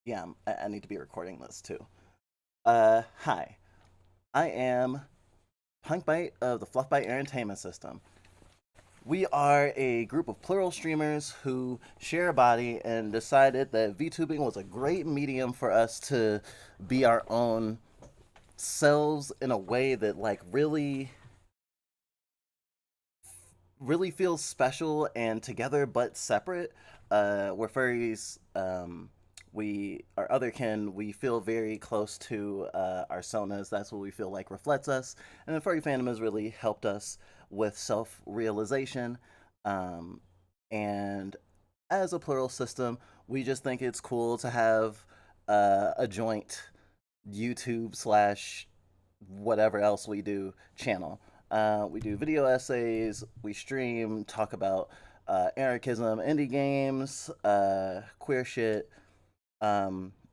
Yeah, I need to be recording this too. Hi. I am Punkbite of the Fluffbite Entertainment System. We are a group of plural streamers who share a body and decided that VTubing was a great medium for us to be our own selves in a way that really feels special and together but separate. We're furries. We our other kin. We feel very close to our sonas. That's what we feel like reflects us. And the furry fandom has really helped us with self realization. Um, and as a plural system, we just think it's cool to have a joint YouTube slash whatever else we do channel. We do video essays, we stream, talk about anarchism, indie games, queer shit,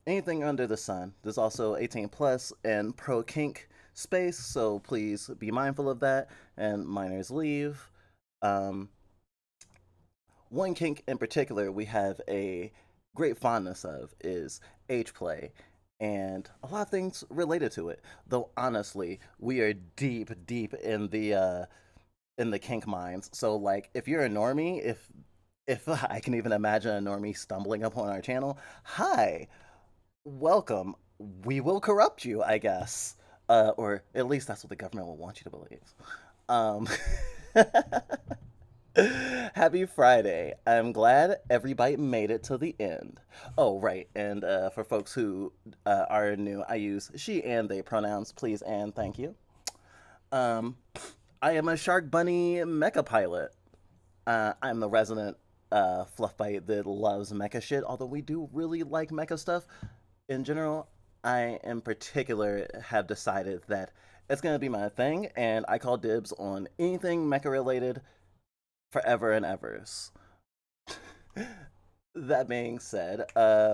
anything under the sun. There's also 18 plus and pro kink space, so please be mindful of that. And minors leave. Um, One kink in particular we have a great fondness of is age play and a lot of things related to it. Though honestly, we are deep in the kink minds. So like if you're a normie, if I can even imagine a normie stumbling upon our channel, hi, welcome. We will corrupt you, I guess. Or at least that's what the government will want you to believe. Um Happy Friday. I'm glad everybody made it to the end. Oh, right. And for folks who are new, I use she and they pronouns, please and thank you. Um, I am a Shark Bunny mecha pilot. I'm the resident fluff bite that loves mecha shit, although we do really like mecha stuff. In general, I in particular have decided that it's going to be my thing, and I call dibs on anything mecha related forever and evers. That being said,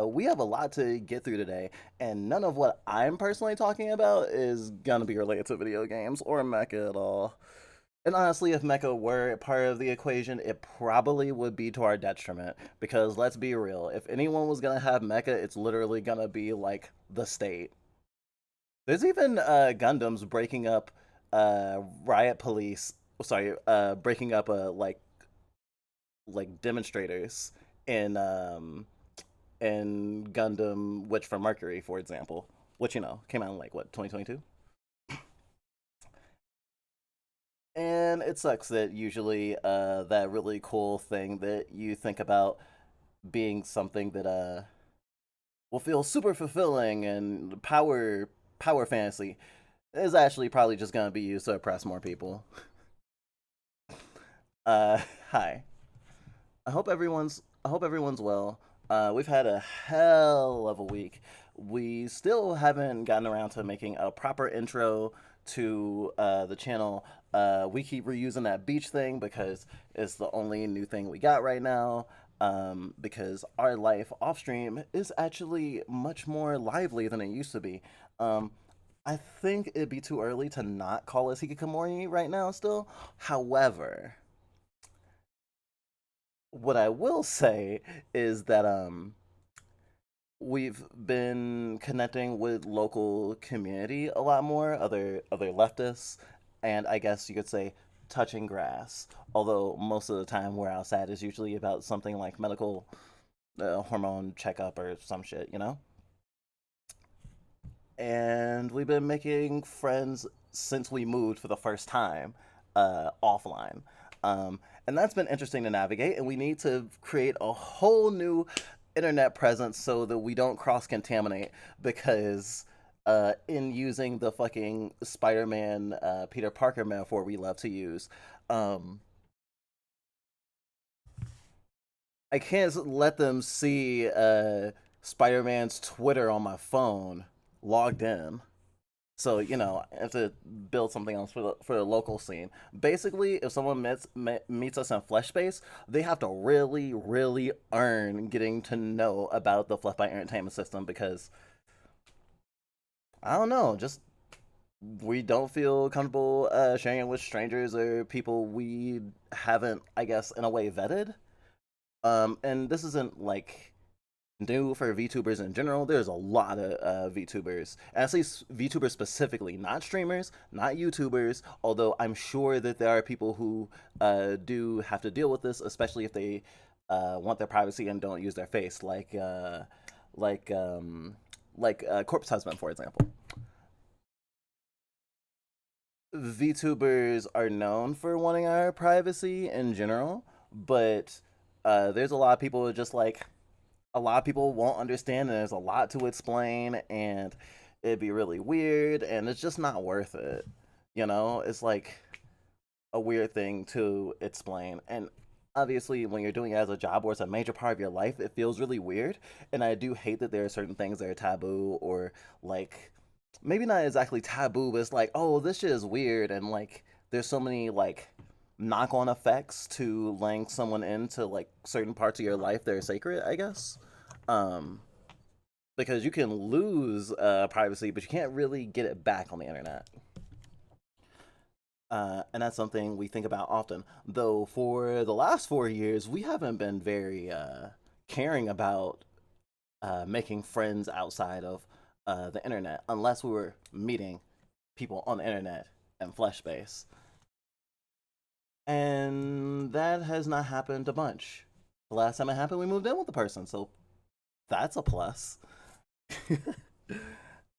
we have a lot to get through today, and none of what I'm personally talking about is gonna be related to video games or mecha at all. And honestly, if mecha were part of the equation, it probably would be to our detriment. Because let's be real, if anyone was gonna have mecha, it's literally gonna be like the state. There's even Gundams breaking up riot police. Sorry, breaking up demonstrators in Gundam Witch from Mercury, for example, which came out in like what 2022. And it sucks that usually that really cool thing that you think about being something that will feel super fulfilling and power fantasy is actually probably just gonna be used to oppress more people. Uh, Hi. I hope everyone's well. We've had a hell of a week. We still haven't gotten around to making a proper intro to the channel. We keep reusing that beach thing because it's the only new thing we got right now. Because our life off stream is actually much more lively than it used to be. I think it'd be too early to not call us Hikikomori right now still. However, what I will say is that we've been connecting with local community a lot more, other leftists, and I guess you could say touching grass. Although most of the time we're outside is usually about something like medical hormone checkup or some shit. And we've been making friends since we moved for the first time offline. And that's been interesting to navigate, and we need to create a whole new internet presence so that we don't cross contaminate because in using the fucking Spider-Man Peter Parker metaphor we love to use, um, I can't let them see Spider-Man's Twitter on my phone logged in. So I have to build something else for the local scene. Basically, if someone meets us in flesh space, they have to really earn getting to know about the Fluff by Entertainment System because I don't know, just we don't feel comfortable sharing it with strangers or people we haven't, I guess, in a way vetted. And this isn't like new for VTubers in general. There's a lot of VTubers, and I say VTubers specifically, not streamers, not YouTubers. Although I'm sure that there are people who do have to deal with this, especially if they want their privacy and don't use their face, like Corpse Husband, for example. VTubers are known for wanting our privacy in general, but there's a lot of people who just like a lot of people won't understand, and there's a lot to explain, and it'd be really weird, and it's just not worth it. It's like a weird thing to explain, and obviously, when you're doing it as a job or it's a major part of your life, it feels really weird. And I do hate that there are certain things that are taboo, or like maybe not exactly taboo, but it's like, oh, this shit is weird, and like there's so many like knock-on effects to laying someone into like certain parts of your life that are sacred, I guess. Um, because you can lose privacy, but you can't really get it back on the internet. And that's something we think about often. Though for the last 4 years, we haven't been very caring about making friends outside of the internet, unless we were meeting people on the internet and flesh base. And that has not happened a bunch. The last time it happened, we moved in with the person, so that's a plus.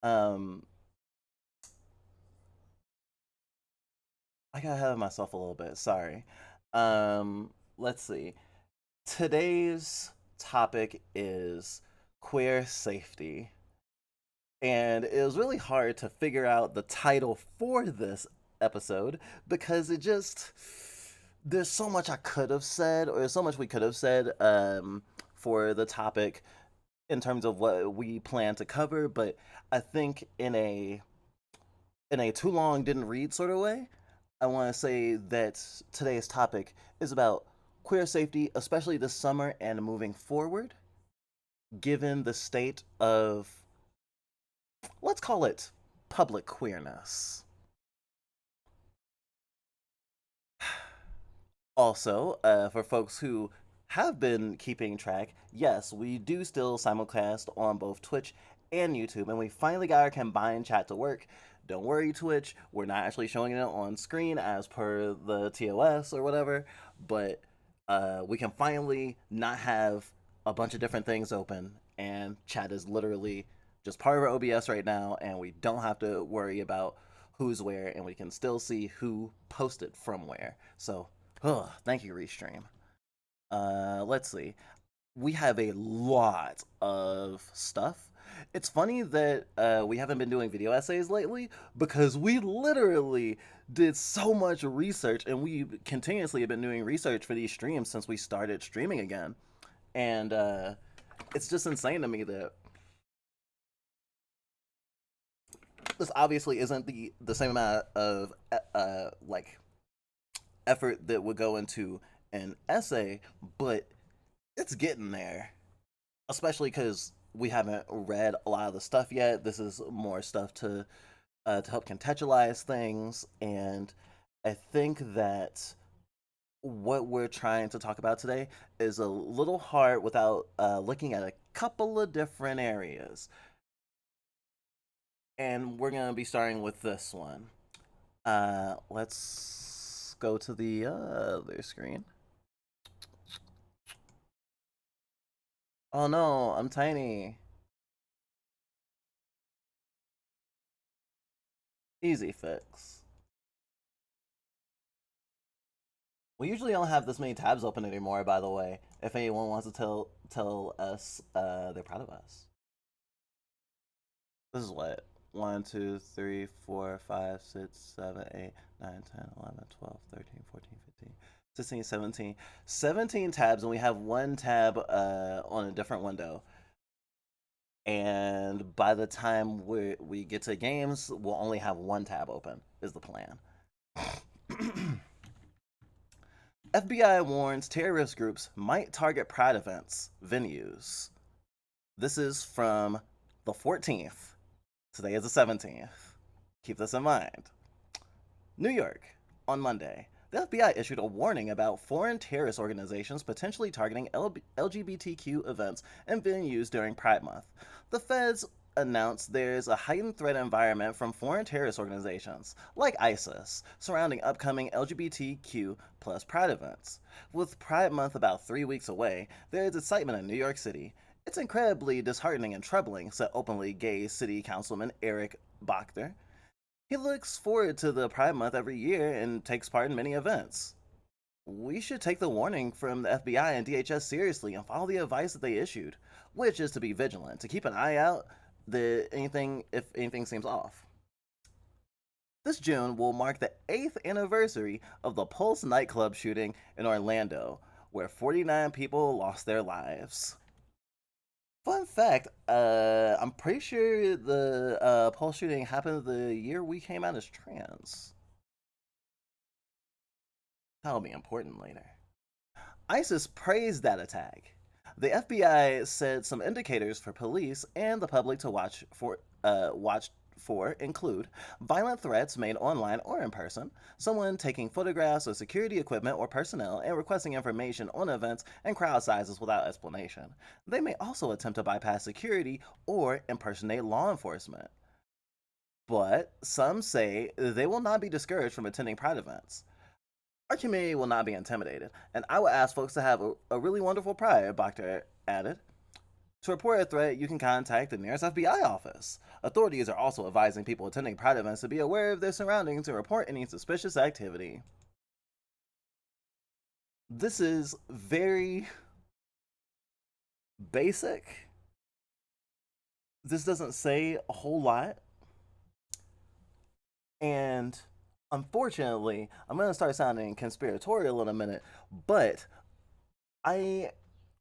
um, I got ahead of myself a little bit. Sorry. Let's see. Today's topic is queer safety. And it was really hard to figure out the title for this episode because there's so much I could have said, or there's so much we could have said for the topic in terms of what we plan to cover, but I think in a too long didn't read sort of way, I want to say that today's topic is about queer safety, especially this summer and moving forward, given the state of, let's call it, public queerness. Also, for folks who have been keeping track, yes, we do still simulcast on both Twitch and YouTube, and we finally got our combined chat to work. Don't worry, Twitch, we're not actually showing it on screen as per the TOS or whatever, but we can finally not have a bunch of different things open, and chat is literally just part of our OBS right now, and we don't have to worry about who's where, and we can still see who posted from where. So, thank you, Restream. Let's see. We have a lot of stuff. It's funny that we haven't been doing video essays lately because we literally did so much research, and we continuously have been doing research for these streams since we started streaming again. And it's just insane to me that this obviously isn't the same amount of like effort that would go into an essay, but it's getting there. Especially because we haven't read a lot of the stuff yet. This is more stuff to help contextualize things, and I think that what we're trying to talk about today is a little hard without looking at a couple of different areas. And we're gonna be starting with this one. Let's go to the other screen. Oh no, I'm tiny. Easy fix. We usually don't have this many tabs open anymore, by the way. If anyone wants to tell us they're proud of us. This is what? 1, 2, 3, 4, 5, 6, 7, 8, 9, 10, 11, 12, 13, 14, 15, 16, 17. 17 tabs, and we have one tab on a different window. And by the time we get to games, we'll only have one tab open, is the plan. FBI warns terrorist groups might target Pride events, venues. This is from the 14th. Today is the 17th. Keep this in mind. New York, on Monday. The FBI issued a warning about foreign terrorist organizations potentially targeting LGBTQ events and venues during Pride Month. The feds announced there's a heightened threat environment from foreign terrorist organizations, like ISIS, surrounding upcoming LGBTQ plus Pride events. With Pride Month about 3 weeks away, there is excitement in New York City. It's incredibly disheartening and troubling, said openly gay City Councilman Eric Bochter. He looks forward to the Pride Month every year and takes part in many events. We should take the warning from the FBI and DHS seriously and follow the advice that they issued, which is to be vigilant, to keep an eye out if anything seems off. This June will mark the 8th anniversary of the Pulse nightclub shooting in Orlando, where 49 people lost their lives. Fun fact, I'm pretty sure the Pulse shooting happened the year we came out as trans. That'll be important later. ISIS praised that attack. The FBI said some indicators for police and the public to watch for include violent threats made online or in person, someone taking photographs of security equipment or personnel and requesting information on events and crowd sizes without explanation. They may also attempt to bypass security or impersonate law enforcement. But some say they will not be discouraged from attending Pride events. Our community will not be intimidated, and I would ask folks to have a really wonderful Pride, Bochter added. To report a threat, you can contact the nearest FBI office. Authorities are also advising people attending Pride events to be aware of their surroundings and report any suspicious activity. This is very basic. This doesn't say a whole lot. And unfortunately, I'm going to start sounding conspiratorial in a minute, but I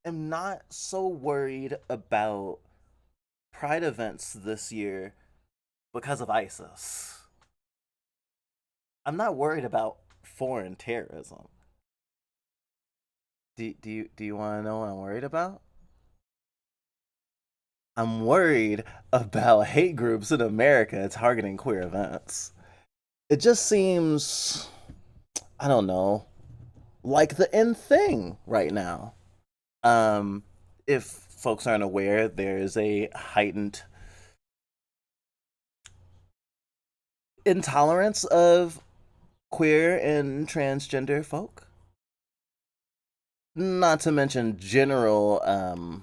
am not so worried about Pride events this year because of ISIS. I'm not worried about foreign terrorism. Do you want to know what I'm worried about? I'm worried about hate groups in America targeting queer events. It just seems, I don't know, like the end thing right now. If folks aren't aware, there is a heightened intolerance of queer and transgender folk. Not to mention general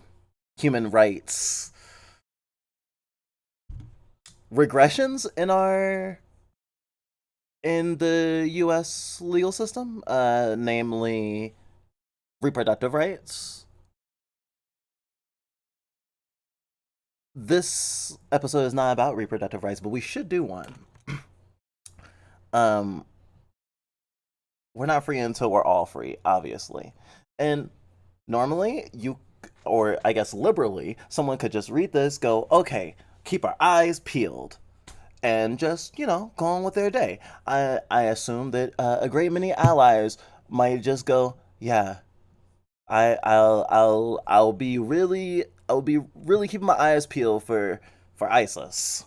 human rights regressions in the U.S. legal system, namely reproductive rights. This episode is not about reproductive rights, but we should do one. We're not free until we're all free, obviously. And normally, or I guess liberally, someone could just read this, go, okay, keep our eyes peeled, and just, go on with their day. I assume that a great many allies might just go, yeah, I'll be really keeping my eyes peeled for ISIS.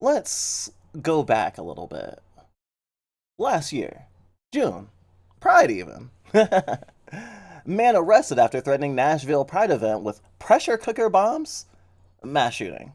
Let's go back a little bit. Last year, June, Pride even. Man arrested after threatening Nashville Pride event with pressure cooker bombs? Mass shooting.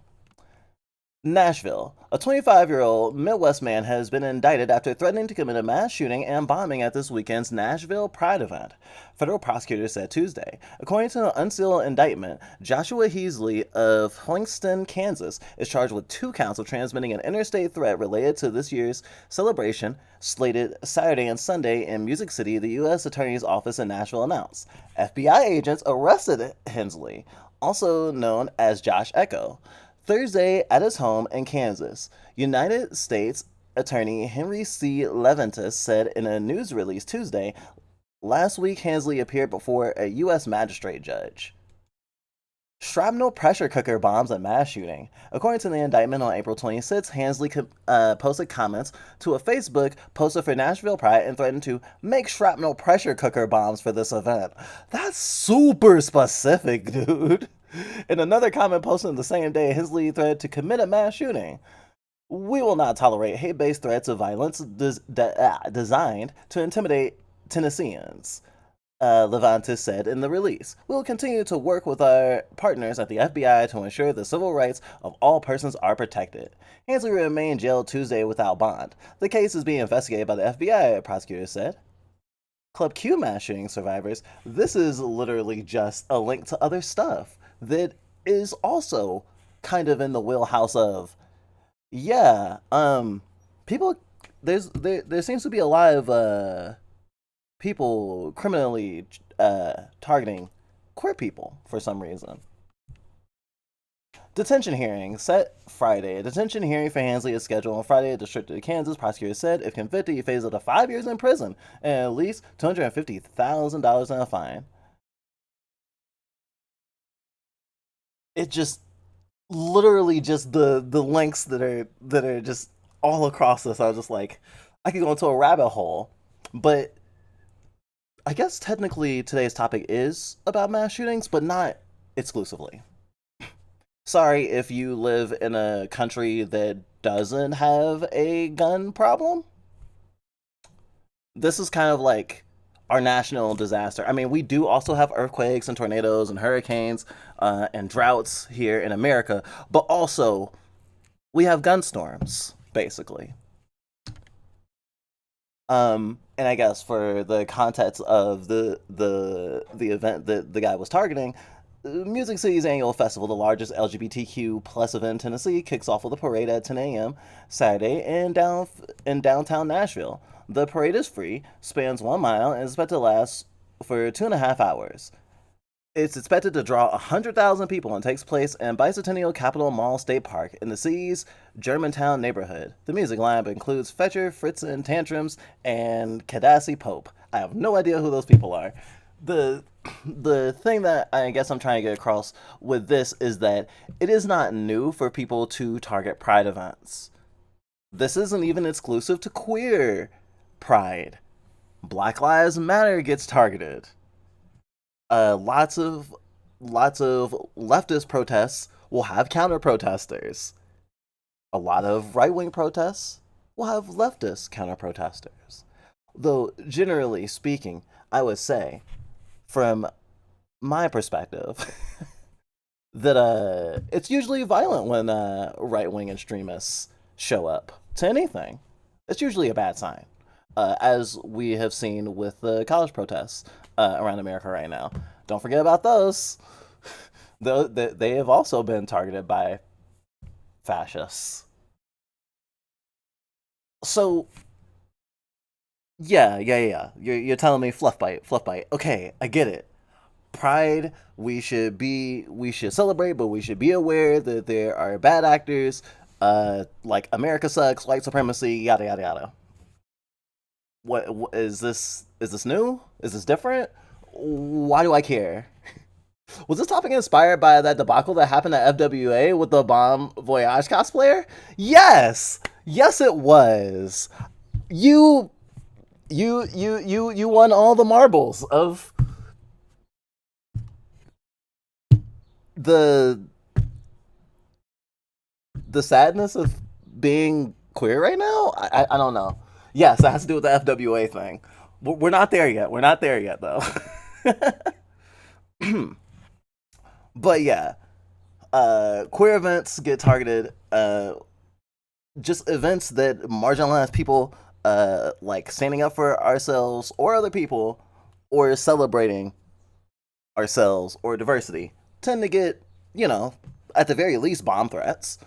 Nashville. A 25-year-old Midwest man has been indicted after threatening to commit a mass shooting and bombing at this weekend's Nashville Pride event, federal prosecutors said Tuesday. According to an unsealed indictment, Joshua Heasley of Houston, Kansas, is charged with 2 counts of transmitting an interstate threat related to this year's celebration, slated Saturday and Sunday in Music City, the U.S. Attorney's Office in Nashville announced. FBI agents arrested Hensley, also known as Josh Echo, Thursday at his home in Kansas. United States Attorney Henry C. Leventis said in a news release Tuesday, last week Hensley appeared before a U.S. magistrate judge. Shrapnel pressure cooker bombs and mass shooting. According to the indictment on April 26, Hensley posted comments to a Facebook poster for Nashville Pride and threatened to make shrapnel pressure cooker bombs for this event. That's super specific, dude. In another comment posted the same day, Hensley threatened to commit a mass shooting. We will not tolerate hate based threats of violence designed to intimidate Tennesseans. Levantis said in the release. We will continue to work with our partners at the FBI to ensure the civil rights of all persons are protected. Hensley remained jailed Tuesday without bond. The case is being investigated by the FBI, prosecutors said. Club Q mass shooting survivors, this is literally just a link to other stuff that is also kind of in the wheelhouse of, yeah, people, there seems to be a lot of people criminally targeting queer people for some reason. Detention hearing set Friday. A detention hearing for Hensley is scheduled on Friday at the District of Kansas. Prosecutors said if convicted, he faces up to 5 years in prison and at least $250,000 in a fine. It just literally just the links that are just all across this. I was just like, I could go into a rabbit hole, but I guess technically today's topic is about mass shootings, but not exclusively. Sorry if you live in a country that doesn't have a gun problem. This is kind of like our national disaster. I mean, we do also have earthquakes and tornadoes and hurricanes and droughts here in America, but also we have gun storms, basically. And I guess for the context of the event that the guy was targeting, Music City's annual festival, the largest LGBTQ plus event in Tennessee, kicks off with a parade at 10 a.m. Saturday in downtown Nashville. The parade is free, spans 1 mile, and is expected to last for 2.5 hours. It's expected to draw 100,000 people and takes place in Bicentennial Capitol Mall State Park in the city's Germantown neighborhood. The music lineup includes Fetcher, Fritzen, Tantrums, and Kadasi Pope. I have no idea who those people are. The thing that I guess I'm trying to get across with this is that it is not new for people to target pride events. This isn't even exclusive to queer pride. Black Lives Matter gets targeted. Lots of leftist protests will have counter protesters. A lot of right wing protests will have leftist counter protesters. Though generally speaking, I would say, from my perspective, that it's usually violent when right wing extremists show up to anything. It's usually a bad sign, as we have seen with the college protests around America right now. Don't forget about those. They have also been targeted by fascists. So yeah. You're telling me fluff bite. Okay, I get it. Pride, we should celebrate, but we should be aware that there are bad actors, like America sucks, white supremacy, yada yada yada. What is this? Is this new? Is this different? Why do I care? Was this topic inspired by that debacle that happened at FWA with the Bomb Voyage cosplayer? Yes, it was. You, you won all the marbles of the the sadness of being queer right now. I don't know. Yes, that has to do with the FWA thing. We're not there yet. We're not there yet, though. But yeah, queer events get targeted. Just events that marginalize people, like standing up for ourselves or other people, or celebrating ourselves or diversity, tend to get, at the very least, bomb threats.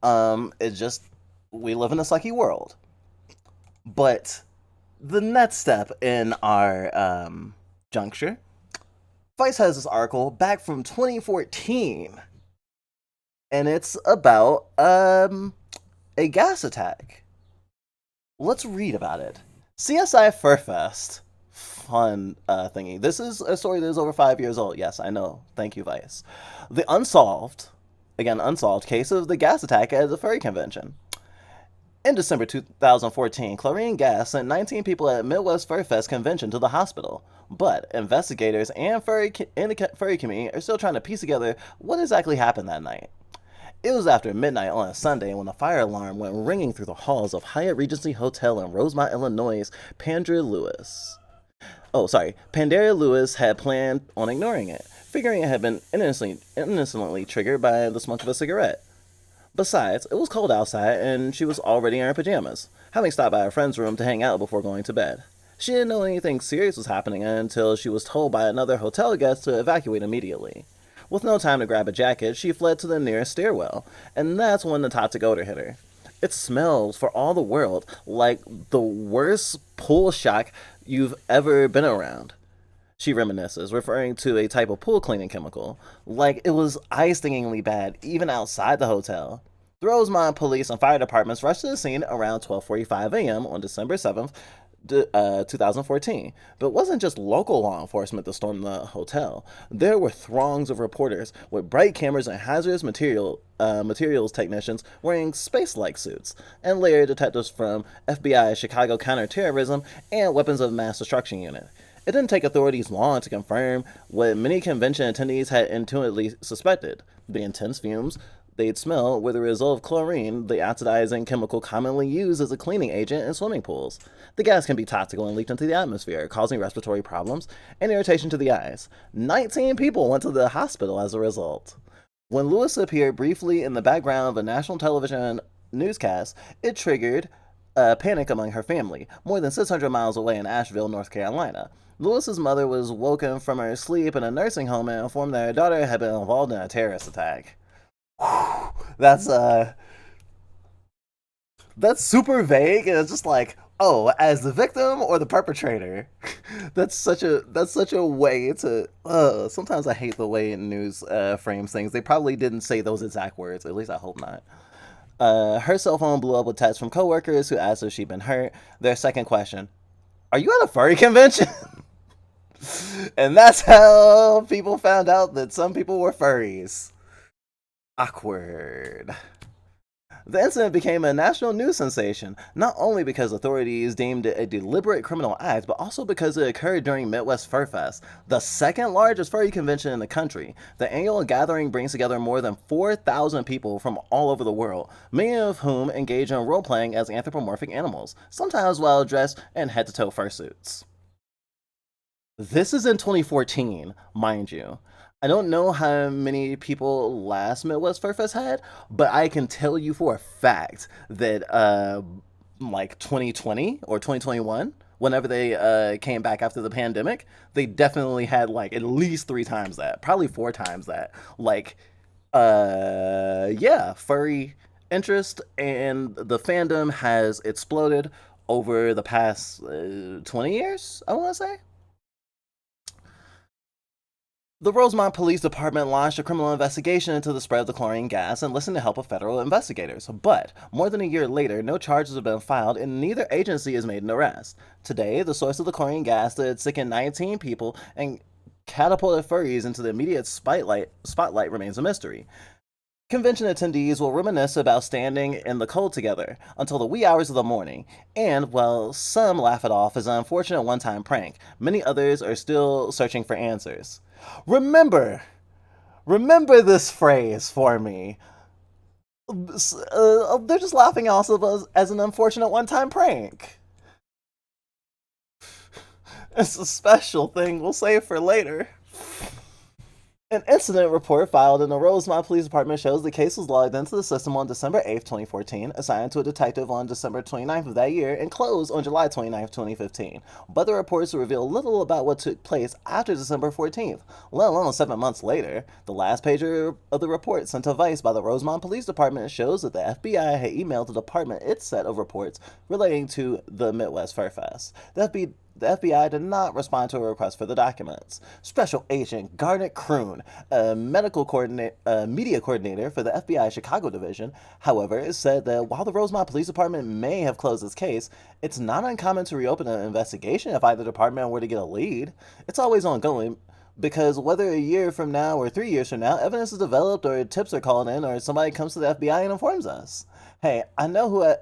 It's just we live in a sucky world. But the next step in our juncture, Vice has this article back from 2014, and it's about a gas attack. Let's read about it. CSI Furfest. Fun thingy. This is a story that is over 5 years old. Yes, I know. Thank you, Vice. The unsolved case of the gas attack at the furry convention. In December 2014, chlorine gas sent 19 people at Midwest Fur Fest convention to the hospital. But investigators and in the furry community are still trying to piece together what exactly happened that night. It was after midnight on a Sunday when a fire alarm went ringing through the halls of Hyatt Regency Hotel in Rosemont, Illinois' Pandora Lewis. Oh, sorry. Pandaria Lewis had planned on ignoring it, figuring it had been innocently triggered by the smoke of a cigarette. Besides, it was cold outside and she was already in her pajamas, having stopped by her friend's room to hang out before going to bed. She didn't know anything serious was happening until she was told by another hotel guest to evacuate immediately. With no time to grab a jacket, she fled to the nearest stairwell, and that's when the toxic odor hit her. It smells, for all the world, like the worst pool shock you've ever been around. She reminisces, referring to a type of pool cleaning chemical. Like it was eye-stingingly bad, even outside the hotel. The Rosemont police and fire departments rushed to the scene around 12:45 a.m. on December 7th, 2014. But it wasn't just local law enforcement that stormed the hotel. There were throngs of reporters with bright cameras and hazardous materials technicians wearing space-like suits, and layered detectives from FBI, Chicago Counterterrorism, and Weapons of Mass Destruction Unit. It didn't take authorities long to confirm what many convention attendees had intuitively suspected. The intense fumes they'd smell were the result of chlorine, the oxidizing chemical commonly used as a cleaning agent in swimming pools. The gas can be toxic when leaked into the atmosphere, causing respiratory problems and irritation to the eyes. 19 people went to the hospital as a result. When Lewis appeared briefly in the background of a national television newscast, it triggered panic among her family, more than 600 miles away in Asheville, North Carolina. Lewis's mother was woken from her sleep in a nursing home and informed that her daughter had been involved in a terrorist attack. That's that's super vague, and it's just like, oh, as the victim or the perpetrator. That's such a way to. Sometimes I hate the way news frames things. They probably didn't say those exact words. At least I hope not. Her cell phone blew up with texts from coworkers who asked if she'd been hurt. Their second question: "Are you at a furry convention?" And that's how people found out that some people were furries. Awkward. The incident became a national news sensation, not only because authorities deemed it a deliberate criminal act, but also because it occurred during Midwest Fur Fest, the second largest furry convention in the country. The annual gathering brings together more than 4,000 people from all over the world, many of whom engage in role playing as anthropomorphic animals, sometimes while dressed in head to toe fursuits. This is in 2014, mind you. I don't know how many people last Midwest Fur Fest had, but I can tell you for a fact that like 2020 or 2021, whenever they came back after the pandemic, they definitely had like at least three times that, probably four times that. Like, yeah, furry interest and the fandom has exploded over the past 20 years, I want to say. The Rosemont Police Department launched a criminal investigation into the spread of the chlorine gas and listened to help of federal investigators. But, more than a year later, no charges have been filed and neither agency has made an arrest. Today, the source of the chlorine gas that sickened 19 people and catapulted furries into the immediate spotlight remains a mystery. Convention attendees will reminisce about standing in the cold together until the wee hours of the morning, and while some laugh it off as an unfortunate one-time prank, many others are still searching for answers. Remember, remember this phrase for me. They're just laughing also as an unfortunate one-time prank. It's a special thing we'll save for later. An incident report filed in the Rosemont Police Department shows the case was logged into the system on December 8, 2014, assigned to a detective on December 29th of that year, and closed on July 29th, 2015. But the reports reveal little about what took place after December 14th, let alone 7 months later. The last page of the report sent to Vice by the Rosemont Police Department shows that the FBI had emailed the department its set of reports relating to the Midwest Fur Fest. The FBI did not respond to a request for the documents. Special Agent Garnet Kroon, a media coordinator for the FBI Chicago division, however, said that while the Rosemont Police Department may have closed its case, it's not uncommon to reopen an investigation if either department were to get a lead. It's always ongoing, because whether a year from now or 3 years from now, evidence is developed or tips are called in or somebody comes to the FBI and informs us. Hey, I know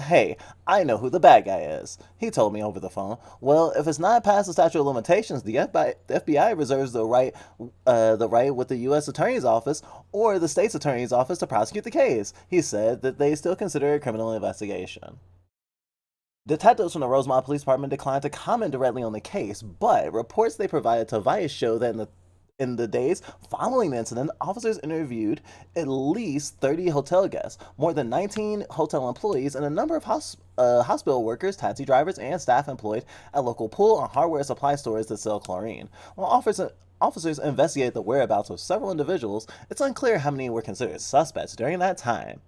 Hey, I know who the bad guy is, he told me over the phone. Well, if it's not past the statute of limitations, the FBI reserves the right with the U.S. Attorney's Office or the state's Attorney's Office to prosecute the case. He said that they still consider it a criminal investigation. Detectives from the Rosemont Police Department declined to comment directly on the case, but reports they provided to Vice show that in the days following the incident, officers interviewed at least 30 hotel guests, more than 19 hotel employees, and a number of hospital workers, taxi drivers, and staff employed at local pool and hardware supply stores that sell chlorine. While officers investigated the whereabouts of several individuals, it's unclear how many were considered suspects during that time.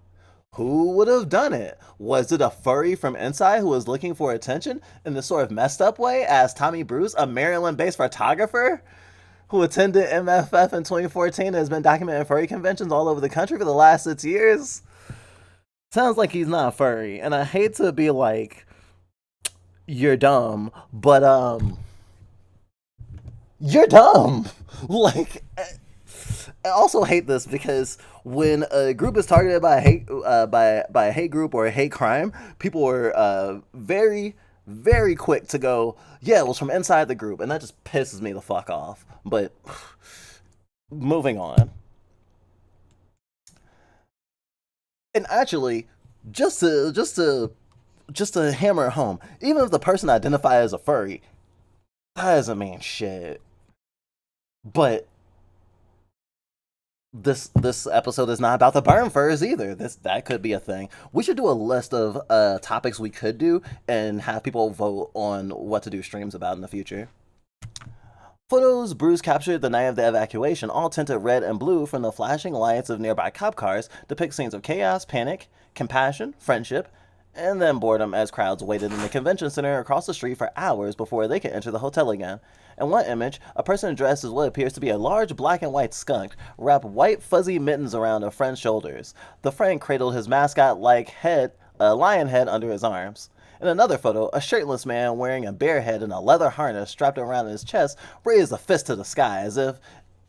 Who would have done it? Was it a furry from inside who was looking for attention in this sort of messed up way? Asked Tommy Bruce, a Maryland based photographer who attended MFF in 2014 and has been documenting furry conventions all over the country for the last 6 years. Sounds like he's not furry, and I hate to be like, you're dumb, but you're dumb. Like, I also hate this because when a group is targeted by a hate by a hate group or a hate crime, people are very quick to go, yeah, it was from inside the group, and that just pisses me the fuck off. But moving on, and actually, just to just to just to hammer it home, even if the person identified as a furry, that doesn't mean shit. But this episode is not about the burn furs either. That could be a thing. We should do a list of topics we could do and have people vote on what to do streams about in the future. Photos Bruce captured the night of the evacuation, all tinted red and blue from the flashing lights of nearby cop cars, depict scenes of chaos, panic, compassion, friendship, and then boredom as crowds waited in the convention center across the street for hours before they could enter the hotel again. In one image, a person dressed as what appears to be a large black and white skunk wrapped white fuzzy mittens around a friend's shoulders. The friend cradled his mascot like lion head under his arms. In another photo, a shirtless man wearing a bear head and a leather harness strapped around his chest raised a fist to the sky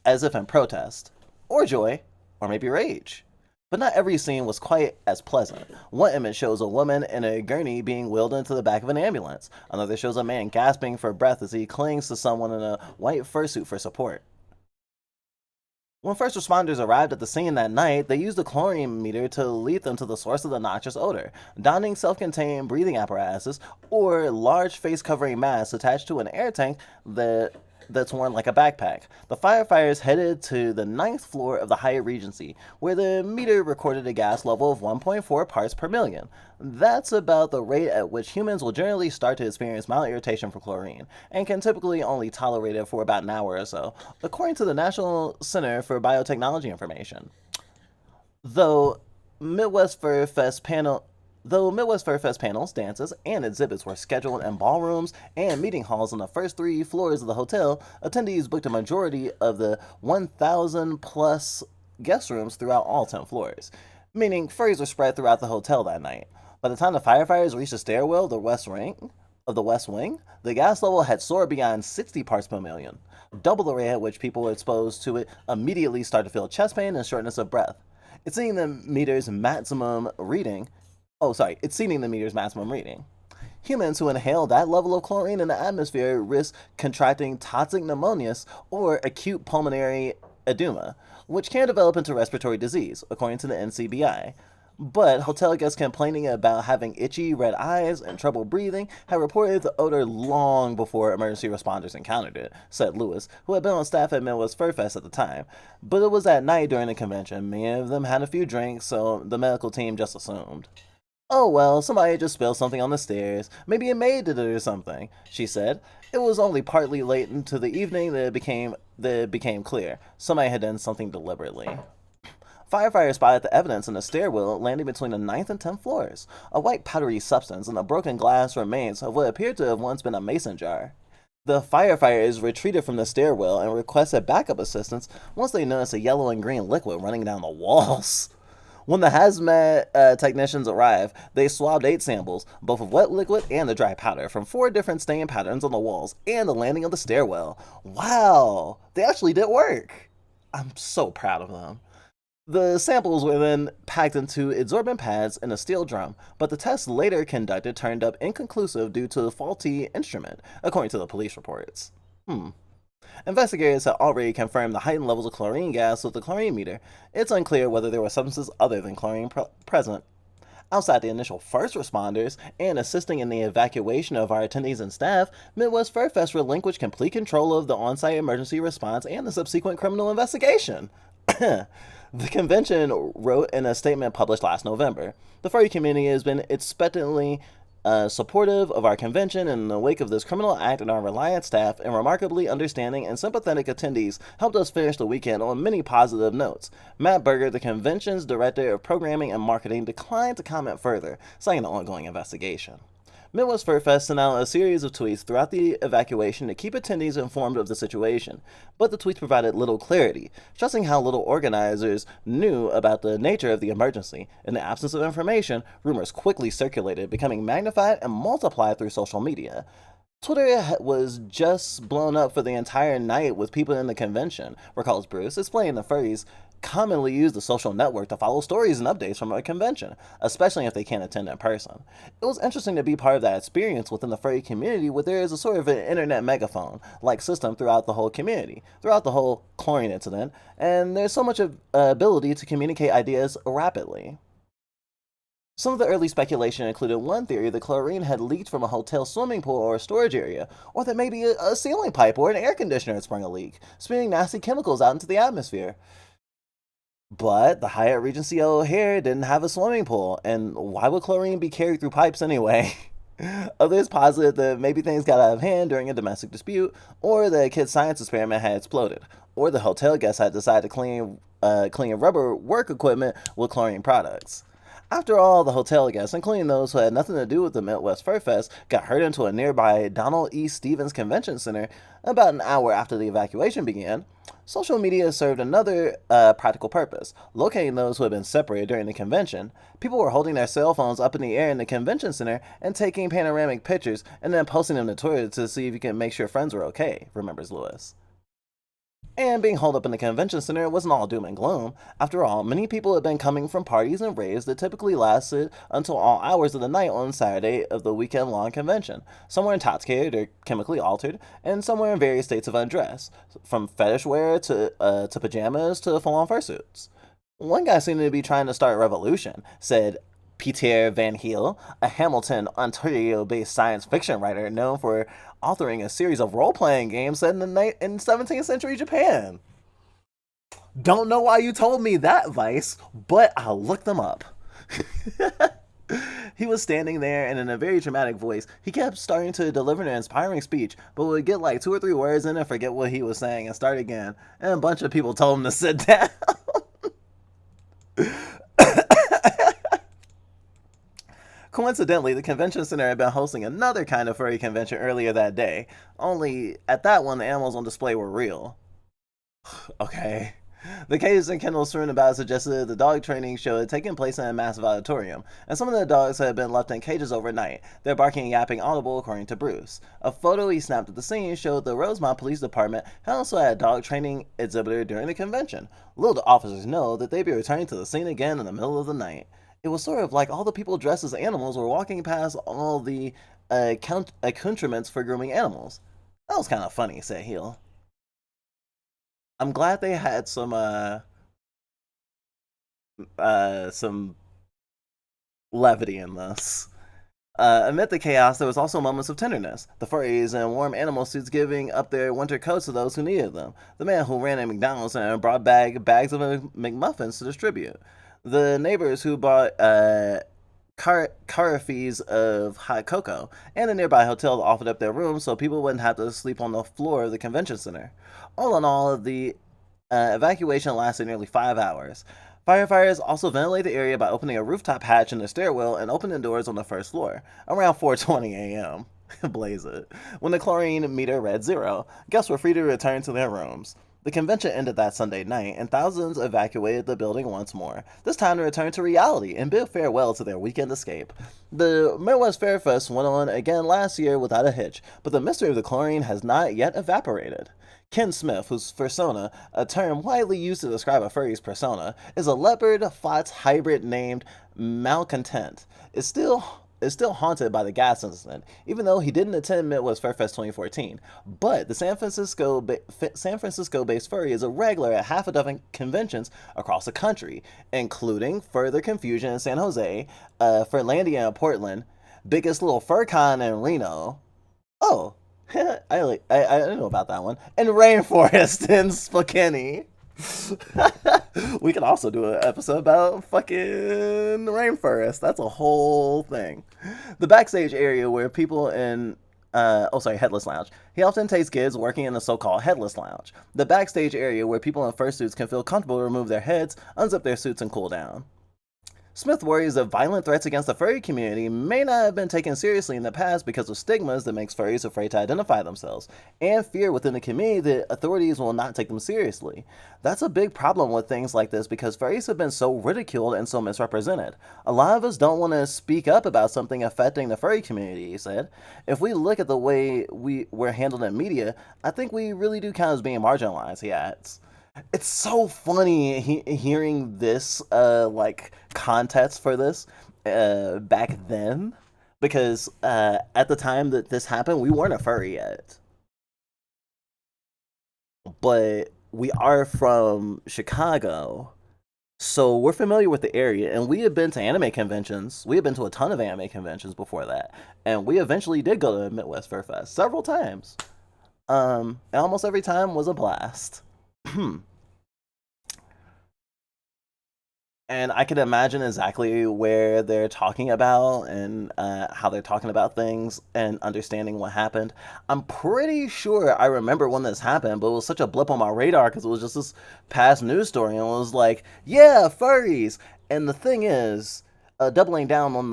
as if in protest. Or joy. Or maybe rage. But not every scene was quite as pleasant. One image shows a woman in a gurney being wheeled into the back of an ambulance. Another shows a man gasping for breath as he clings to someone in a white fursuit for support. When first responders arrived at the scene that night, they used a chlorine meter to lead them to the source of the noxious odor, donning self-contained breathing apparatuses or large face-covering masks attached to an air tank that's worn like a backpack. The firefighters headed to the ninth floor of the Hyatt Regency, where the meter recorded a gas level of 1.4 parts per million. That's about the rate at which humans will generally start to experience mild irritation from chlorine, and can typically only tolerate it for about an hour or so, according to the National Center for Biotechnology Information. Though Midwest Fur Fest panel Though Midwest Fur Fest panels, dances, and exhibits were scheduled in ballrooms and meeting halls on the first three floors of the hotel, attendees booked a majority of the 1,000 plus guest rooms throughout all 10 floors, meaning furries were spread throughout the hotel that night. By the time the firefighters reached the stairwell of the West Wing, the gas level had soared beyond 60 parts per million, double the rate at which people exposed to it immediately started to feel chest pain and shortness of breath. Exceeding the meter's maximum reading, exceeding the meter's maximum reading. Humans who inhale that level of chlorine in the atmosphere risk contracting toxic pneumonia or acute pulmonary edema, which can develop into respiratory disease, according to the NCBI. But hotel guests complaining about having itchy red eyes and trouble breathing had reported the odor long before emergency responders encountered it, said Lewis, who had been on staff at Midwest Fur Fest at the time. But it was at night during the convention. Many of them had a few drinks, so the medical team just assumed. Oh well, somebody just spilled something on the stairs. Maybe a maid did it or something, she said. It was only partly late into the evening that it became clear. Somebody had done something deliberately. Firefighters spotted the evidence in the stairwell landing between the ninth and 10th floors. A white powdery substance and the broken glass remains of what appeared to have once been a mason jar. The firefighters retreated from the stairwell and requested backup assistance once they noticed a yellow and green liquid running down the walls. When the hazmat technicians arrived, they swabbed 8 samples, both of wet liquid and the dry powder, from 4 different stain patterns on the walls and the landing of the stairwell. Wow, they actually did work. I'm so proud of them. The samples were then packed into adsorbent pads in a steel drum, but the tests later conducted turned up inconclusive due to a faulty instrument, according to the police reports. Investigators had already confirmed the heightened levels of chlorine gas with the chlorine meter. It's unclear whether there were substances other than chlorine present. Outside the initial first responders and assisting in the evacuation of our attendees and staff, Midwest Fur Fest relinquished complete control of the on site emergency response and the subsequent criminal investigation. The convention wrote in a statement published last November. The furry community has been expectantly supportive of our convention, and in the wake of this criminal act, and our reliant staff and remarkably understanding and sympathetic attendees helped us finish the weekend on many positive notes. Matt Berger, the convention's director of programming and marketing, declined to comment further, citing the ongoing investigation. Midwest Fur Fest sent out a series of tweets throughout the evacuation to keep attendees informed of the situation, but the tweets provided little clarity, stressing how little organizers knew about the nature of the emergency. In the absence of information, rumors quickly circulated, becoming magnified and multiplied through social media. Twitter was just blown up for the entire night with people in the convention, recalls Bruce, explaining the furries commonly use the social network to follow stories and updates from a convention, especially if they can't attend in person. It was interesting to be part of that experience within the furry community where there is a sort of an internet megaphone like system throughout the whole community, throughout the whole chlorine incident, and there's so much ability to communicate ideas rapidly. Some of the early speculation included one theory that chlorine had leaked from a hotel swimming pool or a storage area, or that maybe a ceiling pipe or an air conditioner had sprung a leak, spewing nasty chemicals out into the atmosphere. But the Hyatt Regency O'Hare didn't have a swimming pool, and why would chlorine be carried through pipes anyway? Others posit that maybe things got out of hand during a domestic dispute, or the kid's science experiment had exploded, or the hotel guests had decided to clean rubber work equipment with chlorine products. After all, the hotel guests, including those who had nothing to do with the Midwest Fur Fest, got herded into a nearby Donald E. Stevens Convention Center about an hour after the evacuation began. Social media served another practical purpose, locating those who had been separated during the convention. People were holding their cell phones up in the air in the convention center and taking panoramic pictures and then posting them to Twitter to see if you can make sure friends were okay, remembers Lewis. And being holed up in the convention center wasn't all doom and gloom. After all, many people had been coming from parties and raves that typically lasted until all hours of the night on Saturday of the weekend-long convention. Some were intoxicated or chemically altered, and some were in various states of undress, from fetish wear to pajamas to full-on fursuits. One guy seemed to be trying to start a revolution, said Pieter Van Heel, a Hamilton, Ontario-based science fiction writer known for authoring a series of role-playing games set in 17th century Japan. Don't know why you told me that, Vice, but I'll look them up. He was standing there, and in a very dramatic voice, he kept starting to deliver an inspiring speech, but would get like 2 or 3 words in and forget what he was saying and start again. And a bunch of people told him to sit down. Coincidentally, the convention center had been hosting another kind of furry convention earlier that day, only at that one the animals on display were real. Okay. The cages and kennels strewn about suggested the dog training show had taken place in a massive auditorium, and some of the dogs had been left in cages overnight, their barking and yapping audible according to Bruce. A photo he snapped at the scene showed the Rosemont Police Department had also had a dog training exhibitor during the convention. Little did officers know that they'd be returning to the scene again in the middle of the night. It was sort of like all the people dressed as animals were walking past all the accoutrements for grooming animals. That was kind of funny, said Heel. I'm glad they had some levity in this. Amid the chaos, there was also moments of tenderness. The furries in warm animal suits giving up their winter coats to those who needed them. The man who ran a McDonald's and brought bags of McMuffins to distribute. The neighbors who bought carafes of hot cocoa, and a nearby hotel that offered up their rooms so people wouldn't have to sleep on the floor of the convention center. All in all, the evacuation lasted nearly 5 hours. Firefighters also ventilated the area by opening a rooftop hatch in the stairwell and opening doors on the first floor. Around 4:20 a.m. Blaze it. When the chlorine meter read 0, guests were free to return to their rooms. The convention ended that Sunday night, and thousands evacuated the building once more, this time to return to reality and bid farewell to their weekend escape. The Midwest Fair Fest went on again last year without a hitch, but the mystery of the chlorine has not yet evaporated. Ken Smith, whose fursona, a term widely used to describe a furry's persona, is a leopard-fox hybrid named Malcontent, is still haunted by the gas incident, even though he didn't attend Midwest Fur Fest 2014. But the San Francisco-based furry is a regular at half a dozen conventions across the country, including Further Confusion in San Jose, Furlandia in Portland, Biggest Little Fur Con in Reno. Oh, I don't know about that one. And Rainforest in Spokane. We could also do an episode about fucking rainforest. That's a whole thing. The backstage area where people in Headless Lounge. He often takes kids working in the so-called Headless Lounge, the backstage area where people in fursuits can feel comfortable to remove their heads, unzip their suits, and cool down. Smith worries that violent threats against the furry community may not have been taken seriously in the past because of stigmas that makes furries afraid to identify themselves, and fear within the community that authorities will not take them seriously. That's a big problem with things like this because furries have been so ridiculed and so misrepresented. A lot of us don't want to speak up about something affecting the furry community, he said. If we look at the way we're handled in media, I think we really do count as being marginalized, he adds. It's so funny hearing this context for this back then, because at the time that this happened we weren't a furry yet, but we are from Chicago, so we're familiar with the area, and we had been to anime conventions. We had been to a ton of anime conventions before that, and we eventually did go to Midwest Fur Fest several times, and almost every time was a blast. And I can imagine exactly where they're talking about and how they're talking about things and understanding what happened. I'm pretty sure I remember when this happened, but it was such a blip on my radar because it was just this past news story, and it was like, yeah, furries. And the thing is, doubling down on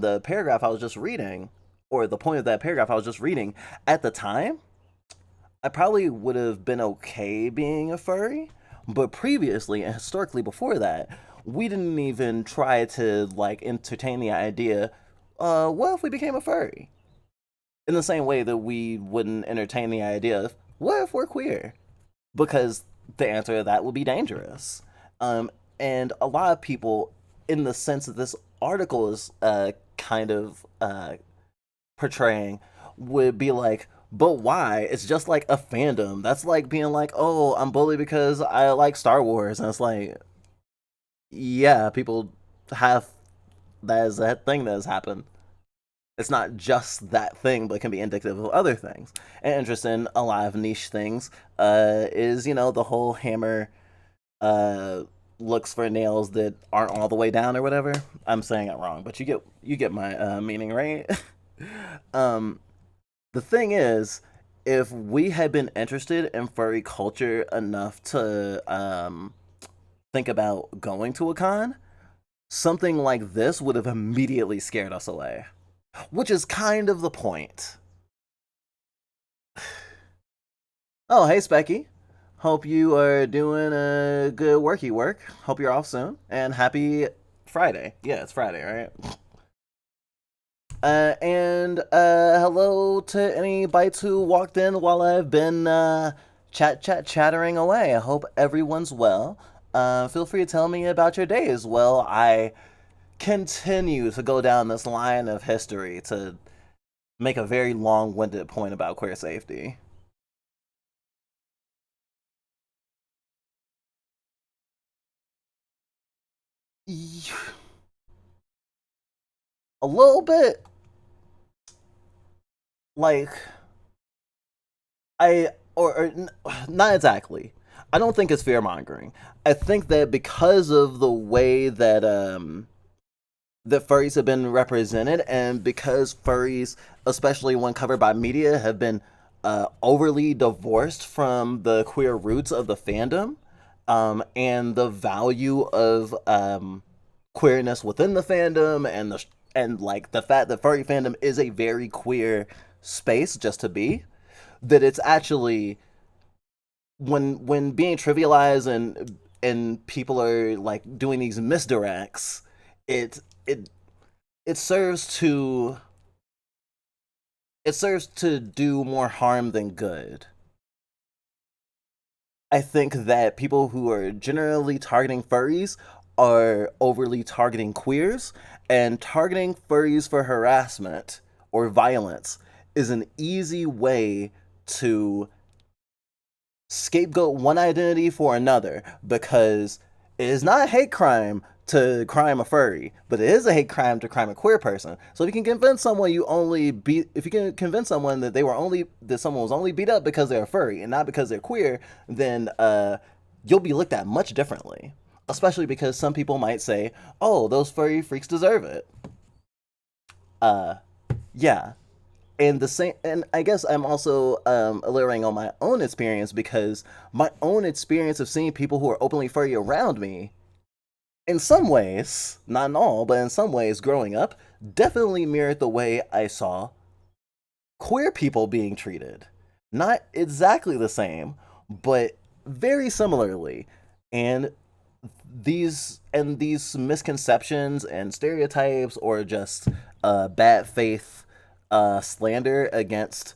the paragraph I was just reading, or the point of that paragraph I was just reading, at the time, I probably would have been okay being a furry, but previously and historically before that, we didn't even try to entertain the idea, what if we became a furry? In the same way that we wouldn't entertain the idea of, what if we're queer? Because the answer to that would be dangerous. And a lot of people, in the sense that this article is kind of portraying, would be like, but why? It's just like a fandom. That's like being like, oh, I'm bullied because I like Star Wars. And it's like, yeah, people have, that is a thing that has happened. It's not just that thing, but it can be indicative of other things. And interesting, a lot of niche things is, the whole hammer uh, looks for nails that aren't all the way down or whatever. I'm saying it wrong, but you get my meaning, right? um, the thing is, if we had been interested in furry culture enough to think about going to a con, something like this would have immediately scared us away. Which is kind of the point. Oh, hey, Specky. Hope you are doing a good worky work. Hope you're off soon. And happy Friday. Yeah, it's Friday, right? And hello to any bites who walked in while I've been chattering away. I hope everyone's well. Feel free to tell me about your day as well. I continue to go down this line of history to make a very long-winded point about queer safety. A little bit, like, or not exactly. I don't think it's fear mongering. I think that because of the way that that furries have been represented, and because furries, especially when covered by media, have been overly divorced from the queer roots of the fandom, and the value of queerness within the fandom, and like the fact that furry fandom is a very queer space just to be, that it's actually when being trivialized and people are like doing these misdirects, it it it serves to it serves to do more harm than good. I think that people who are generally targeting furries are overly targeting queers, and targeting furries for harassment or violence is an easy way to scapegoat one identity for another, because it is not a hate crime to crime a furry, but it is a hate crime to crime a queer person. So if you can convince someone you only beat, if you can convince someone that someone was only beat up because they're a furry and not because they're queer, then you'll be looked at much differently. Especially because some people might say, "Oh, those furry freaks deserve it." Uh, yeah, and the same, and I guess I'm also elaborating on my own experience, because my own experience of seeing people who are openly furry around me, in some ways, not in all, but in some ways, growing up, definitely mirrored the way I saw queer people being treated. Not exactly the same, but very similarly. And these misconceptions and stereotypes, or just bad faith slander against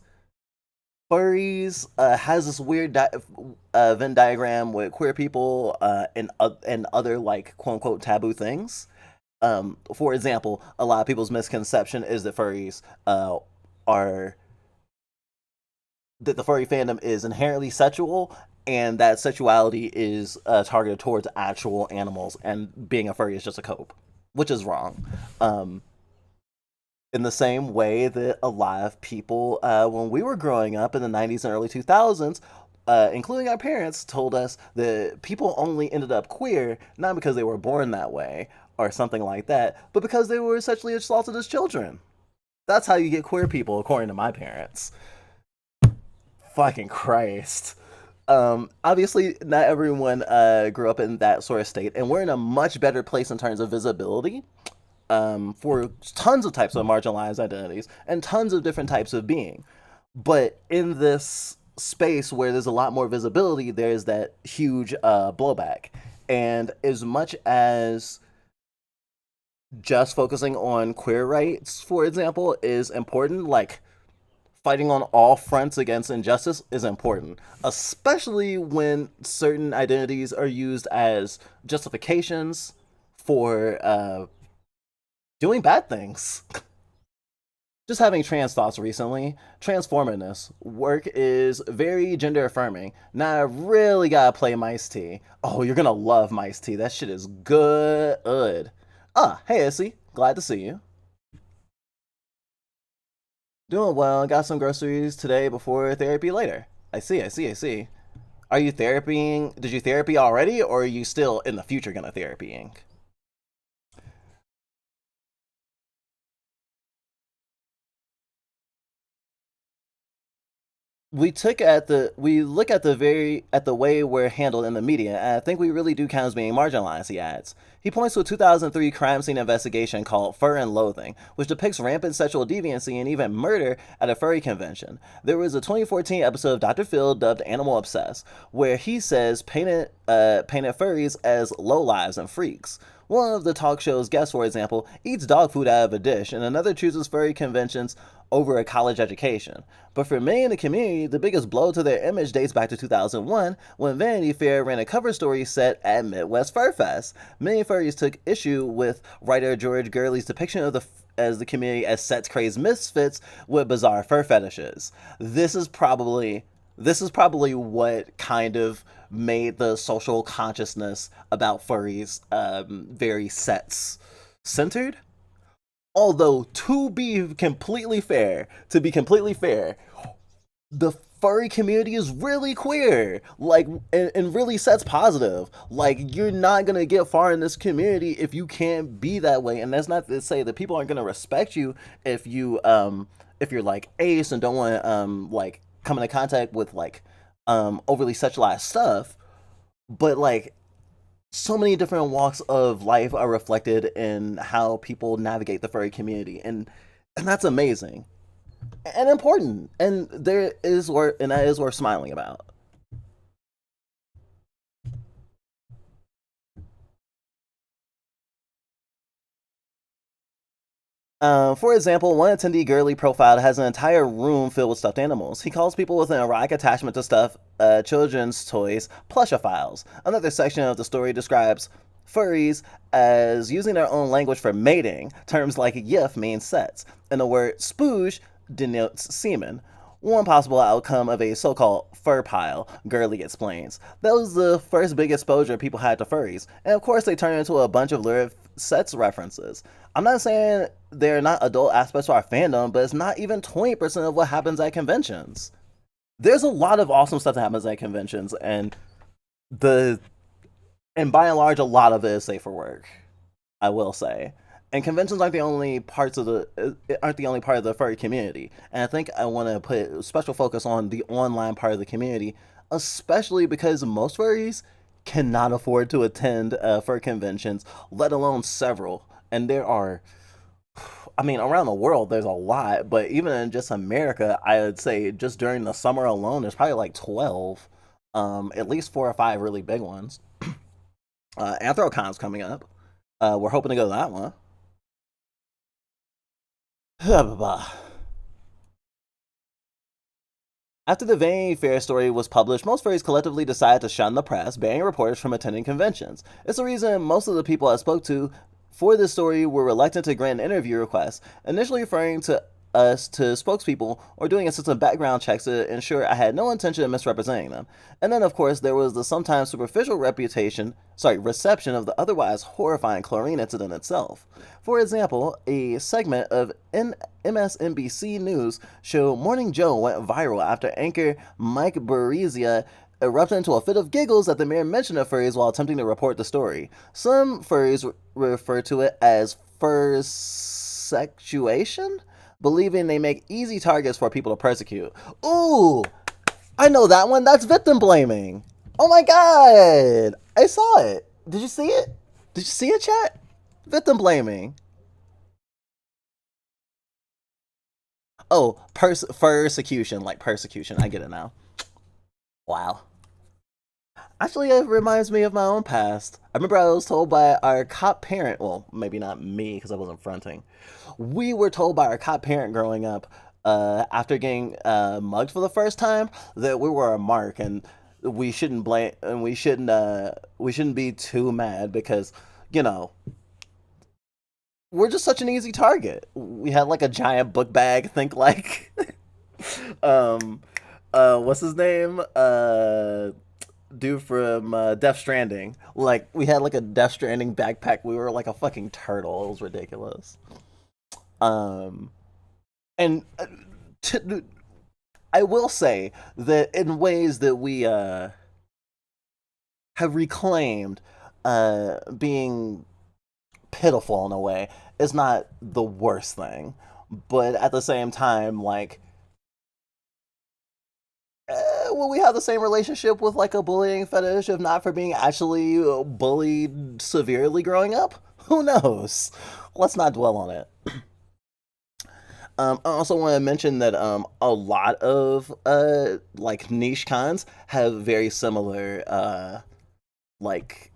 furries, has this weird Venn diagram with queer people and other like quote unquote taboo things. For example, a lot of people's misconception is that furries are that the furry fandom is inherently sexual, and that sexuality is targeted towards actual animals, and being a furry is just a cope, which is wrong. Um, in the same way that a lot of people, when we were growing up in the 90s and early 2000s, including our parents, told us that people only ended up queer not because they were born that way or something like that, but because they were sexually assaulted as children. That's how you get queer people, according to my parents. Fucking Christ. Obviously, not everyone grew up in that sort of state, and we're in a much better place in terms of visibility for tons of types of marginalized identities and tons of different types of being. But in this space where there's a lot more visibility, there's that huge blowback. And as much as just focusing on queer rights, for example, is important, like fighting on all fronts against injustice is important, especially when certain identities are used as justifications for doing bad things. Just having trans thoughts recently, transformativeness work is very gender affirming. Now I really gotta play Mice T. Oh, you're gonna love Mice T. That shit is good. Ah, hey Issy, glad to see you. Doing well. Got some groceries today before therapy later. I see. Are you therapying? Did you therapy already, or are you still in the future gonna therapying? We look at the way we're handled in the media, and I think we really do count as being marginalized, he adds. He points to a 2003 crime scene investigation called Fur and Loathing, which depicts rampant sexual deviancy and even murder at a furry convention. There was a 2014 episode of Dr. Phil dubbed Animal Obsessed, where he says painted furries as lowlives and freaks. One of the talk show's guests, for example, eats dog food out of a dish, and another chooses furry conventions over a college education. But for many in the community, the biggest blow to their image dates back to 2001, when Vanity Fair ran a cover story set at Midwest Fur Fest. Many furries took issue with writer George Gurley's depiction of the community as sex crazed misfits with bizarre fur fetishes. This is probably what kind of made the social consciousness about furries very sex centered. Although to be completely fair, the furry community is really queer, like, and really sets positive. Like, you're not gonna get far in this community if you can't be that way. And that's not to say that people aren't gonna respect you if you're like ace and don't want to like come into contact with like overly sexualized stuff. But like, so many different walks of life are reflected in how people navigate the furry community, and that's amazing and important, and that is worth smiling about. For example, one attendee girly profile has an entire room filled with stuffed animals. He calls people with an erotic attachment to stuff, children's toys, plushophiles. Another section of the story describes furries as using their own language for mating. Terms like yif mean sets, and the word spooge denotes semen. One possible outcome of a so-called fur pile, Gurley explains. That was the first big exposure people had to furries, and of course they turned into a bunch of lurid sex references. I'm not saying they're not adult aspects to our fandom, but it's not even 20% of what happens at conventions. There's a lot of awesome stuff that happens at conventions, the and by and large, a lot of it is safe for work. I will say. And conventions aren't the only part of the furry community. And I think I want to put special focus on the online part of the community, especially because most furries cannot afford to attend fur conventions, let alone several. And there are, I mean, around the world there's a lot, but even in just America, I would say just during the summer alone, there's probably like 12, at least 4 or 5 really big ones. Anthrocon's coming up. We're hoping to go to that one. After the Vanity Fair story was published, most furries collectively decided to shun the press, banning reporters from attending conventions. It's the reason most of the people I spoke to for this story were reluctant to grant an interview request, initially referring to us to spokespeople or doing extensive background checks to ensure I had no intention of misrepresenting them. And then, of course, there was the sometimes superficial reception of the otherwise horrifying chlorine incident itself. For example, a segment of MSNBC News show Morning Joe went viral after anchor Mike Barizia erupted into a fit of giggles at the mere mention of furries while attempting to report the story. Some furries refer to it as fur-sexuation, believing they make easy targets for people to persecute. Ooh, I know that one. That's victim blaming. Oh my god, I saw it. Did you see it? Did you see it, chat? Victim blaming. Oh, persecution, like persecution. I get it now. Wow. Actually, it reminds me of my own past. I remember I was told by our cop parent, well, maybe not me because I wasn't fronting. We were told by our cop parent growing up, after getting mugged for the first time, that we were a mark and we shouldn't be too mad because, you know, we're just such an easy target. We had like a giant book bag, think like, um, what's his name? Dude from Death Stranding. Like we had like a Death Stranding backpack. We were like a fucking turtle. It was ridiculous. Um, and t- I will say that in ways that we have reclaimed, being pitiful in a way is not the worst thing, but at the same time, like will we have the same relationship with like a bullying fetish if not for being actually bullied severely growing up? Who knows? Let's not dwell on it. I also want to mention that a lot of like niche cons have very similar like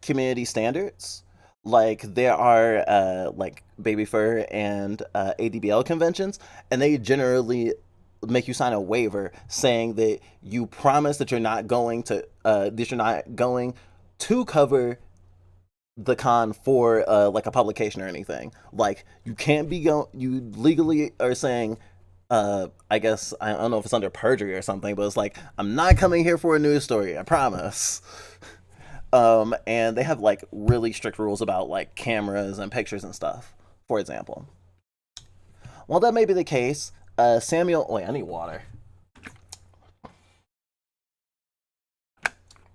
community standards. Like there are like baby fur and ADBL conventions, and they generally make you sign a waiver saying that you promise that you're not going to cover the con for like a publication or anything. Like you can't be going. You legally are saying. I guess I don't know if it's under perjury or something, but it's like I'm not coming here for a news story. I promise. And they have like really strict rules about like cameras and pictures and stuff. For example, while that may be the case, Samuel. Wait, I need water.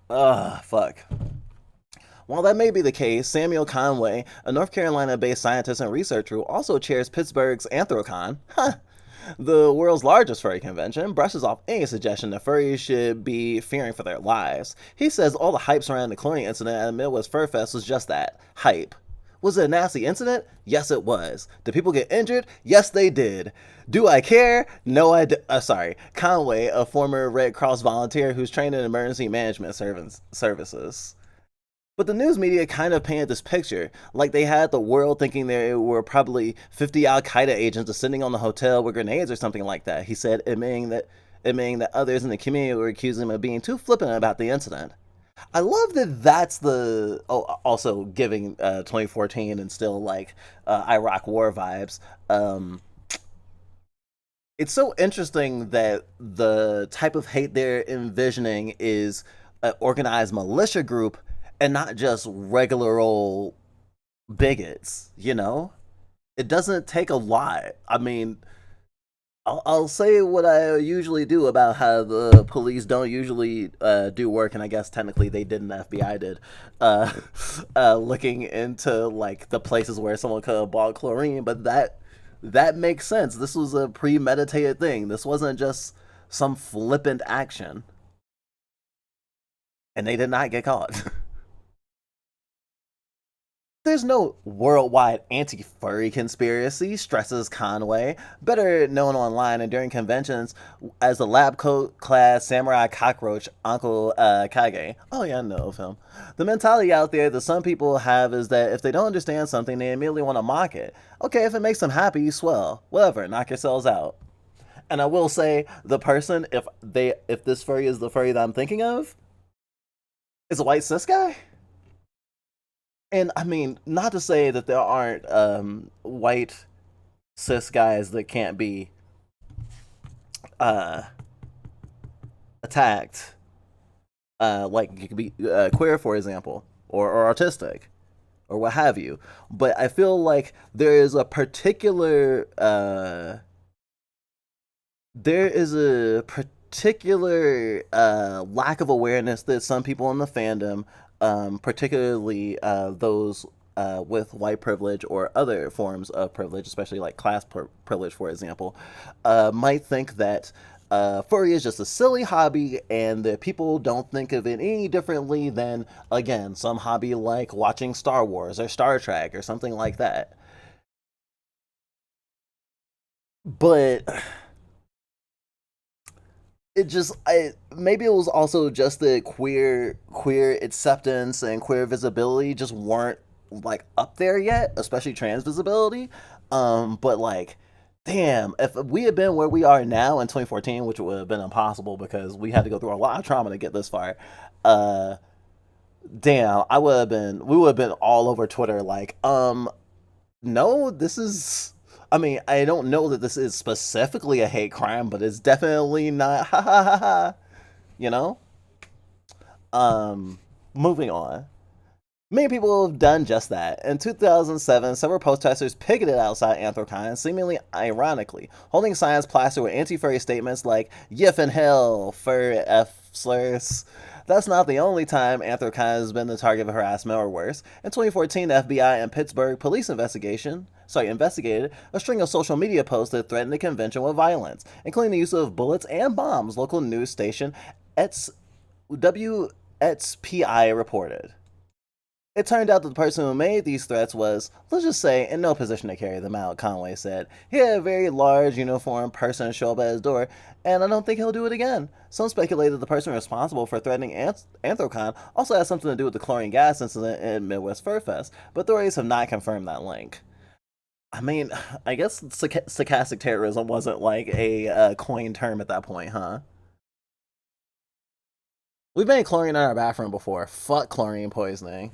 Ugh, fuck. While that may be the case, Samuel Conway, a North Carolina based scientist and researcher who also chairs Pittsburgh's Anthrocon, the world's largest furry convention, brushes off any suggestion that furries should be fearing for their lives. He says all the hype surrounding the cloning incident at the Midwest Fur Fest was just that hype. Was it a nasty incident? Yes, it was. Did people get injured? Yes, they did. Do I care? No, I d- sorry. Conway, a former Red Cross volunteer who's trained in emergency management services. But the news media kind of painted this picture, like they had the world thinking there were probably 50 Al Qaeda agents sitting on the hotel with grenades or something like that. He said, admitting that others in the community were accusing him of being too flippant about the incident. I love that that's the also giving 2014 and still like Iraq War vibes. Um, it's so interesting that the type of hate they're envisioning is an organized militia group and not just regular old bigots, you know? It doesn't take a lot. I mean, I'll say what I usually do about how the police don't usually do work, and I guess technically they didn't. The FBI did, uh, looking into like the places where someone could have bought chlorine, but that makes sense. This was a premeditated thing. This wasn't just some flippant action, and they did not get caught. There's no worldwide anti furry conspiracy, stresses Conway, better known online and during conventions as the lab coat clad samurai cockroach Uncle Kage. Oh, yeah, I know of him. The mentality out there that some people have is that if they don't understand something, they immediately want to mock it. Okay, if it makes them happy, swell. Whatever, knock yourselves out. And I will say, the person, if this furry is the furry that I'm thinking of, is a white cis guy. And I mean, not to say that there aren't white cis guys that can't be uh, attacked, like you could be queer, for example, or autistic, or what have you. But I feel like there is a particular lack of awareness that some people in the fandom, particularly those with white privilege or other forms of privilege, especially like privilege, for example, might think that furry is just a silly hobby and that people don't think of it any differently than, again, some hobby like watching Star Wars or Star Trek or something like that. But it just I maybe it was also just the queer acceptance and queer visibility just weren't like up there yet, especially trans visibility. But like, damn, if we had been where we are now in 2014, which would have been impossible because we had to go through a lot of trauma to get this far. uh Damn, we would have been all over Twitter like, no, this is. I mean, I don't know that this is specifically a hate crime, but it's definitely not. Ha ha ha ha. You know. Um, Moving on. Many people have done just that. In 2007, several protesters picketed outside Anthrocon, seemingly ironically, holding signs plastered with anti-furry statements like "Yif in hell, fur f slurs." That's not the only time Anthrocon has been the target of harassment or worse. In 2014, the FBI and Pittsburgh police investigated a string of social media posts that threatened the convention with violence, including the use of bullets and bombs. Local news station WXPI reported. It turned out that the person who made these threats was, let's just say, in no position to carry them out, Conway said. He had a very large, uniformed person show up at his door, and I don't think he'll do it again. Some speculated the person responsible for threatening Anthrocon also had something to do with the chlorine gas incident in Midwest Fur Fest, but authorities have not confirmed that link. I mean, I guess stochastic terrorism wasn't like a coined term at that point, huh? We've made chlorine in our bathroom before. Fuck chlorine poisoning.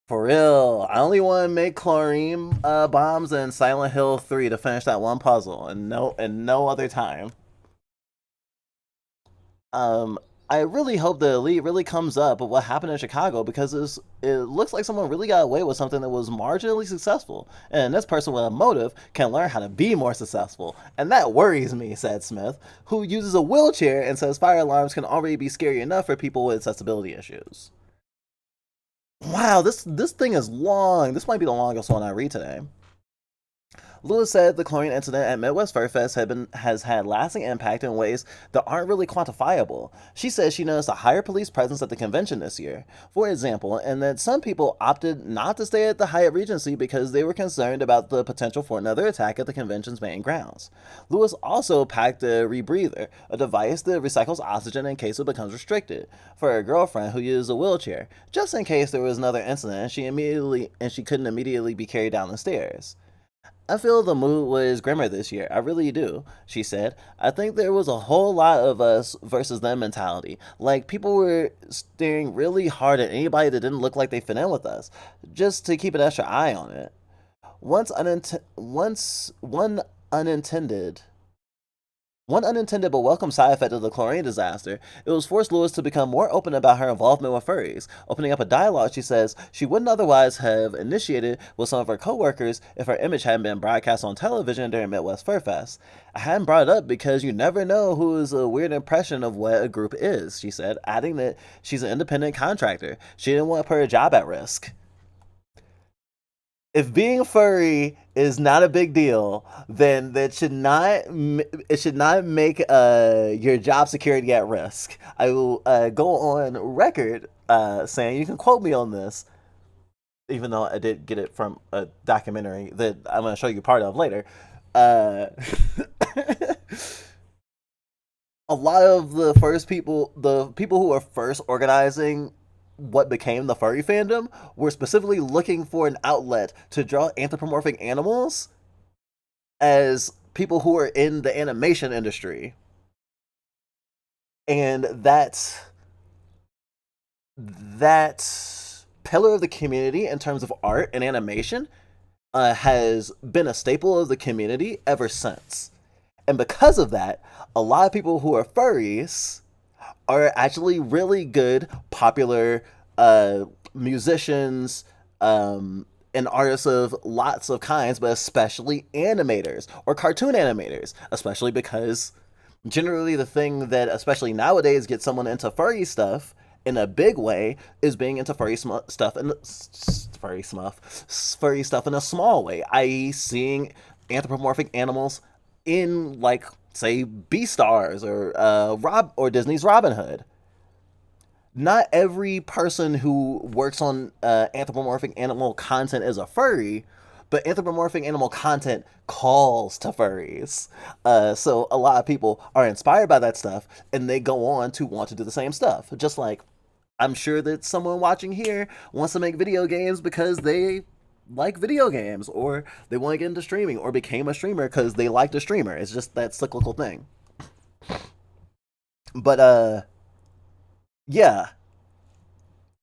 For real, I only want to make chlorine bombs in Silent Hill 3 to finish that one puzzle, and no other time. Um, I really hope the elite really comes up with what happened in Chicago because it looks like someone really got away with something that was marginally successful, and this person with a motive can learn how to be more successful, and that worries me," said Smith, who uses a wheelchair and says fire alarms can already be scary enough for people with accessibility issues. Wow, this thing is long. This might be the longest one I read today. Lewis said the chlorine incident at Midwest Fur Fest has had lasting impact in ways that aren't really quantifiable. She says she noticed a higher police presence at the convention this year, for example, and that some people opted not to stay at the Hyatt Regency because they were concerned about the potential for another attack at the convention's main grounds. Lewis also packed a rebreather, a device that recycles oxygen in case it becomes restricted, for her girlfriend who uses a wheelchair, just in case there was another incident and she couldn't immediately be carried down the stairs. I feel the mood was grimmer this year. I really do, she said. I think there was a whole lot of us versus them mentality. Like, people were staring really hard at anybody that didn't look like they fit in with us, just to keep an extra eye on it. Once unintended one unintended but welcome side effect of the chlorine disaster, it was forced Lewis to become more open about her involvement with furries, opening up a dialogue she says she wouldn't otherwise have initiated with some of her coworkers if her image hadn't been broadcast on television during Midwest Fur Fest. I hadn't brought it up because you never know who is a weird impression of what a group is, she said, adding that she's an independent contractor. She didn't want to put her job at risk. If being furry is not a big deal, then it should not make your job security at risk. I will go on record saying you can quote me on this, even though I did get it from a documentary that I'm going to show you part of later. Uh, a lot of the people who were first organizing what became the furry fandom were specifically looking for an outlet to draw anthropomorphic animals as people who are in the animation industry. And that pillar of the community in terms of art and animation has been a staple of the community ever since. And because of that, a lot of people who are furries are actually really good, popular musicians and artists of lots of kinds, but especially animators or cartoon animators, especially because generally the thing that, especially nowadays, gets someone into furry stuff in a big way is being into furry stuff in a small way, i.e., seeing anthropomorphic animals in, like, say, Beastars or Disney's Robin Hood. Not every person who works on anthropomorphic animal content is a furry, but anthropomorphic animal content calls to furries. So a lot of people are inspired by that stuff, and they go on to want to do the same stuff. Just like I'm sure that someone watching here wants to make video games because they like video games, or they want to get into streaming, or became a streamer because they liked a streamer. It's just that cyclical thing. But yeah,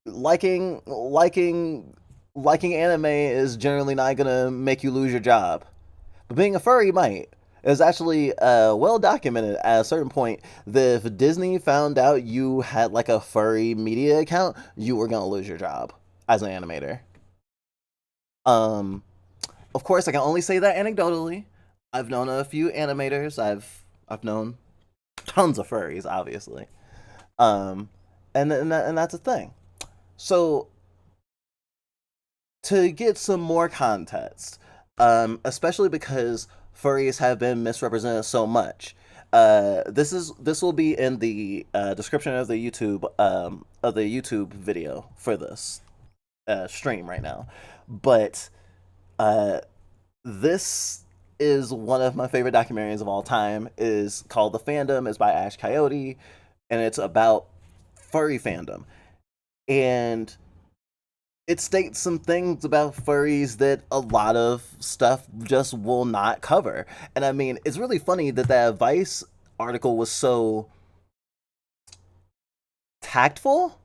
liking liking liking anime is generally not gonna make you lose your job, but being a furry might. It's actually well documented at a certain point that if Disney found out you had like a furry media account, you were gonna lose your job as an animator. Um, of course, I can only say that anecdotally. I've known a few animators. I've known tons of furries, obviously. Um, and that's a thing. So to get some more context, especially because furries have been misrepresented so much. This will be in the description of the YouTube video for this stream right now, but uh, this is one of my favorite documentaries of all time. Is called The Fandom. It's by Ash Coyote, and it's about furry fandom. And it states some things about furries that a lot of stuff just will not cover. And I mean, it's really funny that that Vice article was so tactful,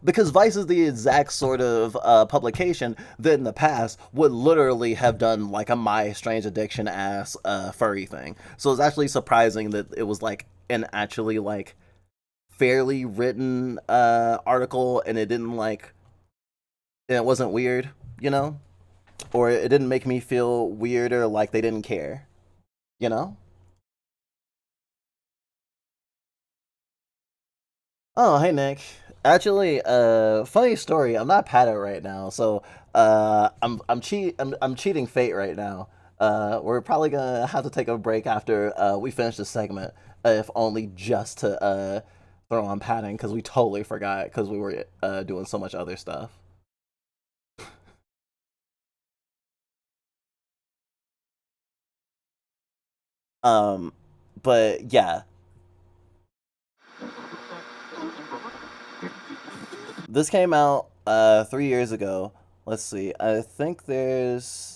because Vice is the exact sort of publication that in the past would literally have done like a My Strange Addiction ass furry thing. So it's actually surprising that it was like an actually like fairly written article, and it didn't like, and it wasn't weird, you know, or it didn't make me feel weird or like they didn't care, you know. Oh, hey Nick. Actually, funny story. I'm not Pato right now, so I'm cheating fate right now. We're probably gonna have to take a break after we finish this segment, if only just to throw on padding because we totally forgot because we were doing so much other stuff. Um, but yeah, this came out 3 years ago. Let's see. I think there's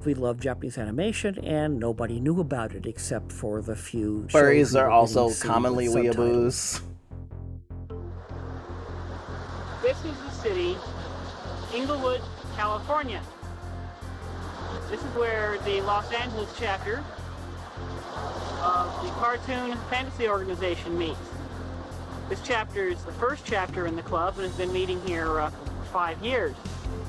We loved Japanese animation, and nobody knew about it except for the few shows furries we are were also getting to see commonly with subtitles. weeaboos. This is the city, Inglewood, California. This is where the Los Angeles chapter of the Cartoon Fantasy Organization meets. This chapter is the first chapter in the club and has been meeting here for 5 years.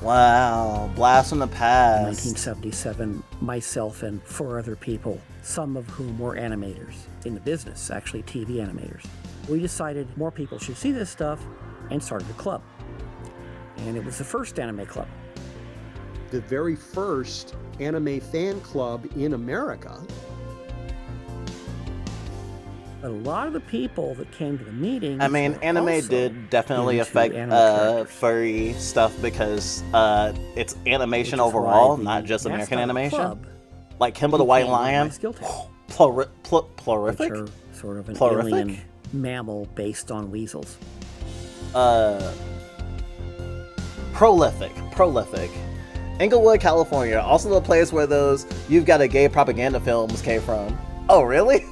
Wow, blast from the In past. 1977, myself and 4 other people, some of whom were animators in the business, actually TV animators, we decided more people should see this stuff and started a club. And it was the first anime club. The very first anime fan club in America. But a lot of the people that came to the meetings, I mean, were anime also did definitely into affect animal characters. furry stuff because it's animation Which is overall, why the not just American mascot of the animation. club Like Kimba the White became one of my Lion, skill tags, which plurific, are sort of an Plurific? alien mammal based on weasels. prolific. Inglewood, California, also the place where those "You've Got a Gay" propaganda films came from. Oh, really?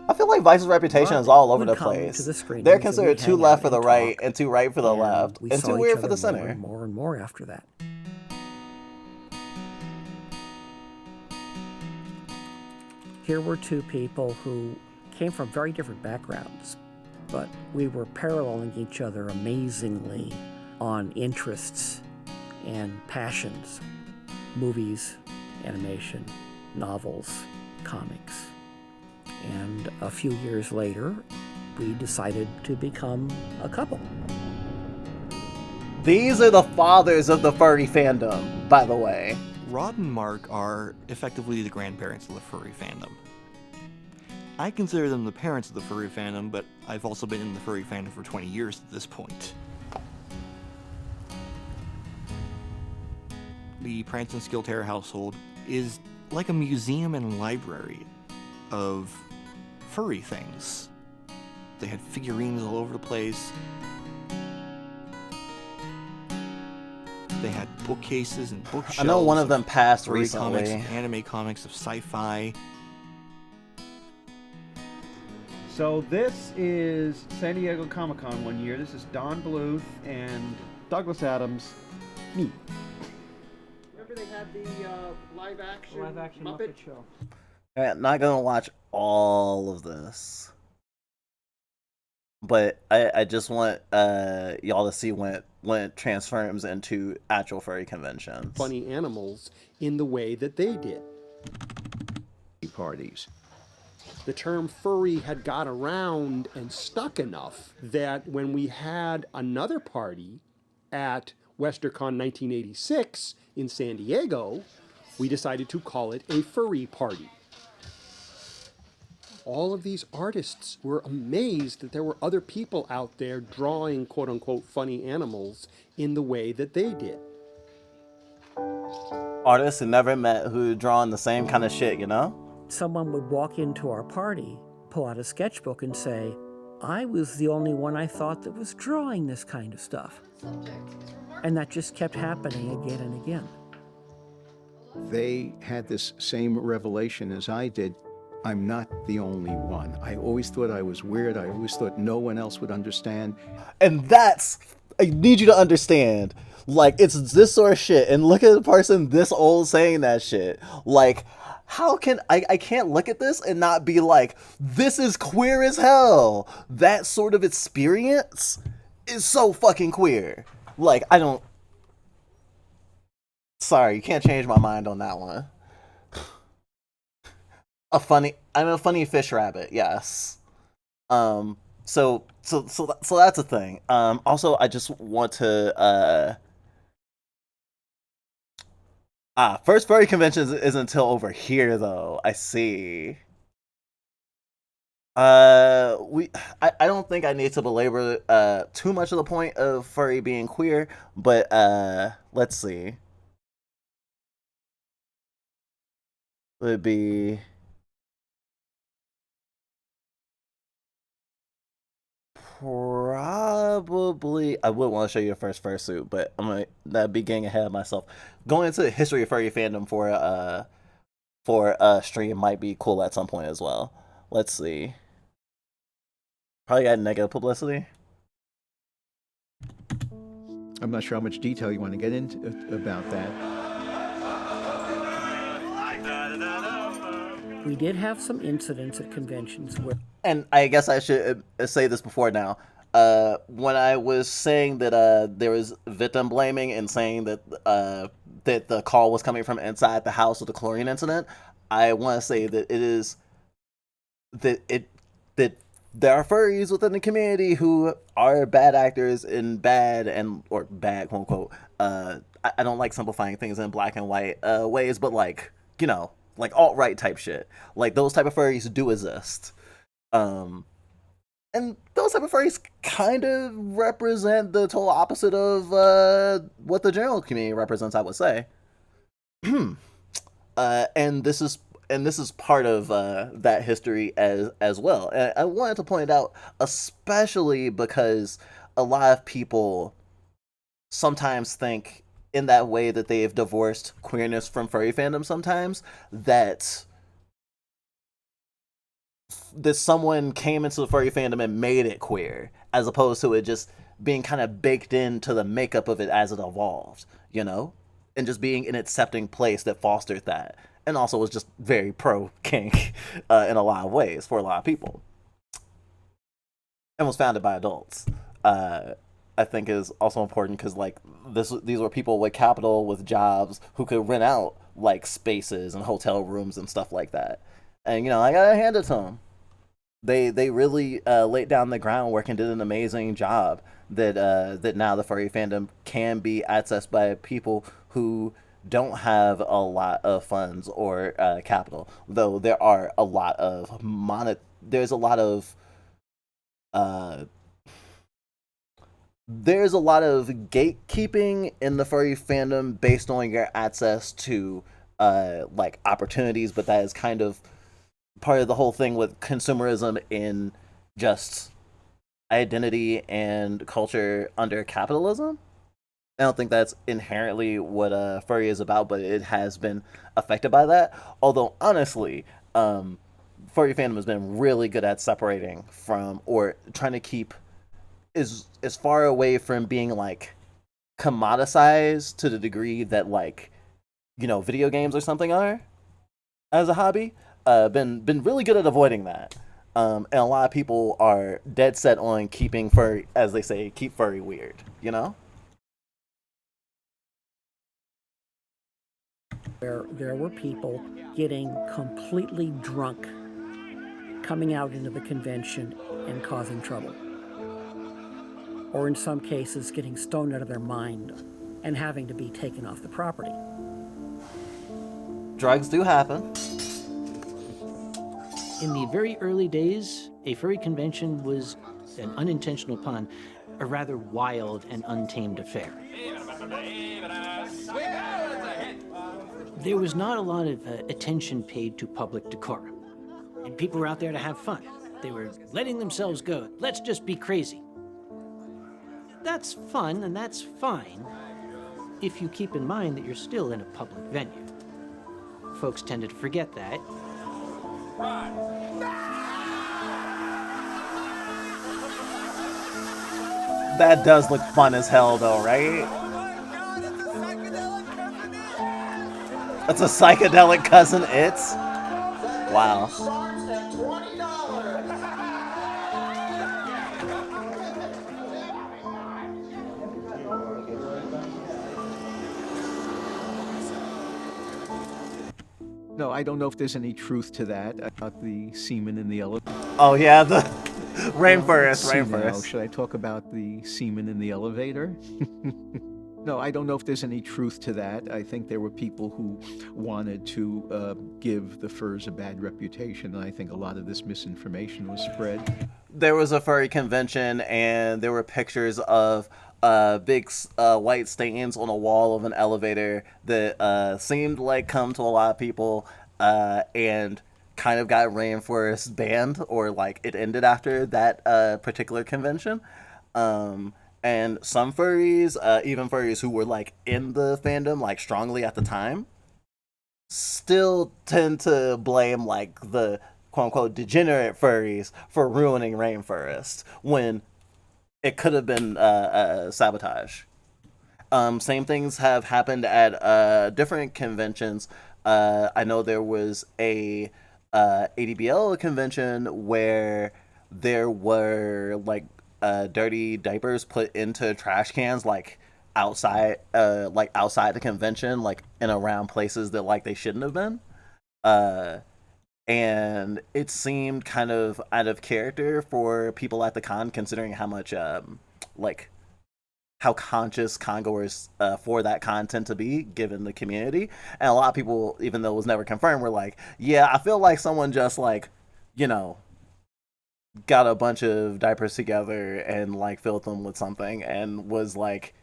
I feel like Vice's reputation is all over Would the come to place. the screenings They're and considered we'd too hang left out for the and right talk, and too right for the left we and saw too each weird for other the center. more and more after that. Here were 2 people who came from very different backgrounds, but we were paralleling each other amazingly on interests and passions: movies, animation, novels, comics. And a few years later, we decided to become a couple. These are the fathers of the furry fandom, by the way. Rod and Mark are effectively the grandparents of the furry fandom. I consider them the parents of the furry fandom, but I've also been in the furry fandom for 20 years at this point. The Prancing Skilterra household is like a museum and library of furry things. They had figurines all over the place. They had bookcases and bookshelves. I know one of them passed furry recently. comics, anime comics of sci-fi. So this is San Diego Comic-Con one year. This is Don Bluth and Douglas Adams. Me. Remember they had the live action Muppet show? Not gonna watch all of this, but I just want y'all to see when it transforms into actual furry conventions. Funny animals in the way that they did. Parties. The term furry had got around and stuck enough that when we had another party at WesterCon 1986 in San Diego, we decided to call it a furry party. All of these artists were amazed that there were other people out there drawing quote-unquote funny animals in the way that they did. Artists who never met who drawing the same kind of shit, you know? Someone would walk into our party, pull out a sketchbook and say, "I was the only one I thought that was drawing this kind of stuff." And that just kept happening again and again. They had this same revelation as I did. I'm not the only one. I always thought I was weird. I always thought no one else would understand. And that's, I need you to understand, like, it's this sort of shit. And look at the person this old saying that shit. Like, how can I can't look at this and not be like, this is queer as hell. That sort of experience is so fucking queer. Like, I don't Sorry, you can't change my mind on that one. I'm a funny fish rabbit. Yes. Um. So that's a thing. Also, I just want to first furry convention isn't until over here though. I see. We I don't think I need to belabor too much of the point of furry being queer, but let's see. Would be probably I would want to show you a first fursuit, but I'm gonna that be getting ahead of myself. Going into the history of furry fandom for a stream might be cool at some point as well. Let's see. Probably got negative publicity. I'm not sure how much detail you want to get into about that. We did have some incidents at conventions where, And I guess I should say this before now. When I was saying that there was victim blaming and saying that the call was coming from inside the house with the chlorine incident, I want to say that it is that it that there are furries within the community who are bad actors in bad and or bad quote unquote. I don't like simplifying things in black and white ways, but like like alt right type shit. Like those type of furries do exist. Um, and those type of furries kind of represent the total opposite of what the general community represents. I would say. And this is part of that history as well. And I wanted to point it out, especially because a lot of people sometimes think in that way that they have divorced queerness from furry fandom. Sometimes that someone came into the furry fandom and made it queer, as opposed to it just being kind of baked into the makeup of it as it evolved, and just being an accepting place that fostered that, and also was just very pro kink in a lot of ways for a lot of people, and was founded by adults. I think is also important because like these were people with capital, with jobs, who could rent out like spaces and hotel rooms and stuff like that. And I gotta hand it to them. They really laid down the groundwork and did an amazing job. That now the furry fandom can be accessed by people who don't have a lot of funds or capital. Though there are a lot of uh, there's a lot of gatekeeping in the furry fandom based on your access to like opportunities, but that is kind of part of the whole thing with consumerism in just identity and culture under capitalism. I don't think that's inherently what furry is about, but it has been affected by that. Although honestly, furry fandom has been really good at separating from or trying to keep as far away from being like commoditized to the degree that like video games or something are as a hobby. Been really good at avoiding that. And a lot of people are dead set on keeping furry, as they say, keep furry weird. where there were people getting completely drunk, coming out into the convention and causing trouble. Or in some cases, getting stoned out of their mind and having to be taken off the property. Drugs do happen. In the very early days, a furry convention was an unintentional pun, a rather wild and untamed affair. There was not a lot of attention paid to public decorum. And people were out there to have fun. They were letting themselves go. Let's just be crazy. That's fun and that's fine if you keep in mind that you're still in a public venue. Folks tended to forget that. That does look fun as hell though, right? That's a psychedelic cousin, it's? Wow. No, I don't know if there's any truth to that. About the semen in the elevator. Oh yeah, the Let's see now. rainforest. Should I talk about the semen in the elevator? No, I don't know if there's any truth to that. I think there were people who wanted to give the furs a bad reputation, and I think a lot of this misinformation was spread. There was a furry convention, and there were pictures of big white stains on a wall of an elevator that seemed like come to a lot of people, and kind of got rainforest banned, or like it ended after that particular convention. And some furries, even furries who were like in the fandom like strongly at the time, still tend to blame like the quote unquote degenerate furries for ruining rainforest when it could have been sabotage. Same things have happened at different conventions. I know there was a ADBL convention where there were like dirty diapers put into trash cans, like outside the convention, like in around places that like they shouldn't have been. Uh, and it seemed kind of out of character for people at the con, considering how much like how conscious congoers for that content to be given the community. And a lot of people, even though it was never confirmed, were like, yeah, I feel like someone just like, you know, got a bunch of diapers together and like filled them with something and was like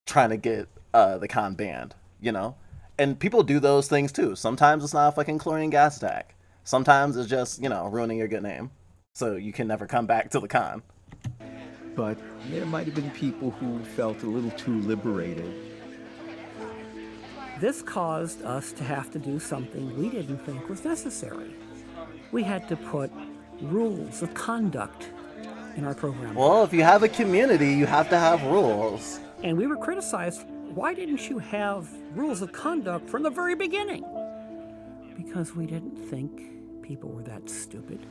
trying to get the con banned, you know? And people do those things too. Sometimes it's not a fucking chlorine gas attack. Sometimes it's just, you know, ruining your good name. So you can never come back to the con. But there might have been people who felt a little too liberated. This caused us to have to do something we didn't think was necessary. We had to put rules of conduct in our program. Well, if you have a community, you have to have rules. And we were criticized, why didn't you have rules of conduct from the very beginning? Because we didn't think people were that stupid.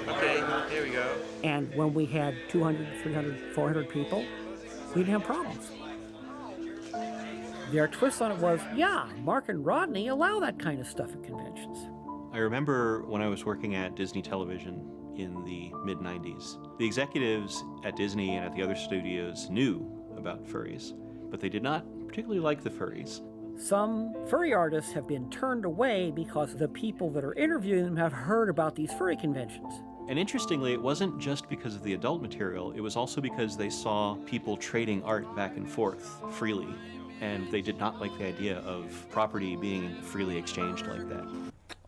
Okay, here we go. And when we had 200, 300, 400 people, we didn't have problems. Their twist on it was, yeah, Mark and Rodney allow that kind of stuff at conventions. I remember when I was working at Disney Television in the mid-90s, the executives at Disney and at the other studios knew about furries, but they did not particularly like the furries. Some furry artists have been turned away because the people that are interviewing them have heard about these furry conventions. And interestingly, it wasn't just because of the adult material, it was also because they saw people trading art back and forth freely, and they did not like the idea of property being freely exchanged like that.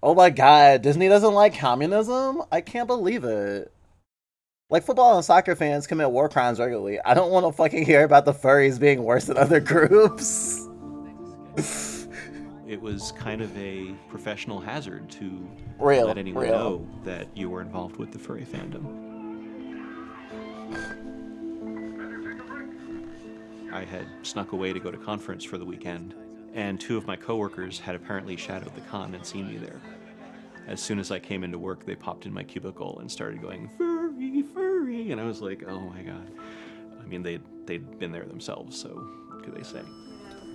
Oh my god, Disney doesn't like communism? I can't believe it. Like, football and soccer fans commit war crimes regularly. I don't want to fucking hear about the furries being worse than other groups. It was kind of a professional hazard to Real, let anyone real. know that you were involved with the furry fandom. I had snuck away to go to conference for the weekend, and two of my coworkers had apparently shadowed the con and seen me there. As soon as I came into work, they popped in my cubicle and started going, "Furry, furry," and I was like, oh my god. I mean, they'd been there themselves, so what could they say?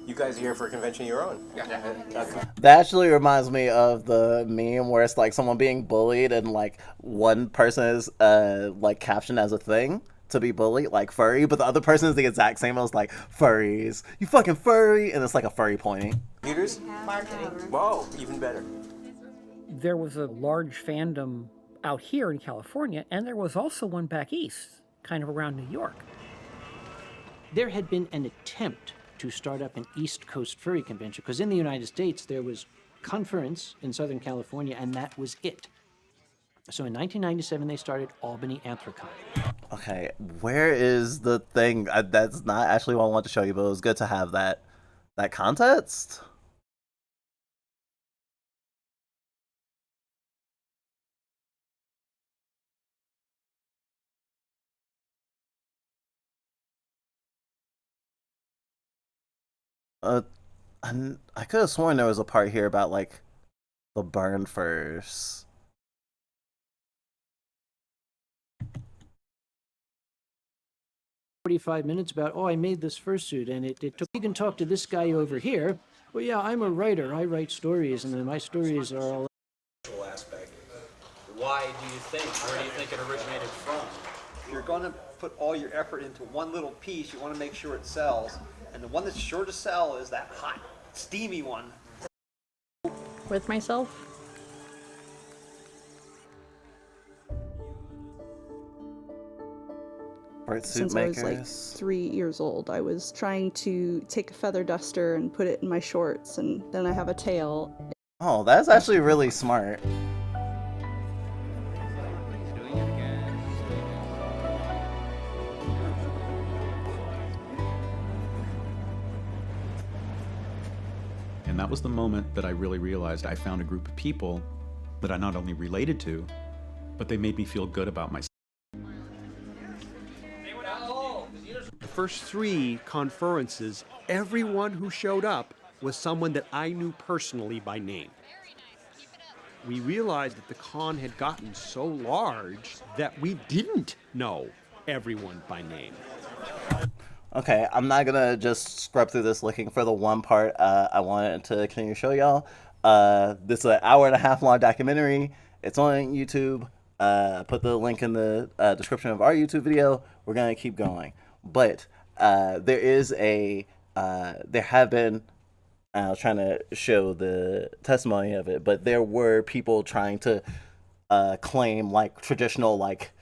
You guys are here for a convention of your own. That actually reminds me of the meme where it's like someone being bullied and like one person is like captioned as a thing to be bullied, like furry, but the other person is the exact same as like furries. You fucking furry, and it's like a furry pointing. Computers? Marketing. Whoa, even better. There was a large fandom out here in California, and there was also one back east, kind of around New York. There had been an attempt to start up an East Coast furry convention, because in the United States there was Conference in Southern California, and that was it. So in 1997 they started Albany Anthrocon. Okay, where is the thing? That's not actually what I want to show you, but it was good to have that context. Uh, I could have sworn there was a part here about like the burn furs. 45 minutes about, oh, I made this fursuit, and it took, you can talk to this guy over here, Well, yeah, I'm a writer. I write stories, and then my stories are all aspect. Why do you think? Where do you think it originated from? If you're going to put all your effort into one little piece, you want to make sure it sells. And the one that's sure to sell is that hot, steamy one. With myself. Since I was like 3 years old, I was trying to take a feather duster and put it in my shorts, and then I have a tail. Oh, that's actually really smart. And that was the moment that I really realized I found a group of people that I not only related to, but they made me feel good about myself. The first 3 conferences, everyone who showed up was someone that I knew personally by name. We realized that the con had gotten so large that we didn't know everyone by name. Okay, I'm not gonna just scrub through this looking for the one part I wanted to continue to show y'all. This is an hour and a half long documentary. It's on YouTube. Put the link in the description of our YouTube video. We're gonna keep going. But there have been, I was trying to show the testimony of it, but there were people trying to claim like traditional like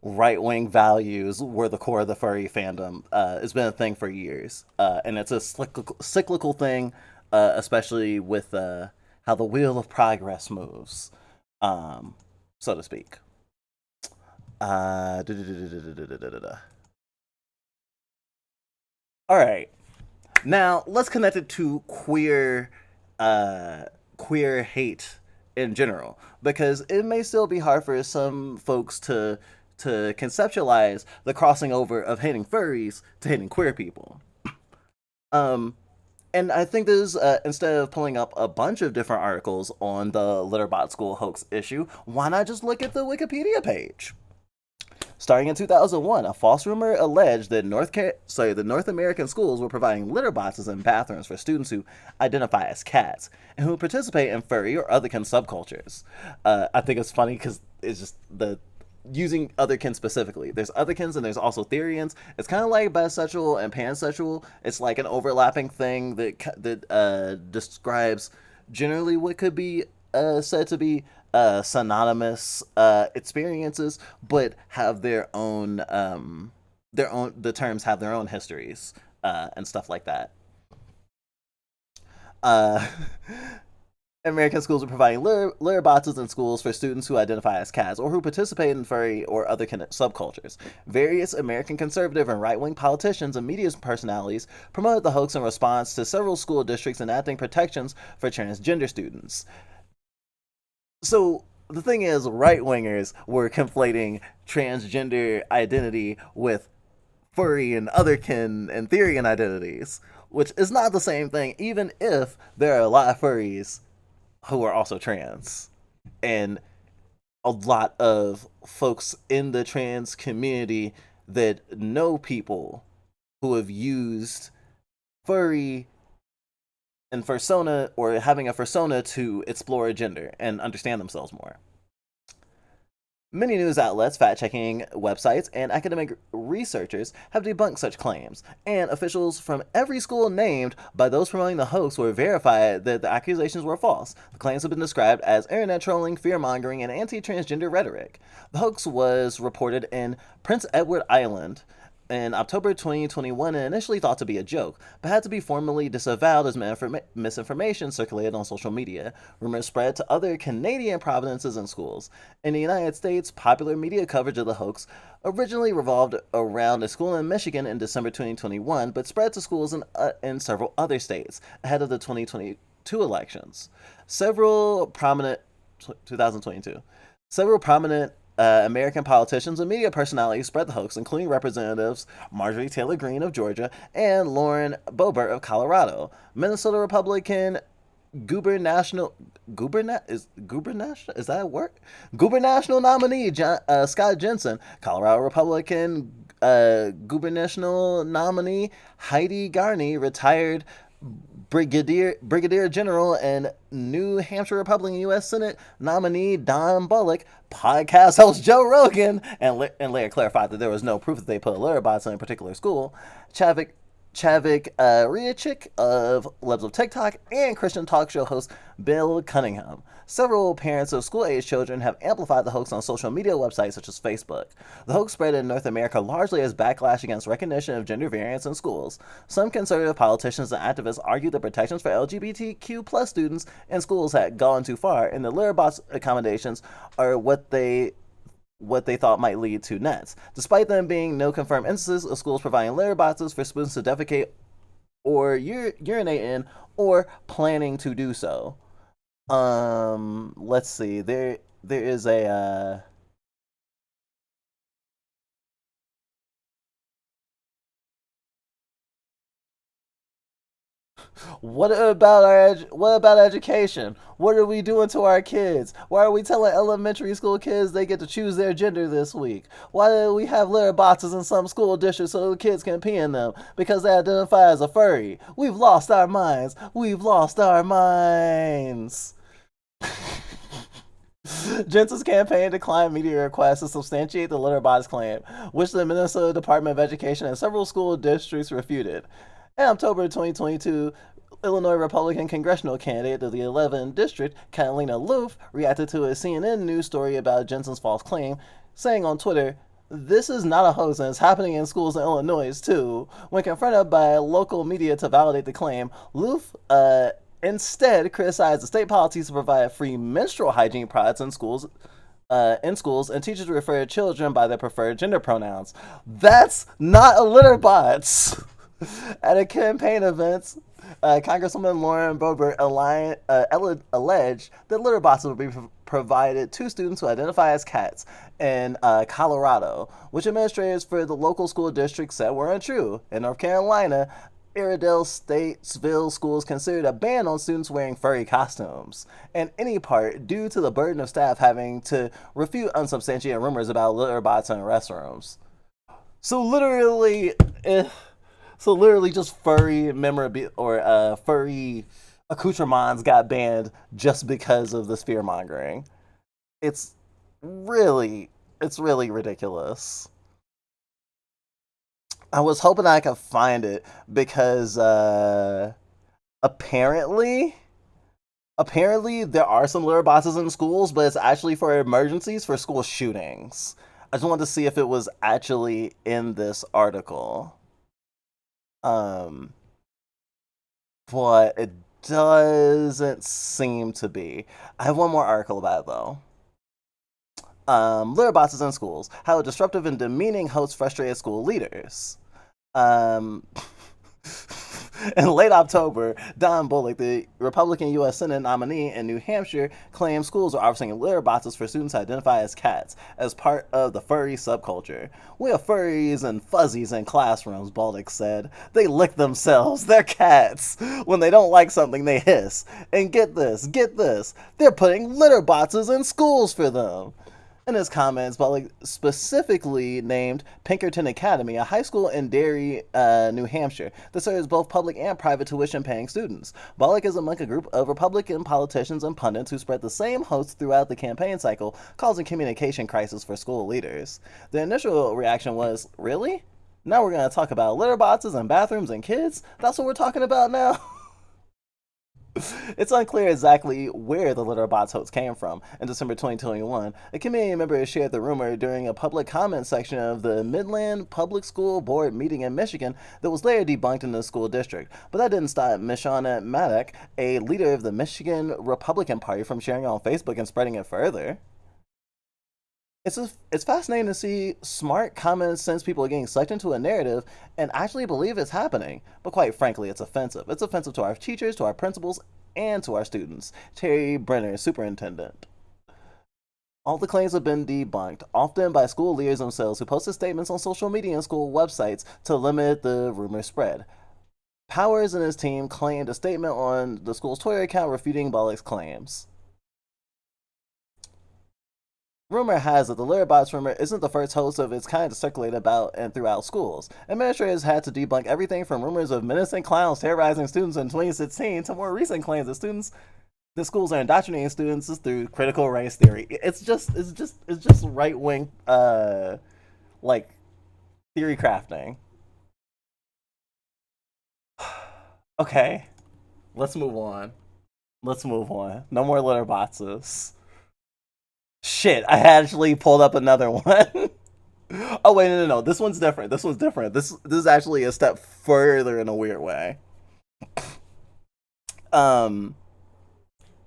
right-wing values were the core of the furry fandom. It's been a thing for years, and it's a cyclical thing, especially with how the wheel of progress moves, so to speak. All right, now let's connect it to queer hate in general, because it may still be hard for some folks to conceptualize the crossing over of hating furries to hating queer people. And I think this, instead of pulling up a bunch of different articles on the Litterbot School hoax issue, why not just look at the Wikipedia page? Starting in 2001, a false rumor alleged that the North American schools were providing litter boxes in bathrooms for students who identify as cats and who participate in furry or otherkin subcultures. I think it's funny because it's just using otherkin specifically. There's otherkins and there's also therians. It's kind of like bisexual and pansexual. It's like an overlapping thing that describes generally what could be said to be synonymous experiences, but have their own the terms have their own histories and stuff like that. American schools are providing litter boxes in schools for students who identify as cats or who participate in furry or other subcultures. Various American conservative and right-wing politicians and media personalities promoted the hoax in response to several school districts enacting protections for transgender students. So the thing is, right-wingers were conflating transgender identity with furry and otherkin and therian identities, which is not the same thing, even if there are a lot of furries who are also trans. And a lot of folks in the trans community that know people who have used furry and fursona or having a fursona to explore gender and understand themselves more. Many news outlets, fact-checking websites, and academic researchers have debunked such claims, and officials from every school named by those promoting the hoax were verified that the accusations were false. The claims have been described as internet trolling, fear-mongering, and anti-transgender rhetoric. The hoax was reported in Prince Edward Island in October 2021 and initially thought to be a joke, but had to be formally disavowed as misinformation circulated on social media. Rumors spread to other Canadian provinces and schools. In the United States, popular media coverage of the hoax originally revolved around a school in Michigan in December 2021, but spread to schools in several other states ahead of the 2022 elections. Several prominent 2022. Several prominent American politicians and media personalities spread the hoax, including Representatives Marjorie Taylor Greene of Georgia and Lauren Boebert of Colorado. Minnesota Republican gubernatorial nominee Scott Jensen, Colorado Republican gubernatorial nominee Heidi Garney, retired Brigadier General and New Hampshire Republican U.S. Senate nominee Don Bullock, podcast host Joe Rogan, and later clarified that there was no proof that they put litter bots in a particular school. Chavik Riachik of Lebs of TikTok, and Christian talk show host Bill Cunningham. Several parents of school-age children have amplified the hoax on social media websites such as Facebook. The hoax spread in North America largely as backlash against recognition of gender variance in schools. Some conservative politicians and activists argued the protections for LGBTQ plus students in schools had gone too far, and the litter box accommodations are what they thought might lead to nets. Despite them being no confirmed instances of schools providing litter boxes for students to defecate or urinate in, or planning to do so. Let's see. There is a what about education? What are we doing to our kids? Why are we telling elementary school kids they get to choose their gender this week? Why do we have litter boxes in some school districts so the kids can pee in them because they identify as a furry? We've lost our minds. We've lost our minds. Jensen's campaign declined media requests to substantiate the litter box claim, which the Minnesota Department of Education and several school districts refuted. In October 2022, Illinois Republican congressional candidate of the 11th District, Catalina Loof, reacted to a CNN news story about Jensen's false claim, saying on Twitter, "This is not a hoax and it's happening in schools in Illinois too." When confronted by local media to validate the claim, Loof instead criticized the state policies to provide free menstrual hygiene products in schools and teachers to refer to children by their preferred gender pronouns. That's not a litter box. At a campaign event, Congresswoman Lauren Boebert alleged that litter boxes would be provided to students who identify as cats in Colorado, which administrators for the local school district said were untrue. In North Carolina, Iredell Statesville schools considered a ban on students wearing furry costumes, in any part due to the burden of staff having to refute unsubstantiated rumors about litter bots in restrooms. So literally, just furry memorabilia or furry accoutrements got banned just because of this fear mongering. It's really ridiculous. I was hoping I could find it because apparently there are some litter boxes in schools, but it's actually for emergencies, for school shootings. I just wanted to see if it was actually in this article. But it doesn't seem to be. I have one more article about it though. Litter boxes in schools, how a disruptive and demeaning host frustrated school leaders. In late October, Don Bullock, the Republican U.S. Senate nominee in New Hampshire, claimed schools are offering litter boxes for students to identify as cats as part of the furry subculture. "We have furries and fuzzies in classrooms," Bullock said. "They lick themselves. They're cats. When they don't like something, they hiss. And get this, they're putting litter boxes in schools for them." In his comments, Bullock specifically named Pinkerton Academy, a high school in Derry, New Hampshire, that serves both public and private tuition-paying students. Bullock is among a group of Republican politicians and pundits who spread the same hoax throughout the campaign cycle, causing communication crisis for school leaders. The initial reaction was, "Really? Now we're going to talk about litter boxes and bathrooms and kids? That's what we're talking about now?" It's unclear exactly where the litter box hoax came from. In December 2021, a community member shared the rumor during a public comment section of the Midland Public School Board meeting in Michigan that was later debunked in the school district. But that didn't stop Mishana Maddock, a leader of the Michigan Republican Party, from sharing it on Facebook and spreading it further. It's fascinating to see smart, common sense people getting sucked into a narrative and actually believe it's happening. But quite frankly, it's offensive. It's offensive to our teachers, to our principals, and to our students. Terry Brenner, superintendent. All the claims have been debunked, often by school leaders themselves who posted statements on social media and school websites to limit the rumor spread. Powers and his team claimed a statement on the school's Twitter account refuting Bullock's claims. Rumor has it the Litterbots rumor isn't the first hoax of its kind to circulate about and throughout schools. Administrators had to debunk everything from rumors of menacing clowns terrorizing students in 2016 to more recent claims that schools are indoctrinating students through critical race theory. It's just right wing like theory crafting. Okay, let's move on. Let's move on. No more litter boxes. Shit, I actually pulled up another one. Oh wait, no. This one's different. This is actually a step further in a weird way. Um,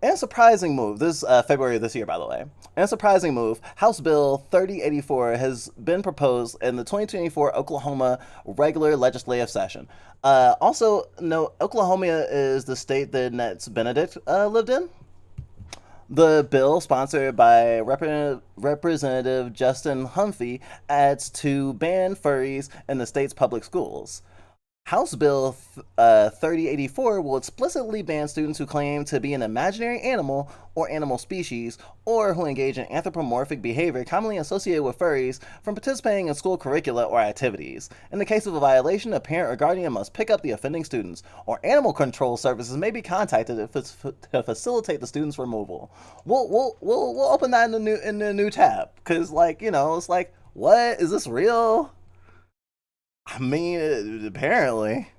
And a surprising move, this February of this year, by the way. And a surprising move, House Bill 3084 has been proposed in the 2024 Oklahoma regular legislative session. Also, no, Oklahoma is the state that Nets Benedict lived in. The bill, sponsored by Representative Justin Humphrey, adds to ban furries in the state's public schools. House Bill 3084 will explicitly ban students who claim to be an imaginary animal or animal species, or who engage in anthropomorphic behavior commonly associated with furries, from participating in school curricula or activities. In the case of a violation, a parent or guardian must pick up the offending students, or animal control services may be contacted to facilitate the student's removal. We'll open that in the new tab, because it's like, what is this real? I mean, apparently.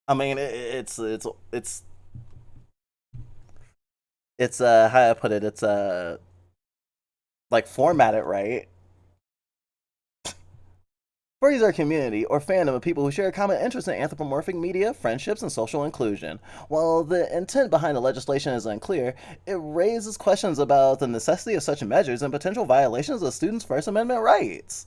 I mean, it's how I put it. It's like formatted right. Furries are a community or fandom of people who share a common interest in anthropomorphic media, friendships, and social inclusion. While the intent behind the legislation is unclear, it raises questions about the necessity of such measures and potential violations of students' First Amendment rights.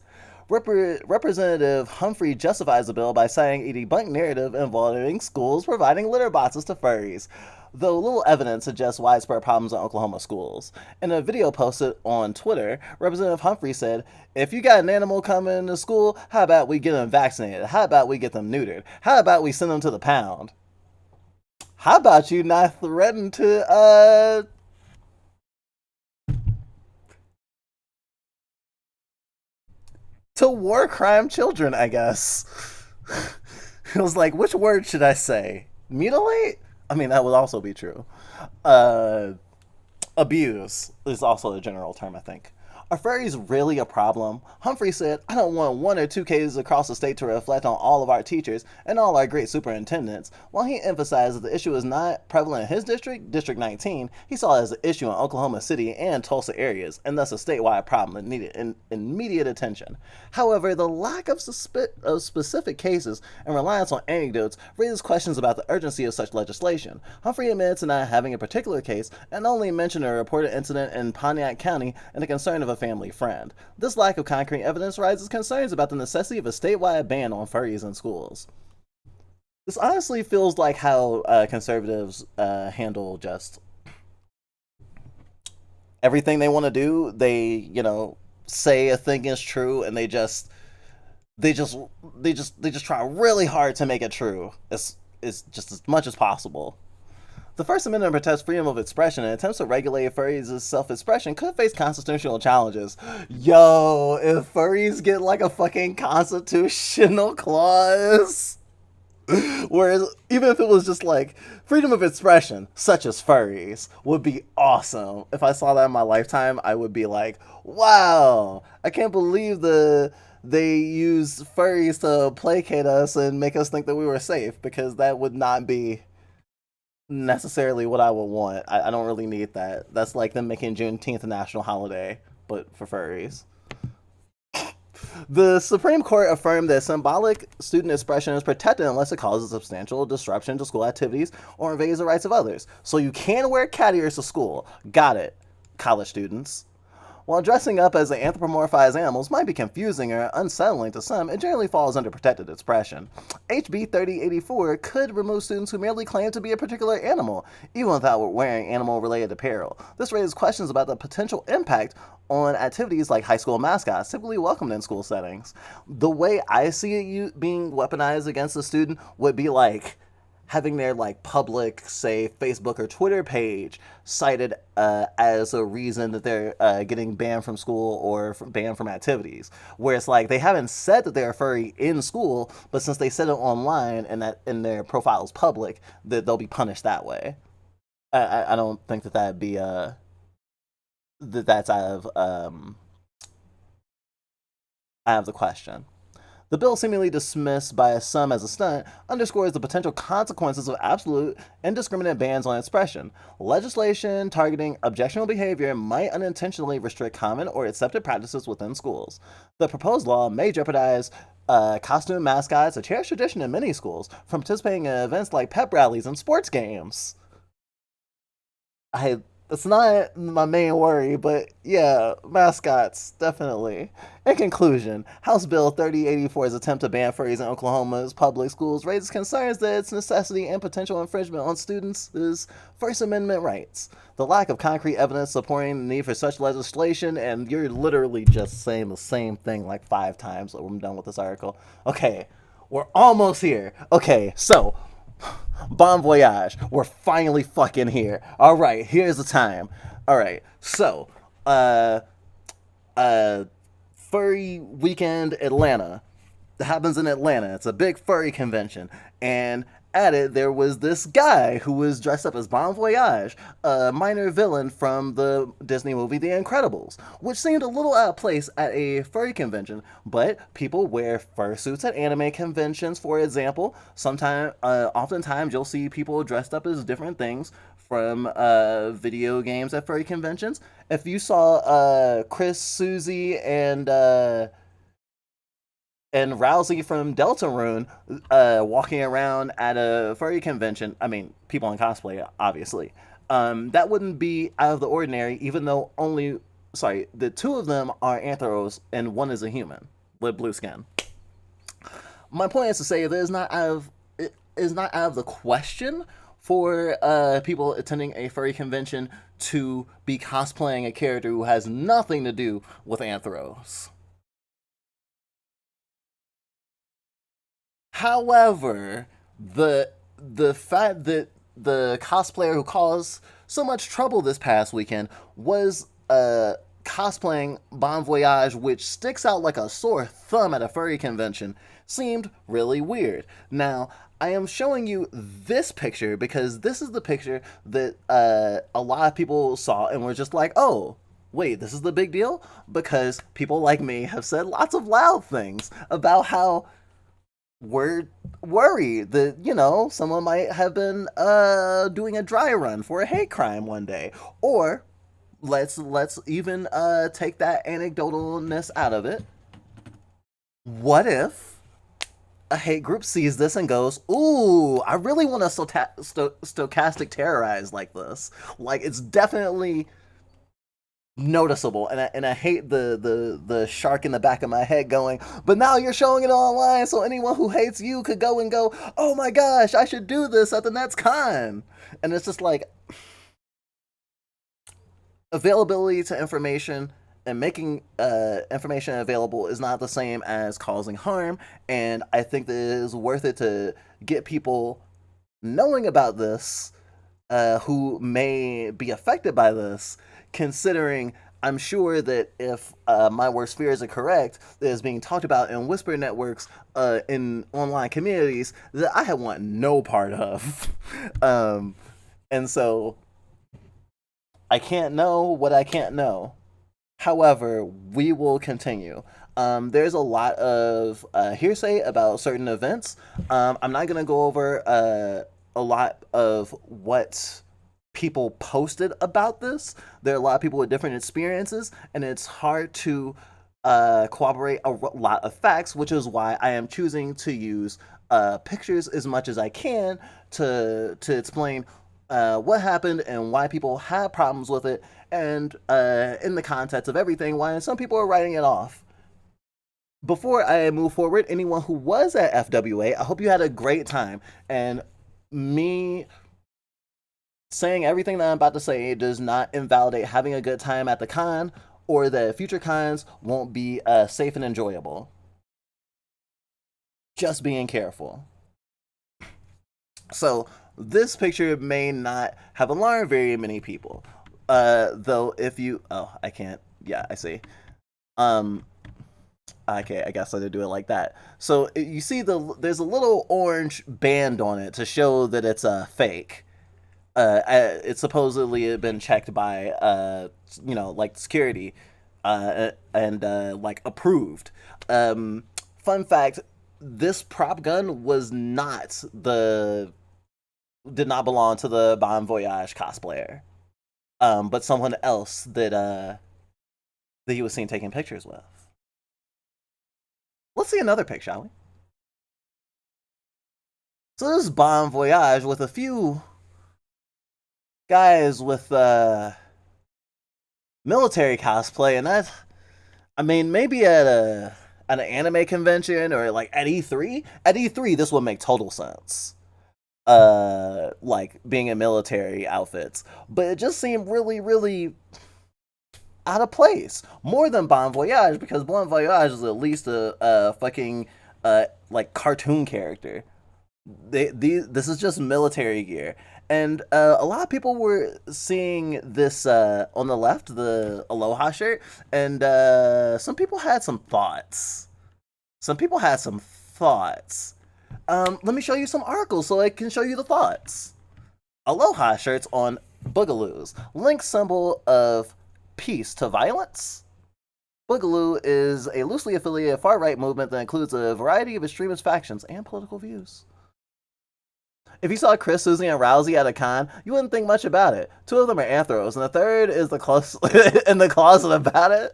Representative Humphrey justifies the bill by citing a debunked narrative involving schools providing litter boxes to furries, though little evidence suggests widespread problems in Oklahoma schools. In a video posted on Twitter, Representative Humphrey said, "If you got an animal coming to school, how about we get them vaccinated? How about we get them neutered? How about we send them to the pound? How about you not threaten to war crime children, I guess." It was like, which word should I say? Mutilate? I mean, that would also be true. Abuse is also a general term, I think. Are furries really a problem? Humphrey said, "I don't want 1 or 2 cases across the state to reflect on all of our teachers and all our great superintendents." While he emphasized that the issue is not prevalent in his district, District 19, he saw it as an issue in Oklahoma City and Tulsa areas, and thus a statewide problem that needed immediate attention. However, the lack of specific cases and reliance on anecdotes raises questions about the urgency of such legislation. Humphrey admitted to not having a particular case and only mentioned a reported incident in Pontiac County and the concern of a family friend. This lack of concrete evidence raises concerns about the necessity of a statewide ban on furries in schools. This honestly feels like how conservatives handle just everything they want to do. They, say a thing is true, and they just try really hard to make it true. It's just as much as possible. The First Amendment protects freedom of expression, and attempts to regulate furries' self-expression could face constitutional challenges. Yo, if furries get like a fucking constitutional clause, whereas even if it was just like freedom of expression, such as furries, would be awesome. If I saw that in my lifetime, I would be like, wow, I can't believe they use furries to placate us and make us think that we were safe, because that would not be necessarily what I would want. I don't really need that. That's like them making Juneteenth a national holiday, but for furries. The Supreme Court affirmed that symbolic student expression is protected unless it causes substantial disruption to school activities or invades the rights of others. So you can wear cat ears to school. Got it, college students. While dressing up as anthropomorphized animals might be confusing or unsettling to some, it generally falls under protected expression. HB 3084 could remove students who merely claim to be a particular animal, even without wearing animal-related apparel. This raises questions about the potential impact on activities like high school mascots, typically welcomed in school settings. The way I see it being weaponized against a student would be like, having their like public, say, Facebook or Twitter page cited as a reason that they're getting banned from school or banned from activities. Where it's like they haven't said that they're furry in school, but since they said it online and that in their profile is public, that they'll be punished that way. I don't think that that'd be that's out of the question. The bill, seemingly dismissed by some as a stunt, underscores the potential consequences of absolute indiscriminate bans on expression. Legislation targeting objectionable behavior might unintentionally restrict common or accepted practices within schools. The proposed law may jeopardize costume mascots, a cherished tradition in many schools, from participating in events like pep rallies and sports games. That's not my main worry, but yeah, mascots, definitely. In conclusion, House Bill 3084's attempt to ban furries in Oklahoma's public schools raises concerns that its necessity and potential infringement on students' First Amendment rights. The lack of concrete evidence supporting the need for such legislation, and you're literally just saying the same thing like 5 times when I'm done with this article. Okay, we're almost here. Okay, so Bon voyage. We're finally fucking here. All right, here's the time. All right, so, Furry Weekend Atlanta. It happens in Atlanta. It's a big furry convention. And at it, there was this guy who was dressed up as Bon Voyage, a minor villain from the Disney movie The Incredibles, which seemed a little out of place at a furry convention, but people wear fursuits at anime conventions, for example. Oftentimes you'll see people dressed up as different things from video games at furry conventions. If you saw Chris, Susie, and Rousey from Deltarune walking around at a furry convention, I mean, people in cosplay, obviously, that wouldn't be out of the ordinary, even though the 2 of them are anthros and 1 is a human with blue skin. My point is to say that it is not out of the question for people attending a furry convention to be cosplaying a character who has nothing to do with anthros. However, the fact that the cosplayer who caused so much trouble this past weekend was cosplaying Bon Voyage, which sticks out like a sore thumb at a furry convention, seemed really weird. Now, I am showing you this picture because this is the picture that a lot of people saw and were just like, oh, wait, this is the big deal? Because people like me have said lots of loud things about how we're worried that, someone might have been doing a dry run for a hate crime one day. Or let's even take that anecdotalness out of it. What if a hate group sees this and goes, ooh, I really want to stochastic terrorize like this. Like, it's definitely noticeable, and I hate the shark in the back of my head going, but now you're showing it online, so anyone who hates you could go and go, oh my gosh, I should do this at the next con. And it's just like, availability to information and making information available is not the same as causing harm, and I think that it is worth it to get people knowing about this who may be affected by this, considering I'm sure that if my worst fears are correct, that is being talked about in whisper networks in online communities that I want no part of. And so I can't know what I can't know. However, we will continue. There's a lot of hearsay about certain events. I'm not going to go over a lot of what people posted about this. There are a lot of people with different experiences, and it's hard to corroborate a lot of facts, which is why I am choosing to use pictures as much as I can to explain what happened and why people had problems with it, and in the context of everything, why some people are writing it off. Before I move forward, anyone who was at FWA, I hope you had a great time. And me saying everything that I'm about to say does not invalidate having a good time at the con, or that future cons won't be safe and enjoyable. Just being careful. So this picture may not have alarmed very many people. Though if you, oh, I can't. Yeah, I see. Um, okay, I guess I did do it like that. So you see there's a little orange band on it to show that it's a fake. It's supposedly been checked by like security, and like approved. Fun fact: this prop gun was not the did not belong to the Bon Voyage cosplayer, but someone else that he was seen taking pictures with. Let's see another picture, shall we? So this is Bon Voyage with a few guys with military cosplay, and that, I mean, maybe at an anime convention or like at E3. At E3, this would make total sense. Like being in military outfits, but it just seemed really, really out of place. More than Bon Voyage, because Bon Voyage is at least a fucking like cartoon character. This is just military gear, and a lot of people were seeing this on the left, the Aloha shirt, and some people had some thoughts. Some people had some thoughts. Let me show you some articles so I can show you the thoughts. Aloha shirts on Boogaloos. Link symbol of peace to violence. Boogaloo is a loosely affiliated far-right movement that includes a variety of extremist factions and political views. If you saw Chris, Susie, and Rousey at a con, you wouldn't think much about it. Two of them are anthros, and the third is the close in the closet about it.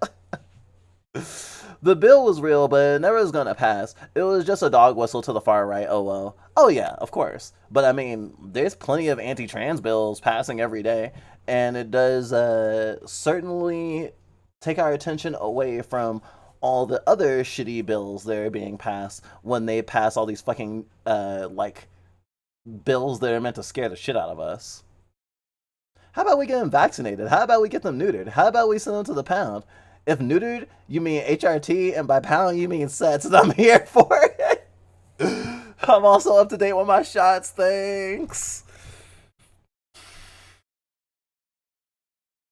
The bill was real, but it never was gonna pass. It was just a dog whistle to the far right. Oh well. Oh yeah, of course. But I mean, there's plenty of anti-trans bills passing every day, and it does certainly take our attention away from all the other shitty bills that are being passed when they pass all these fucking like bills that are meant to scare the shit out of us. How about we get them vaccinated? How about we get them neutered? How about we send them to the pound? If neutered, you mean HRT, and by pound, you mean sets, and I'm here for it. I'm also up to date with my shots, thanks.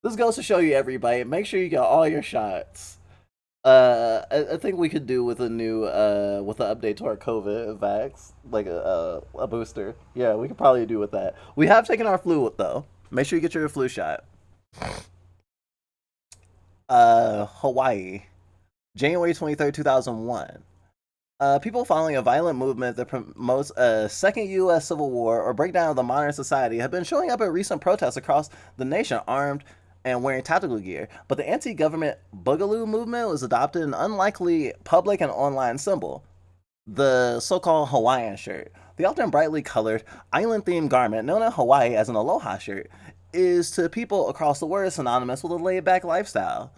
This goes to show you, everybody, make sure you get all your shots. I think we could do with a new, with an update to our COVID vax, like a booster. Yeah, we could probably do with that. We have taken our flu, though. Make sure you get your flu shot. Hawaii, January 23rd, 2001. People following a violent movement that promotes a second U.S. Civil War or breakdown of the modern society have been showing up at recent protests across the nation, armed and wearing tactical gear. But the anti-government Boogaloo movement was adopted an unlikely public and online symbol, the so-called Hawaiian shirt. The often brightly colored, island-themed garment known in Hawaii as an aloha shirt is to people across the world synonymous with a laid-back lifestyle.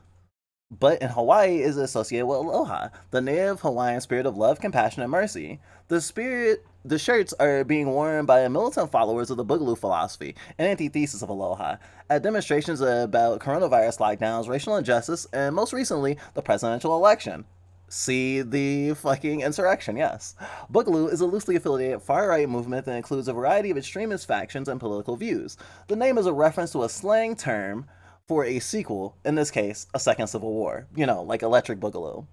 But in Hawaii is associated with aloha, the native Hawaiian spirit of love, compassion, and mercy. The shirts are being worn by militant followers of the Boogaloo philosophy, an antithesis of aloha, at demonstrations about coronavirus lockdowns, racial injustice, and most recently, the presidential election. See the fucking insurrection, yes. Boogaloo is a loosely affiliated far-right movement that includes a variety of extremist factions and political views. The name is a reference to a slang term for a sequel, in this case, a second civil war. You know, like Electric Boogaloo.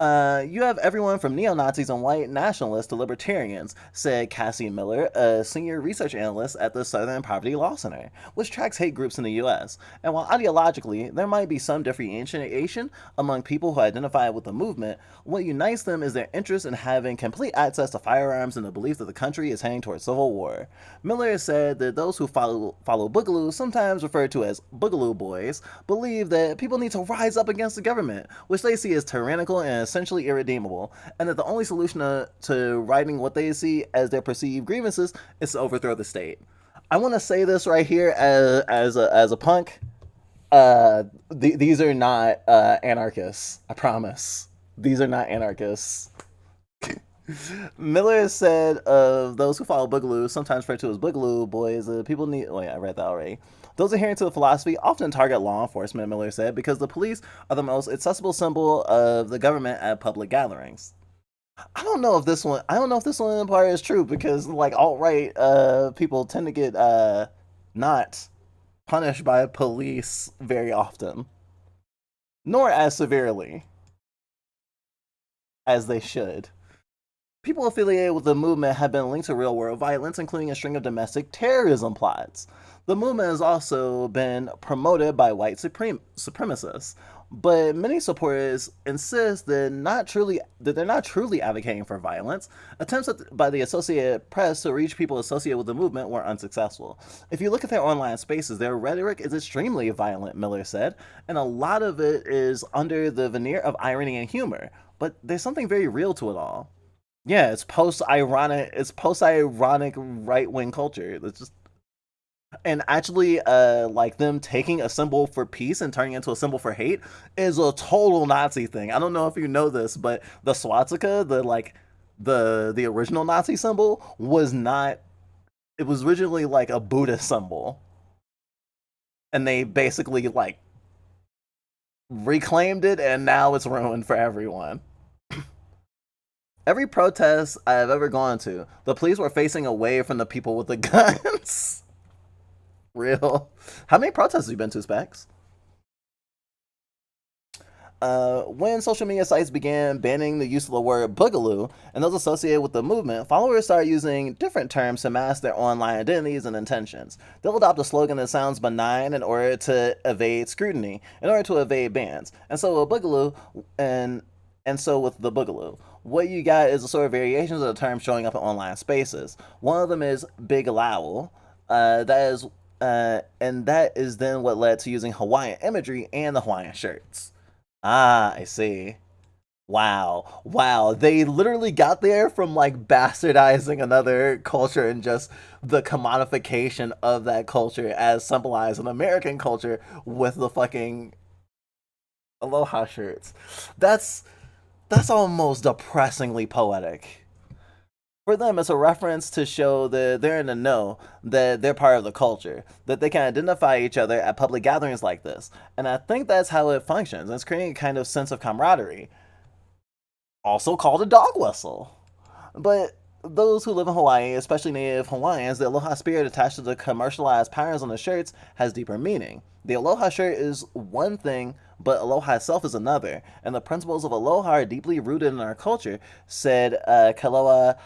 You have everyone from neo-Nazis and white nationalists to libertarians, said Cassie Miller, a senior research analyst at the Southern Poverty Law Center, which tracks hate groups in the U.S. And while ideologically there might be some differentiation among people who identify with the movement, what unites them is their interest in having complete access to firearms and the belief that the country is heading towards civil war. Miller said that those who follow Boogaloo, sometimes referred to as Boogaloo Boys, believe that people need to rise up against the government, which they see as tyrannical and essentially irredeemable, and that the only solution to righting what they see as their perceived grievances is to overthrow the state. I want to say this right here as a punk. These are not anarchists. I promise. These are not anarchists. Miller said of those who follow Boogaloo, sometimes referred to as Boogaloo Boys, people need. Oh yeah, I read that already. Those adhering to the philosophy often target law enforcement, Miller said, because the police are the most accessible symbol of the government at public gatherings. I don't know if this one. I don't know if this one part is true because like alt right people tend to get not punished by police very often, nor as severely as they should. People affiliated with the movement have been linked to real world violence, including a string of domestic terrorism plots. The movement has also been promoted by white supremacists, but many supporters insist that they're not truly advocating for violence. Attempts by the Associated Press to reach people associated with the movement were unsuccessful. If you look at their online spaces, their rhetoric is extremely violent, Miller said, and a lot of it is under the veneer of irony and humor. But there's something very real to it all. Yeah, it's post ironic. It's post ironic right wing culture. It's just and actually, like them taking a symbol for peace and turning it into a symbol for hate is a total Nazi thing. I don't know if you know this, but the swastika, the original Nazi symbol, was not. It was originally like a Buddhist symbol, and they basically like reclaimed it, and now it's ruined for everyone. Every protest I've ever gone to, the police were facing away from the people with the guns. Real. How many protests have you been to, Specs? When social media sites began banning the use of the word boogaloo and those associated with the movement, followers started using different terms to mask their online identities and intentions. They'll adopt a slogan that sounds benign in order to evade scrutiny, in order to evade bans. And so a boogaloo, and so with the boogaloo, what you got is a sort of variations of the term showing up in online spaces. One of them is big lowl. And that is then what led to using Hawaiian imagery and the Hawaiian shirts. Ah, I see. Wow. Wow. They literally got there from like bastardizing another culture and just the commodification of that culture as symbolized in American culture with the fucking aloha shirts. That's almost depressingly poetic. For them, it's a reference to show that they're in the know, that they're part of the culture, that they can identify each other at public gatherings like this. And I think that's how it functions. It's creating a kind of sense of camaraderie, also called a dog whistle. But those who live in Hawaii, especially Native Hawaiians, the aloha spirit attached to the commercialized patterns on the shirts has deeper meaning. The aloha shirt is one thing, but aloha itself is another. And the principles of aloha are deeply rooted in our culture, said Kaloa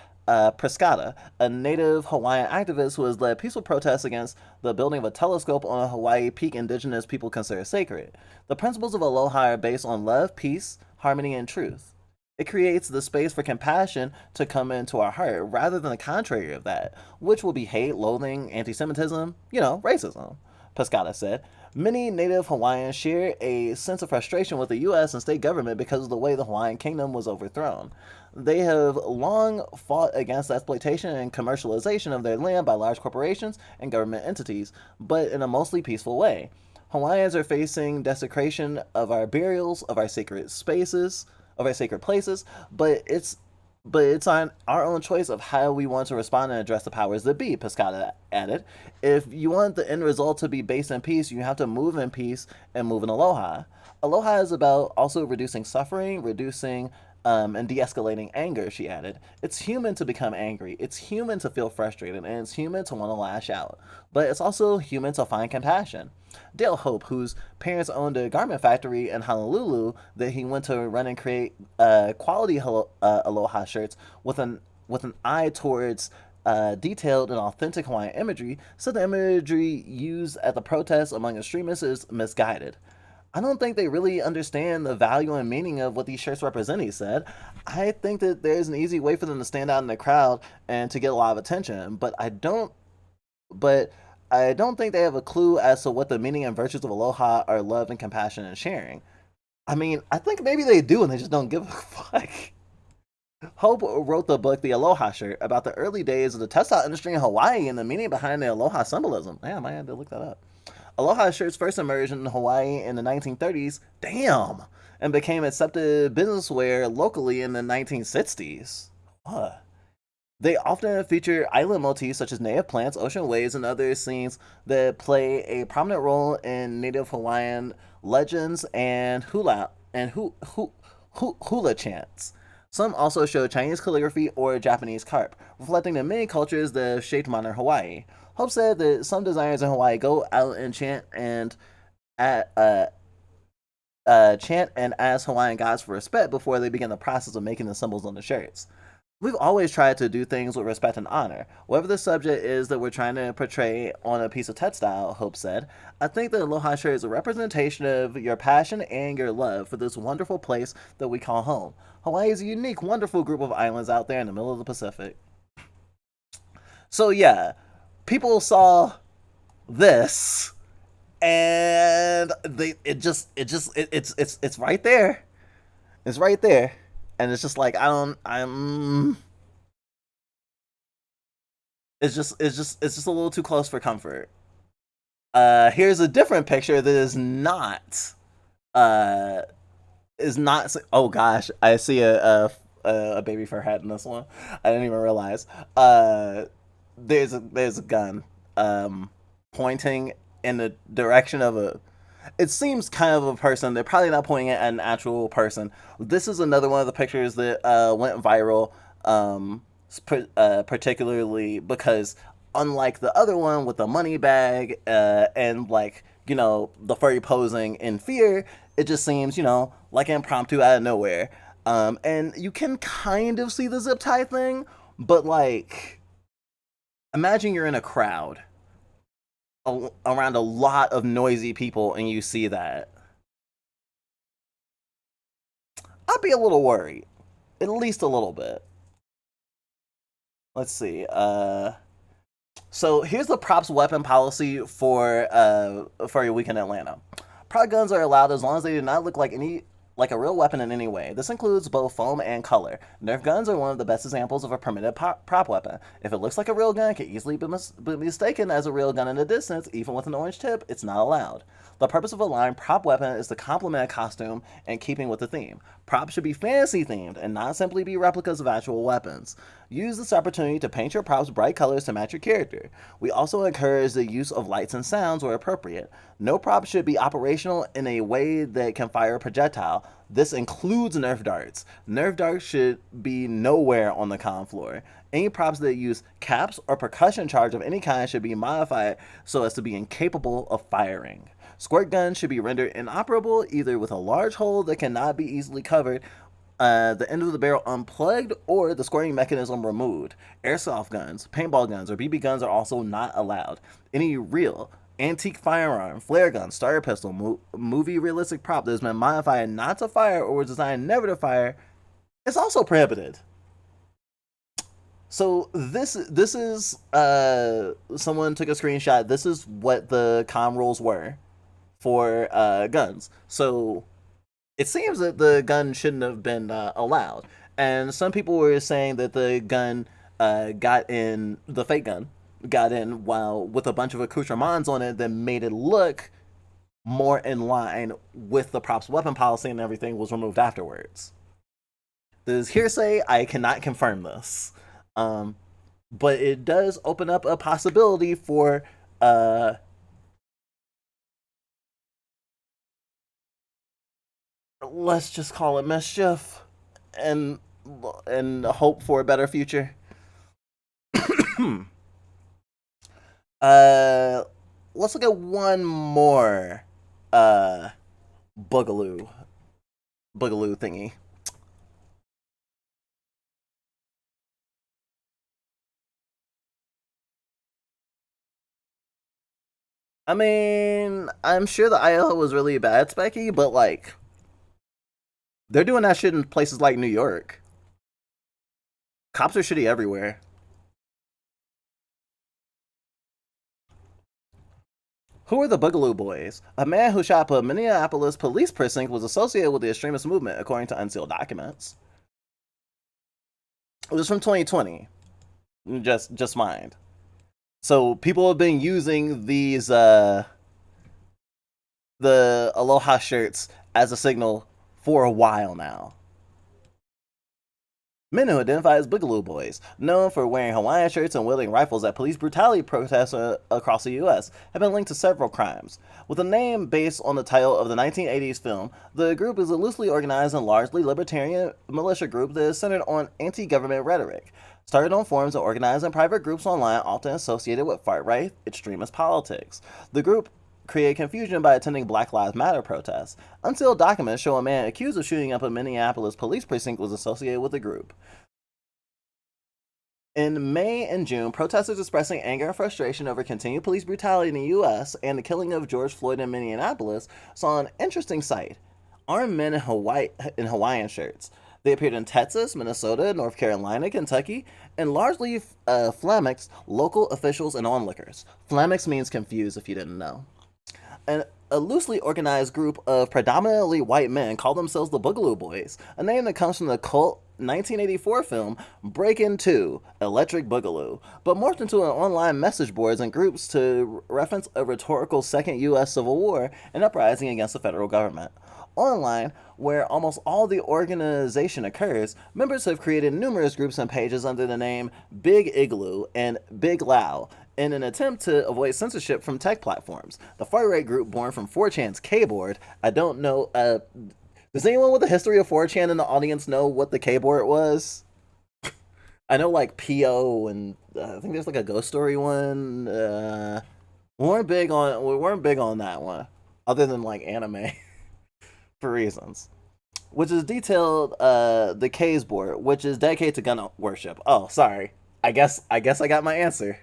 Prescott, a native Hawaiian activist who has led peaceful protests against the building of a telescope on a Hawaii peak indigenous people consider sacred. The principles of aloha are based on love, peace, harmony, and truth. It creates the space for compassion to come into our heart rather than the contrary of that, which will be hate, loathing, anti Semitism, racism, Pescata said. Many native Hawaiians share a sense of frustration with the U.S. and state government because of the way the Hawaiian kingdom was overthrown. They have long fought against the exploitation and commercialization of their land by large corporations and government entities, but in a mostly peaceful way. Hawaiians are facing desecration of our burials, of our sacred spaces, of our sacred places, but it's on our own choice of how we want to respond and address the powers that be, Pescata added. If you want the end result to be based in peace, you have to move in peace and move in aloha. Aloha is about also reducing suffering, reducing and de-escalating anger, she added. It's human to become angry. It's human to feel frustrated, and it's human to want to lash out. But it's also human to find compassion. Dale Hope, whose parents owned a garment factory in Honolulu that he went to run and create quality aloha shirts with an eye towards detailed and authentic Hawaiian imagery, said the imagery used at the protests among extremists is misguided. I don't think they really understand the value and meaning of what these shirts represent, he said. I think that there's an easy way for them to stand out in the crowd and to get a lot of attention, but I don't think they have a clue as to what the meaning and virtues of aloha are love and compassion and sharing. I mean, I think maybe they do and they just don't give a fuck. Hope wrote the book The Aloha Shirt about the early days of the textile industry in Hawaii and the meaning behind the aloha symbolism. Damn, I had to look that up. Aloha shirts first emerged in Hawaii in the 1930s, and became accepted business wear locally in the 1960s. What? They often feature island motifs such as native plants, ocean waves, and other scenes that play a prominent role in native Hawaiian legends and hula chants. Some also show Chinese calligraphy or Japanese carp, reflecting the many cultures that have shaped modern Hawaii. Hope said that some designers in Hawaii go out and at, uh, chant and ask Hawaiian gods for respect before they begin the process of making the symbols on the shirts. We've always tried to do things with respect and honor. Whatever the subject is that we're trying to portray on a piece of textile, Hope said, I think the Aloha shirt is a representation of your passion and your love for this wonderful place that we call home. Hawaii is a unique, wonderful group of islands out there in the middle of the Pacific. So yeah, people saw this and it's right there. It's right there. And it's just like it's just a little too close for comfort. Here's a different picture that uh is not. Oh gosh, I see a baby fur hat in this one. I didn't even realize. There's a gun pointing in the direction of a. It seems kind of a person. They're probably not pointing at an actual person. This is another one of the pictures that went viral, particularly because unlike the other one with the money bag and like the furry posing in fear, it just seems like impromptu out of nowhere. And you can kind of see the zip tie thing, but like imagine you're in a crowd around a lot of noisy people and you see that. I'd be a little worried. At least a little bit. Let's see. So here's the props weapon policy for your week in Atlanta. Prop guns are allowed as long as they do not look like a real weapon in any way. This includes both foam and color. Nerf guns are one of the best examples of a primitive prop weapon. If it looks like a real gun, it can easily be mistaken as a real gun in the distance. Even with an orange tip, it's not allowed. The purpose of a line prop weapon is to complement a costume and keeping with the theme. Props should be fantasy themed and not simply be replicas of actual weapons. Use this opportunity to paint your props bright colors to match your character. We also encourage the use of lights and sounds where appropriate. No prop should be operational in a way that can fire a projectile. This includes Nerf darts. Nerf darts should be nowhere on the con floor. Any props that use caps or percussion charge of any kind should be modified so as to be incapable of firing. Squirt guns should be rendered inoperable either with a large hole that cannot be easily covered, the end of the barrel unplugged, or the squirting mechanism removed. Airsoft guns, paintball guns, or BB guns are also not allowed. Any real, antique firearm, flare gun, starter pistol, movie realistic prop that has been modified not to fire or was designed never to fire is also prohibited. So this is someone took a screenshot. This is what the com rules were for guns. So it seems that the gun shouldn't have been allowed. And some people were saying that the gun the fake gun got in while with a bunch of accoutrements on it that made it look more in line with the props weapon policy, and everything was removed afterwards. This is hearsay. I cannot confirm this. But it does open up a possibility for let's just call it mischief and hope for a better future. Let's look at one more boogaloo thingy. I mean, I'm sure the IL was really bad, Specky, but like they're doing that shit in places like New York. Cops are shitty everywhere. Who are the Boogaloo Boys? A man who shot up a Minneapolis police precinct was associated with the extremist movement, according to unsealed documents. It was from 2020. Just mind. So people have been using these the Aloha shirts as a signal for a while now. Men who identify as Boogaloo Boys, known for wearing Hawaiian shirts and wielding rifles at police brutality protests across the U.S., have been linked to several crimes. With a name based on the title of the 1980s film, the group is a loosely organized and largely libertarian militia group that is centered on anti-government rhetoric. Started on forums and organized in private groups online, often associated with far-right extremist politics. The group created confusion by attending Black Lives Matter protests. Unsealed documents show a man accused of shooting up a Minneapolis police precinct was associated with the group. In May and June, protesters expressing anger and frustration over continued police brutality in the U.S. and the killing of George Floyd in Minneapolis saw an interesting sight. Armed men in Hawaiian shirts. They appeared in Texas, Minnesota, North Carolina, Kentucky, and largely flummoxed local officials and onlookers. Flummoxed means confused, if you didn't know. And a loosely organized group of predominantly white men call themselves the Boogaloo Boys, a name that comes from the cult 1984 film Breakin' 2, Electric Boogaloo, but morphed into an online message boards and groups to reference a rhetorical Second U.S. Civil War and uprising against the federal government. Online, where almost all the organization occurs, members have created numerous groups and pages under the name Big Igloo and Big Lao in an attempt to avoid censorship from tech platforms. The far-right group born from 4chan's K-board, I don't know, does anyone with a history of 4chan in the audience know what the K-board was? I know like PO and I think there's like a Ghost Story one. We weren't big on that one, other than like anime. For reasons, which is detailed the K's board, which is dedicated to gun worship. Oh, sorry. I guess I got my answer.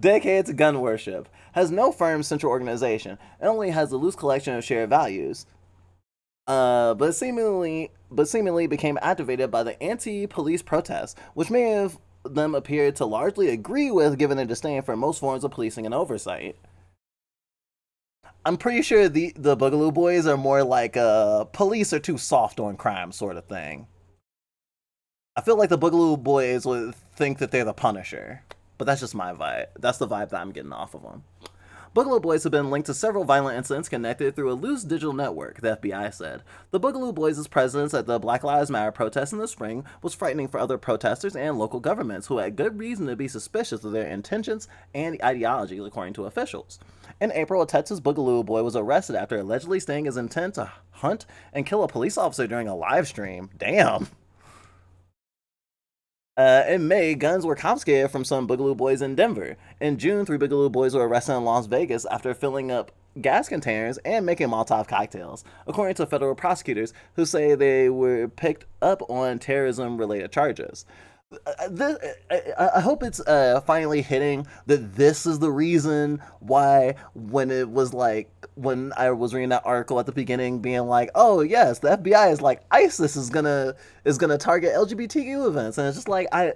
Dedicated to gun worship, has no firm central organization, and only has a loose collection of shared values. But seemingly became activated by the anti-police protests, which may have them appeared to largely agree with, given their disdain for most forms of policing and oversight. I'm pretty sure the Boogaloo Boys are more like police are too soft on crime sort of thing. I feel like the Boogaloo Boys would think that they're the Punisher, but that's just my vibe. That's the vibe that I'm getting off of them. Boogaloo Boys have been linked to several violent incidents connected through a loose digital network, the FBI said. The Boogaloo Boys' presence at the Black Lives Matter protests in the spring was frightening for other protesters and local governments who had good reason to be suspicious of their intentions and ideology, according to officials. In April, a Texas Boogaloo boy was arrested after allegedly stating his intent to hunt and kill a police officer during a live stream. Damn. In May, guns were confiscated from some Boogaloo Boys in Denver. In June, 3 Boogaloo Boys were arrested in Las Vegas after filling up gas containers and making Molotov cocktails, according to federal prosecutors who say they were picked up on terrorism-related charges. I hope it's finally hitting that this is the reason why when I was reading that article at the beginning being like, oh yes, the FBI is like ISIS is gonna target LGBTQ events, and it's just like I'm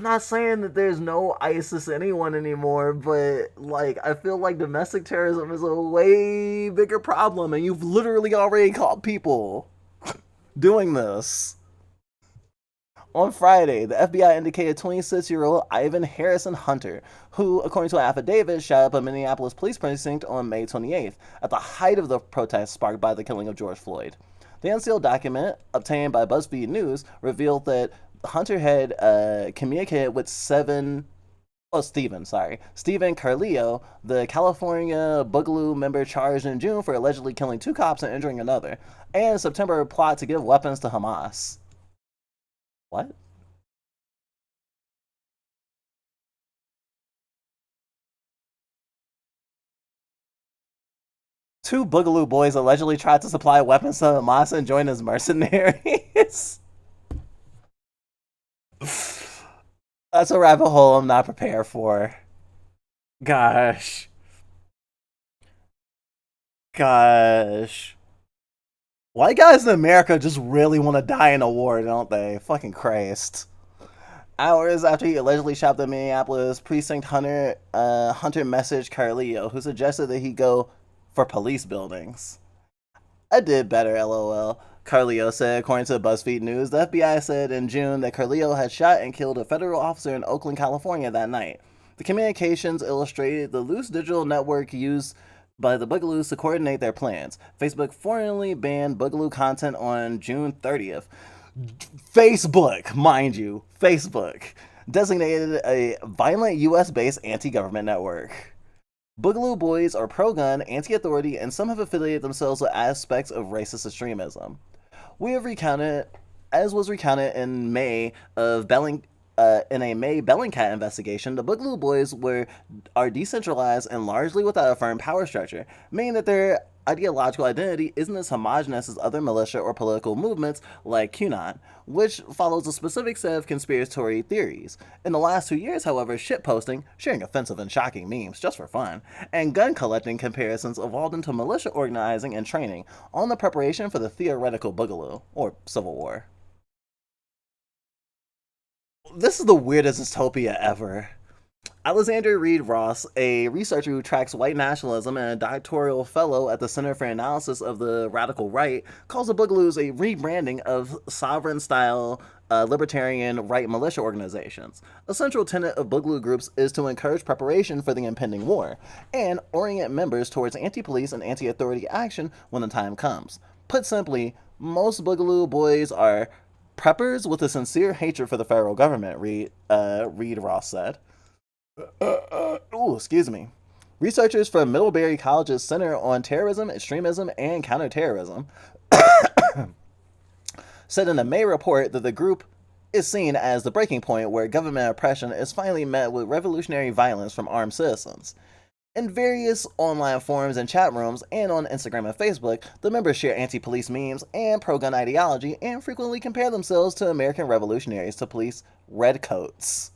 not saying that there's no ISIS anyone anymore, but like I feel like domestic terrorism is a way bigger problem, and you've literally already caught people doing this. On Friday, the FBI indicated 26-year-old Ivan Harrison Hunter, who, according to an affidavit, shot up a Minneapolis police precinct on May 28th, at the height of the protests sparked by the killing of George Floyd. The unsealed document, obtained by BuzzFeed News, revealed that Hunter had communicated with Stephen Carlillo, the California Boogaloo member charged in June for allegedly killing 2 cops and injuring another, and in September a plot to give weapons to Hamas. What? Two Boogaloo Boys allegedly tried to supply weapons to Hamas and join as mercenaries. That's a rabbit hole I'm not prepared for. Gosh. White guys in America just really want to die in a war, don't they? Fucking Christ. Hours after he allegedly shot the Minneapolis precinct, Hunter messaged Carlillo, who suggested that he go for police buildings. I did better, lol. Carlillo said, according to BuzzFeed News. The FBI said in June that Carlillo had shot and killed a federal officer in Oakland, California that night. The communications illustrated the loose digital network used by the Boogaloos to coordinate their plans. Facebook formally banned Boogaloo content on June 30th. Facebook, mind you, Facebook, designated a violent US-based anti-government network. Boogaloo Boys are pro-gun, anti-authority, and some have affiliated themselves with aspects of racist extremism. We have recounted, as was recounted in May of in a May Bellingcat investigation, the Boogaloo Boys are decentralized and largely without a firm power structure, meaning that their ideological identity isn't as homogenous as other militia or political movements like QAnon, which follows a specific set of conspiratorial theories. In the last 2 years, however, shitposting, sharing offensive and shocking memes just for fun, and gun collecting comparisons evolved into militia organizing and training on the preparation for the theoretical Boogaloo, or Civil War. This is the weirdest dystopia ever. Alexander Reed Ross, a researcher who tracks white nationalism and a doctoral fellow at the Center for Analysis of the Radical Right, calls the Boogaloos a rebranding of sovereign-style libertarian right militia organizations. A central tenet of Boogaloo groups is to encourage preparation for the impending war, and orient members towards anti-police and anti-authority action when the time comes. Put simply, most Boogaloo boys are preppers with a sincere hatred for the federal government, Reed Ross said. Excuse me. Researchers from Middlebury College's Center on Terrorism, Extremism, and Counterterrorism said in a May report that the group is seen as the breaking point where government oppression is finally met with revolutionary violence from armed citizens. In various online forums and chat rooms, and on Instagram and Facebook, the members share anti-police memes and pro-gun ideology and frequently compare themselves to American revolutionaries to police redcoats.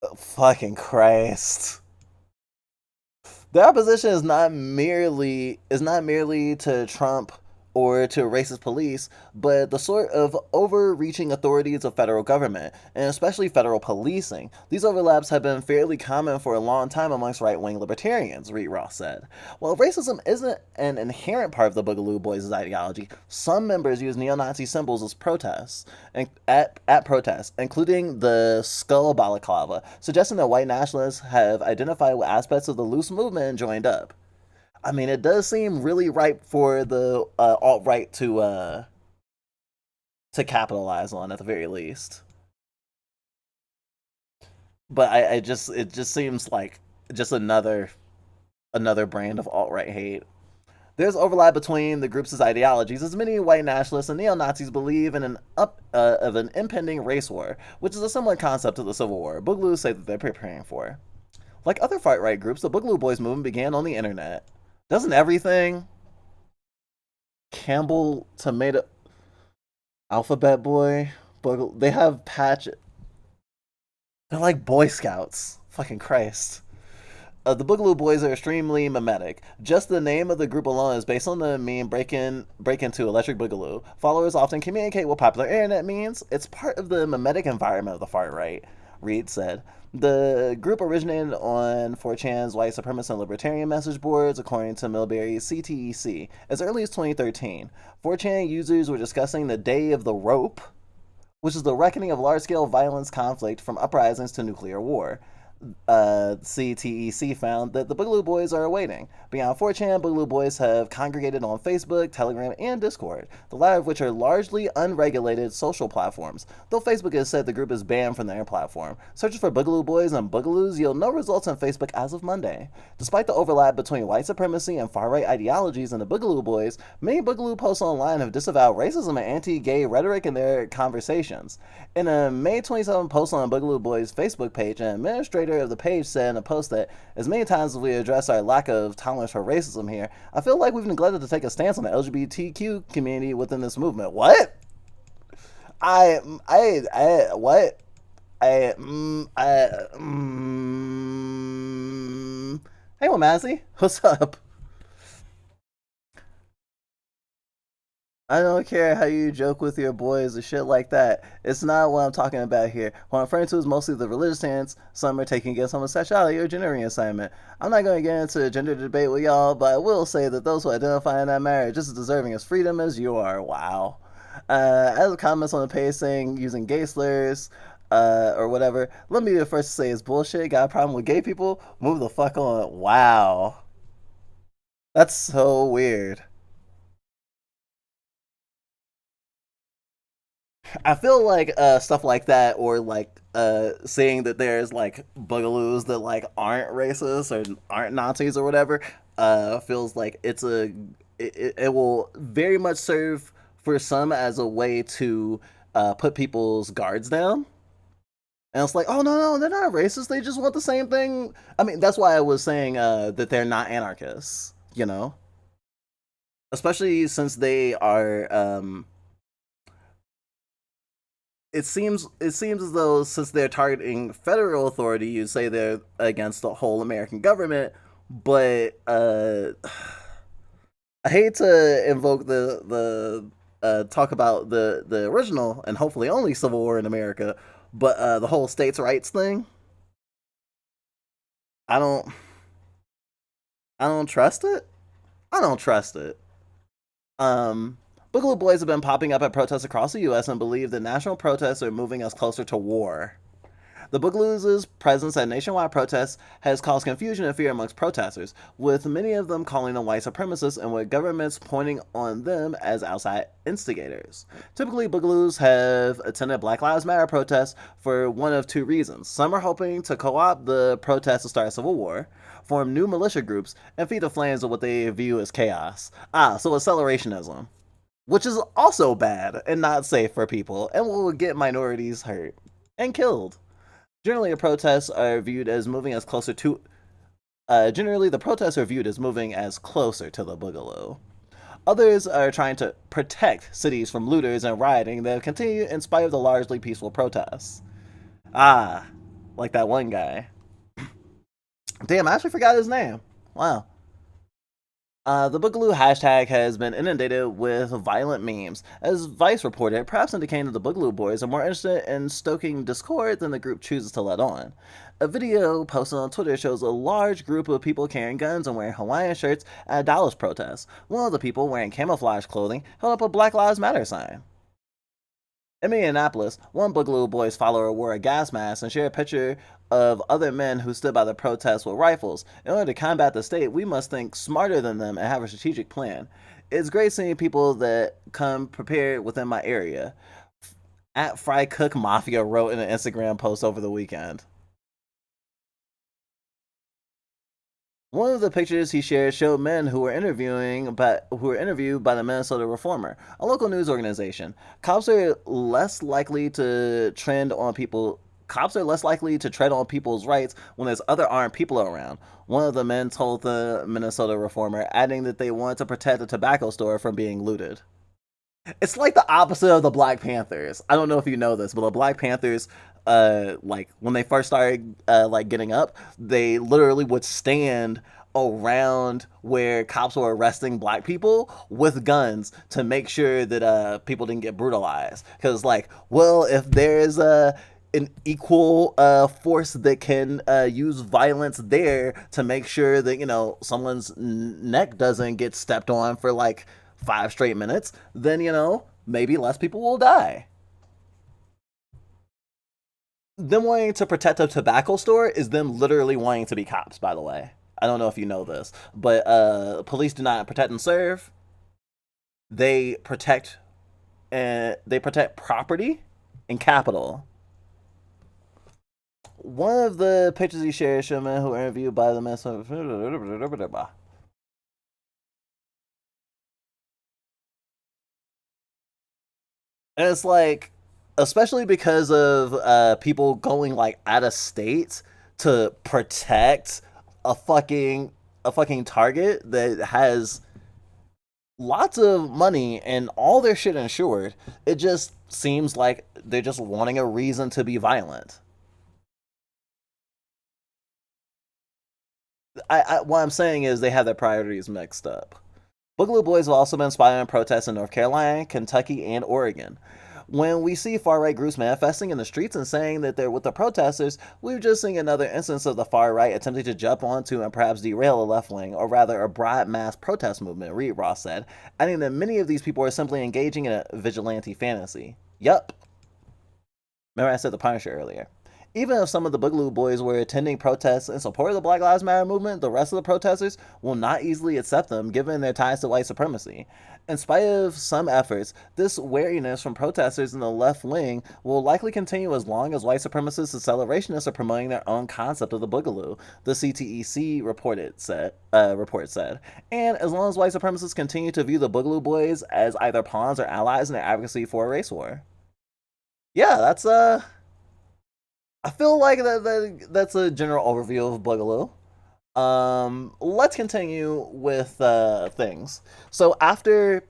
Oh, fucking Christ. Their opposition is not merely to Trump or to racist police, but the sort of overreaching authorities of federal government, and especially federal policing. These overlaps have been fairly common for a long time amongst right-wing libertarians, Reed Ross said. While racism isn't an inherent part of the Boogaloo Boys' ideology, some members use neo-Nazi symbols as protests, and at protests, including the skull balaclava, suggesting that white nationalists have identified with aspects of the loose movement and joined up. I mean, it does seem really ripe for the alt-right to capitalize on at the very least. But it just seems like just another brand of alt-right hate. There's overlap between the groups' ideologies, as many white nationalists and neo-Nazis believe in an impending race war, which is a similar concept to the Civil War Boogaloos say that they're preparing for. Like other far-right groups, the Boogaloo Boys movement began on the internet. Doesn't everything? Campbell, Tomato, Alphabet Boy, they have patch. They're like Boy Scouts. Fucking Christ. The Boogaloo Boys are extremely mimetic. Just the name of the group alone is based on the meme Break Into Electric Boogaloo. Followers often communicate with popular internet memes. It's part of the mimetic environment of the far right, Reed said. The group originated on 4chan's white supremacist and libertarian message boards, according to Millbury's CTEC, as early as 2013. 4chan users were discussing the Day of the Rope, which is the reckoning of large-scale violence conflict from uprisings to nuclear war. CTEC found that the Boogaloo Boys are awaiting. Beyond 4chan, Boogaloo Boys have congregated on Facebook, Telegram, and Discord, the latter of which are largely unregulated social platforms, though Facebook has said the group is banned from their platform. Searches for Boogaloo Boys and Boogaloos yield no results on Facebook as of Monday. Despite the overlap between white supremacy and far-right ideologies in the Boogaloo Boys, many Boogaloo posts online have disavowed racism and anti-gay rhetoric in their conversations. In a May 27 post on Boogaloo Boys' Facebook page, an administrator of the page said in a post that, as many times as we address our lack of tolerance for racism here, I feel like we've neglected to take a stance on the LGBTQ community within this movement. What? What? Hey, Wamazzy, what's up? I don't care how you joke with your boys or shit like that. It's not what I'm talking about here. What I'm referring to is mostly the religious stance some are taking against homosexuality or gender reassignment. I'm not going to get into a gender debate with y'all, but I will say that those who identify in that manner are just as deserving of freedom as you are. Wow. As comments on the page saying using gay slurs or whatever, let me be the first to say it's bullshit. Got a problem with gay people? Move the fuck on. Wow. That's so weird. I feel like stuff like that, or like saying that there's like bugaloos that like aren't racist or aren't Nazis or whatever, feels like it will very much serve for some as a way to put people's guards down. And it's like, oh no, they're not racist. They just want the same thing. I mean, that's why I was saying that they're not anarchists. You know, especially since they are. It seems as though since they're targeting federal authority, you say they're against the whole American government. But I hate to invoke the talk about the original and hopefully only Civil War in America, but the whole states' rights thing. I don't I don't trust it. I don't trust it. Um, Boogaloo Boys have been popping up at protests across the U.S. and believe that national protests are moving us closer to war. The Boogaloo's presence at nationwide protests has caused confusion and fear amongst protesters, with many of them calling them white supremacists and with governments pointing on them as outside instigators. Typically, Boogaloos have attended Black Lives Matter protests for one of two reasons. Some are hoping to co-opt the protests to start a civil war, form new militia groups, and feed the flames of what they view as chaos. So accelerationism, which is also bad and not safe for people and will get minorities hurt and killed. Generally, the protests are viewed as moving as closer to. Generally, the protests are viewed as moving as closer to the Boogaloo. Others are trying to protect cities from looters and rioting that continue in spite of the largely peaceful protests. Like that one guy. Damn, I actually forgot his name. Wow. The Boogaloo hashtag has been inundated with violent memes. As Vice reported, perhaps indicating that the Boogaloo Boys are more interested in stoking discord than the group chooses to let on. A video posted on Twitter shows a large group of people carrying guns and wearing Hawaiian shirts at a Dallas protest. One of the people, wearing camouflage clothing, held up a Black Lives Matter sign. In Minneapolis, one Boogaloo Boys follower wore a gas mask and shared a picture of other men who stood by the protests with rifles. In order to combat the state, we must think smarter than them and have a strategic plan. It's great seeing people that come prepared within my area. At Fry Cook Mafia wrote in an Instagram post over the weekend. One of the pictures he shared showed men who were interviewed by the Minnesota Reformer, a local news organization. Cops are less likely to tread on people's rights when there's other armed people around. One of the men told the Minnesota Reformer, adding that they wanted to protect the tobacco store from being looted. It's like the opposite of the Black Panthers. I don't know if you know this, but the Black Panthers, like when they first started like getting up, they literally would stand around where cops were arresting black people with guns to make sure that people didn't get brutalized. Because like, well, if there's an equal force that can use violence there to make sure that someone's neck doesn't get stepped on for like 5 straight minutes, then maybe less people will die. Them wanting to protect a tobacco store is them literally wanting to be cops, by the way. I don't know if you know this, but police do not protect and serve. They protect property and capital. One of the pictures he shared showed men who were interviewed by the Minnesota. And it's like, especially because of people going like out of state to protect a fucking target that has lots of money and all their shit insured. It just seems like they're just wanting a reason to be violent. What I'm saying is they have their priorities mixed up. Boogaloo Boys have also been spotted in protests in North Carolina, Kentucky, and Oregon. When we see far-right groups manifesting in the streets and saying that they're with the protesters, we're just seeing another instance of the far-right attempting to jump onto and perhaps derail a left wing, or rather a broad mass protest movement, Reed Ross said, adding that many of these people are simply engaging in a vigilante fantasy. Yup. Remember I said the Punisher earlier. Even if some of the Boogaloo Boys were attending protests in support of the Black Lives Matter movement, the rest of the protesters will not easily accept them given their ties to white supremacy. In spite of some efforts, this wariness from protesters in the left wing will likely continue as long as white supremacists and celebrationists are promoting their own concept of the Boogaloo, the CTEC report said. And as long as white supremacists continue to view the Boogaloo Boys as either pawns or allies in their advocacy for a race war. Yeah, that's I feel like that's a general overview of Boogaloo. Let's continue with things. So after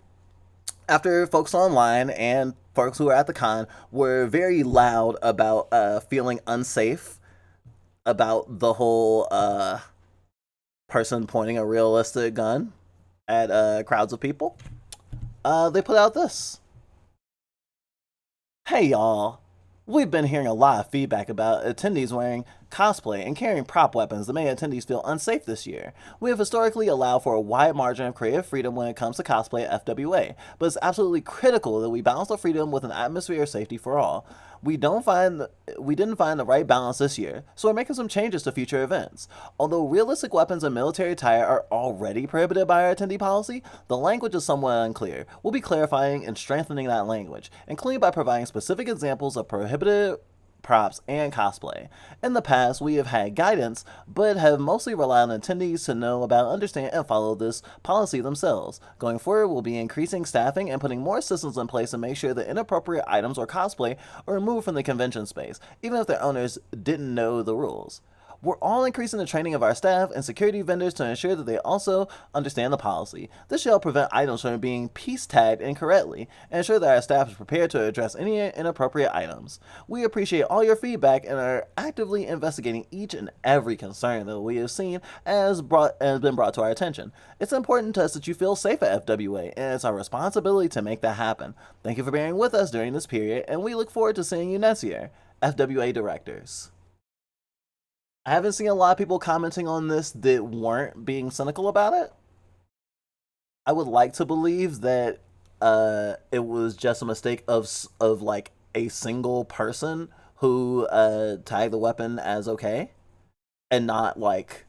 folks online and folks who were at the con were very loud about feeling unsafe about the whole person pointing a realistic gun at crowds of people, they put out this. Hey y'all, we've been hearing a lot of feedback about attendees wearing cosplay and carrying prop weapons that made attendees feel unsafe this year. We have historically allowed for a wide margin of creative freedom when it comes to cosplay at FWA, but it's absolutely critical that we balance the freedom with an atmosphere of safety for all. We didn't find the right balance this year, so we're making some changes to future events. Although realistic weapons and military attire are already prohibited by our attendee policy, the language is somewhat unclear. We'll be clarifying and strengthening that language, including by providing specific examples of prohibited props and cosplay. In the past, we have had guidance, but have mostly relied on attendees to know about, understand, and follow this policy themselves. Going forward, we'll be increasing staffing and putting more systems in place to make sure that inappropriate items or cosplay are removed from the convention space, even if their owners didn't know the rules. We're all increasing the training of our staff and security vendors to ensure that they also understand the policy. This should help prevent items from being piece tagged incorrectly and ensure that our staff is prepared to address any inappropriate items. We appreciate all your feedback and are actively investigating each and every concern that we have seen has been brought to our attention. It's important to us that you feel safe at FWA, and it's our responsibility to make that happen. Thank you for bearing with us during this period, and we look forward to seeing you next year. FWA Directors. I haven't seen a lot of people commenting on this that weren't being cynical about it. I would like to believe that it was just a mistake of like a single person who tagged the weapon as okay, and not like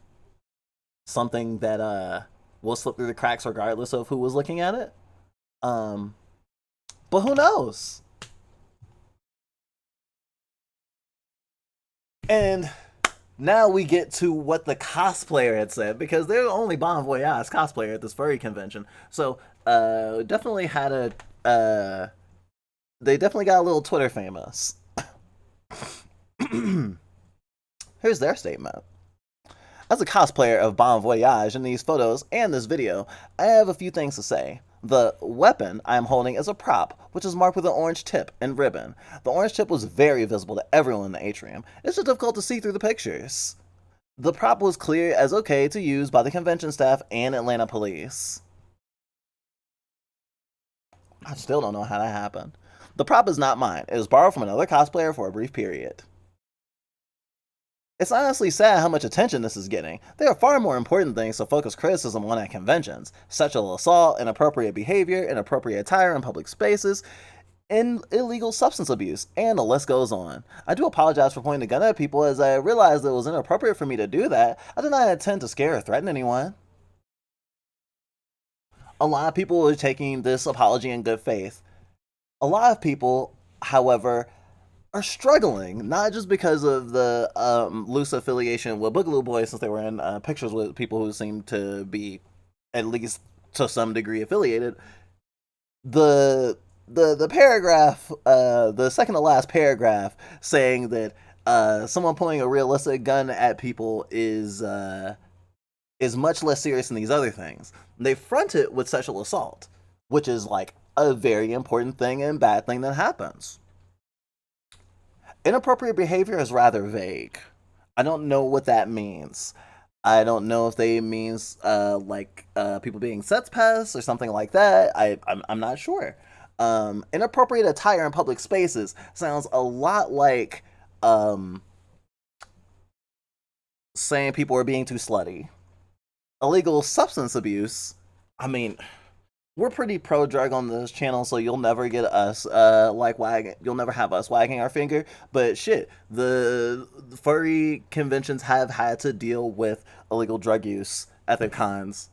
something that will slip through the cracks regardless of who was looking at it. But who knows? And now we get to what the cosplayer had said, because they're the only Bon Voyage cosplayer at this furry convention. So, definitely had they definitely got a little Twitter famous. Here's their statement. As a cosplayer of Bon Voyage in these photos and this video, I have a few things to say. The weapon I am holding is a prop, which is marked with an orange tip and ribbon. The orange tip was very visible to everyone in the atrium. It's just difficult to see through the pictures. The prop was clear as okay to use by the convention staff and Atlanta police. I still don't know how that happened. The prop is not mine. It was borrowed from another cosplayer for a brief period. It's honestly sad how much attention this is getting. There are far more important things to focus criticism on at conventions. Sexual assault, inappropriate behavior, inappropriate attire in public spaces, and illegal substance abuse, and the list goes on. I do apologize for pointing the gun at people, as I realized it was inappropriate for me to do that. I did not intend to scare or threaten anyone. A lot of people are taking this apology in good faith. A lot of people, however, are struggling, not just because of the loose affiliation with Boogaloo Boys, since they were in pictures with people who seem to be at least to some degree affiliated. The paragraph, the second to last paragraph, saying that someone pointing a realistic gun at people is much less serious than these other things. They front it with sexual assault, which is like a very important thing and bad thing that happens. Inappropriate behavior is rather vague. I don't know what that means. I don't know if they means people being sex pests or something like that. I'm not sure. Inappropriate attire in public spaces sounds a lot like saying people are being too slutty. Illegal substance abuse, I mean, we're pretty pro drug on this channel, so you'll never get us you'll never have us wagging our finger. But shit, the furry conventions have had to deal with illegal drug use at their cons,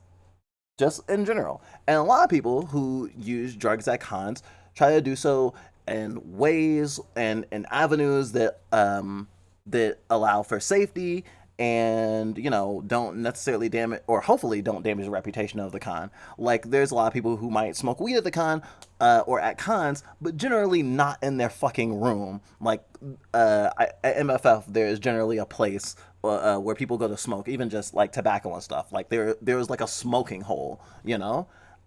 just in general. And a lot of people who use drugs at cons try to do so in ways and in avenues that allow for safety and don't necessarily damage, or hopefully don't damage the reputation of the con. Like, there's a lot of people who might smoke weed at the con or at cons, but generally not in their fucking room. Like, at MFF, there is generally a place where people go to smoke, even just like tobacco and stuff. Like, there was like a smoking hole,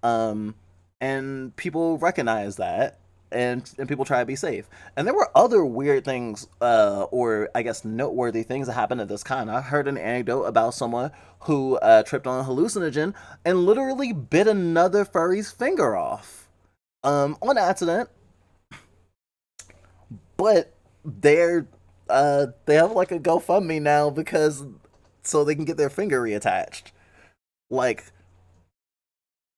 and people recognize that, and people try to be safe. And there were other weird things, or I guess noteworthy things that happened at this con. I heard an anecdote about someone who tripped on a hallucinogen and literally bit another furry's finger off, on accident. But they have like a GoFundMe now because so they can get their finger reattached. Like,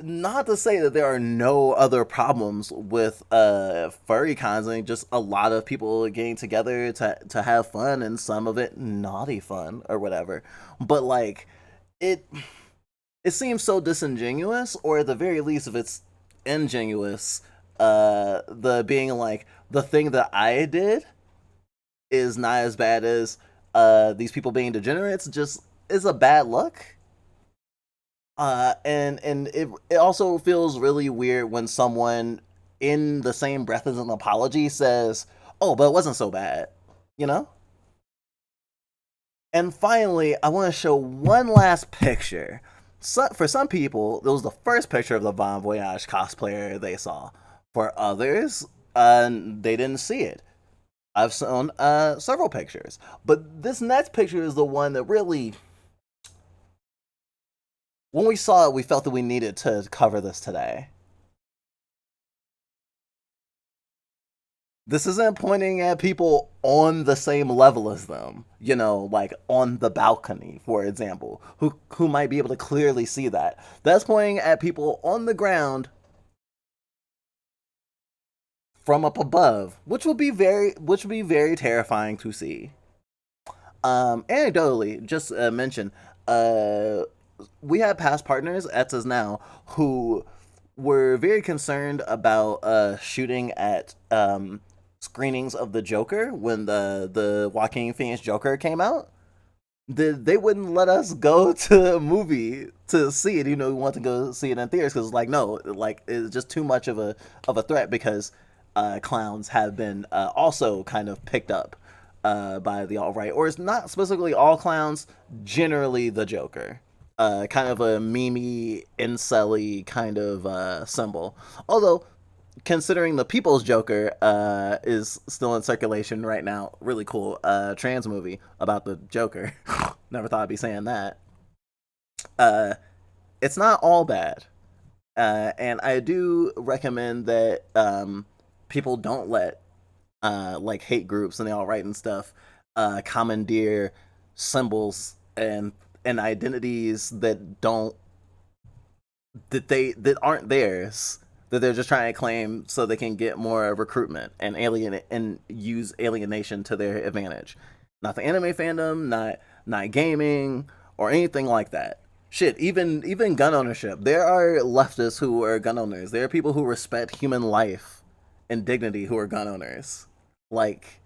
not to say that there are no other problems with furry cons. I mean, just a lot of people getting together to have fun, and some of it naughty fun or whatever. But like, it seems so disingenuous, or at the very least, if it's ingenuous, the being like, the thing that I did is not as bad as these people being degenerates, just is a bad look. And it also feels really weird when someone in the same breath as an apology says, "Oh, but it wasn't so bad," you know? And finally, I want to show one last picture. So, for some people, it was the first picture of the Bon Voyage cosplayer they saw. For others, they didn't see it. I've shown several pictures, but this next picture is the one that really, when we saw it, we felt that we needed to cover this today. This isn't pointing at people on the same level as them, like on the balcony, for example, who might be able to clearly see that. That's pointing at people on the ground from up above, which would be very terrifying to see. Anecdotally, just mention, we had past partners, Etas now, who were very concerned about shooting at screenings of the Joker when the Joaquin Phoenix Joker came out. They wouldn't let us go to a movie to see it. We want to go see it in theaters because, like, no, like, it's just too much of a threat, because clowns have been also kind of picked up by the alt-right, or it's not specifically all clowns, generally the Joker. Kind of a memey, incel-y kind of symbol. Although, considering the People's Joker is still in circulation right now, really cool trans movie about the Joker. Never thought I'd be saying that. It's not all bad. And I do recommend that people don't let like hate groups and the alt-right and stuff commandeer symbols and identities that aren't theirs, that they're just trying to claim so they can get more recruitment and use alienation to their advantage. Not the anime fandom, not gaming or anything like that. Shit, even gun ownership. There are leftists who are gun owners. There are people who respect human life and dignity who are gun owners. Like,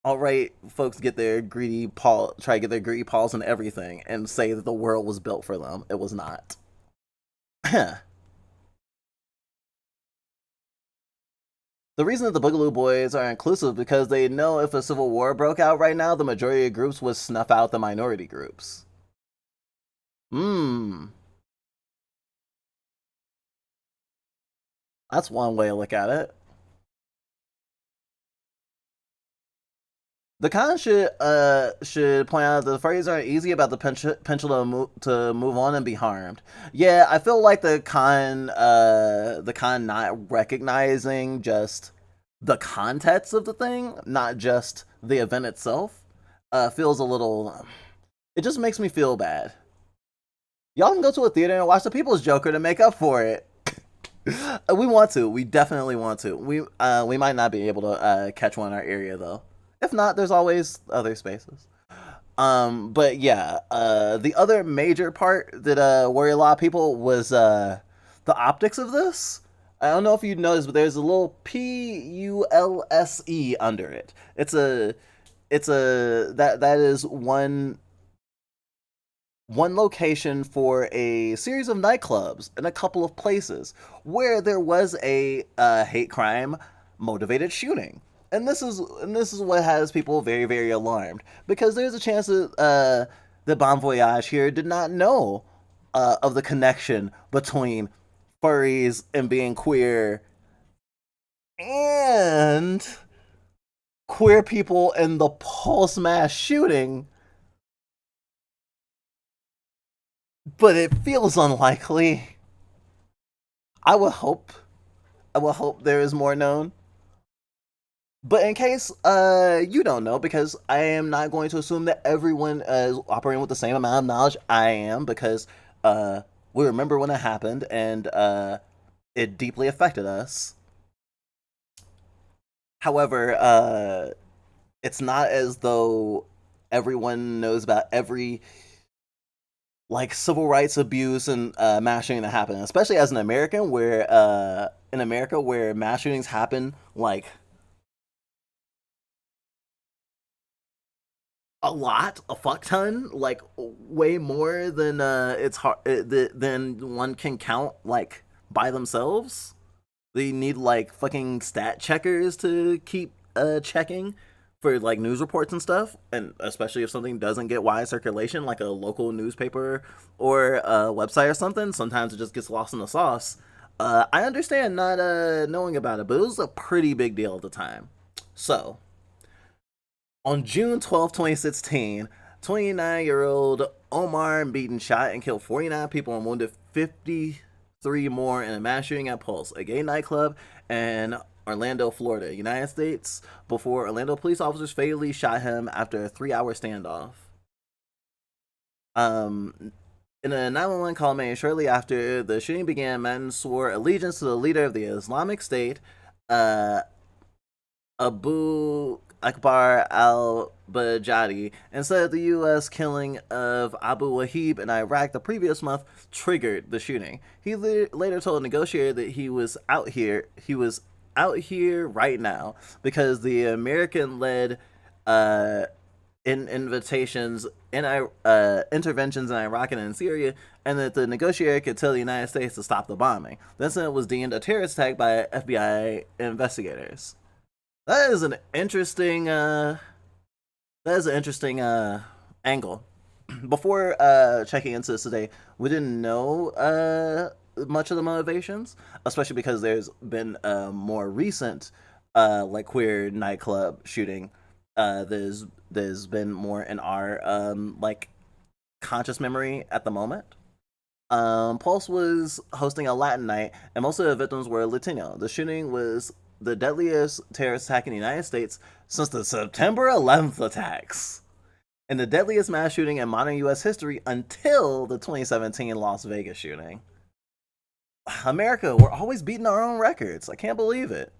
all right, folks try to get their greedy paws in everything and say that the world was built for them. It was not. The reason that the Boogaloo Boys are inclusive because they know if a civil war broke out right now, the majority of groups would snuff out the minority groups. That's one way to look at it. The con should point out that the furries aren't easy about the pendulum to move on and be harmed. Yeah, I feel like the con not recognizing just the context of the thing, not just the event itself, feels a little. It just makes me feel bad. Y'all can go to a theater and watch The People's Joker to make up for it. We want to. We definitely want to. We might not be able to catch one in our area though. If not, there's always other spaces. But yeah, the other major part that worried a lot of people was the optics of this. I don't know if you noticed, but there's a little PULSE under it. That is one location for a series of nightclubs in a couple of places where there was a hate crime motivated shooting. And this is what has people very, very alarmed, because there's a chance that the Bon Voyage here did not know of the connection between furries and being queer and queer people in the Pulse mass shooting. But it feels unlikely. I will hope there is more known. But in case you don't know, because I am not going to assume that everyone is operating with the same amount of knowledge I am, because we remember when it happened and it deeply affected us. However, it's not as though everyone knows about every like civil rights abuse and mass shooting that happen, especially as an American, where in America where mass shootings happen like a lot, a fuck ton, like way more than it's hard than one can count like by themselves. They need like fucking stat checkers to keep checking for like news reports and stuff, and especially if something doesn't get wide circulation, like a local newspaper or a website or something, sometimes it just gets lost in the sauce. I understand not knowing about it, but it was a pretty big deal at the time. So, on June 12th, 2016, 29-year-old Omar Beaton shot and killed 49 people and wounded 53 more in a mass shooting at Pulse, a gay nightclub in Orlando, Florida, United States, before Orlando police officers fatally shot him after a 3-hour standoff. In a 911 call made shortly after the shooting began, men swore allegiance to the leader of the Islamic State, Abu Akbar al-Baghdadi, and said the U.S. killing of Abu Wahib in Iraq the previous month triggered the shooting. He later told a negotiator that he was out here right now because the American-led interventions in Iraq and in Syria, and that the negotiator could tell the United States to stop the bombing. The incident was deemed a terrorist attack by FBI investigators. That is an interesting angle. Before checking into this today, we didn't know much of the motivations, especially because there's been a more recent like queer nightclub shooting. There's been more in our like conscious memory at the moment. Pulse was hosting a Latin night, and most of the victims were Latino. The shooting was the deadliest terrorist attack in the United States since the September 11th attacks, and the deadliest mass shooting in modern U.S. history until the 2017 Las Vegas shooting. America, we're always beating our own records. I can't believe it.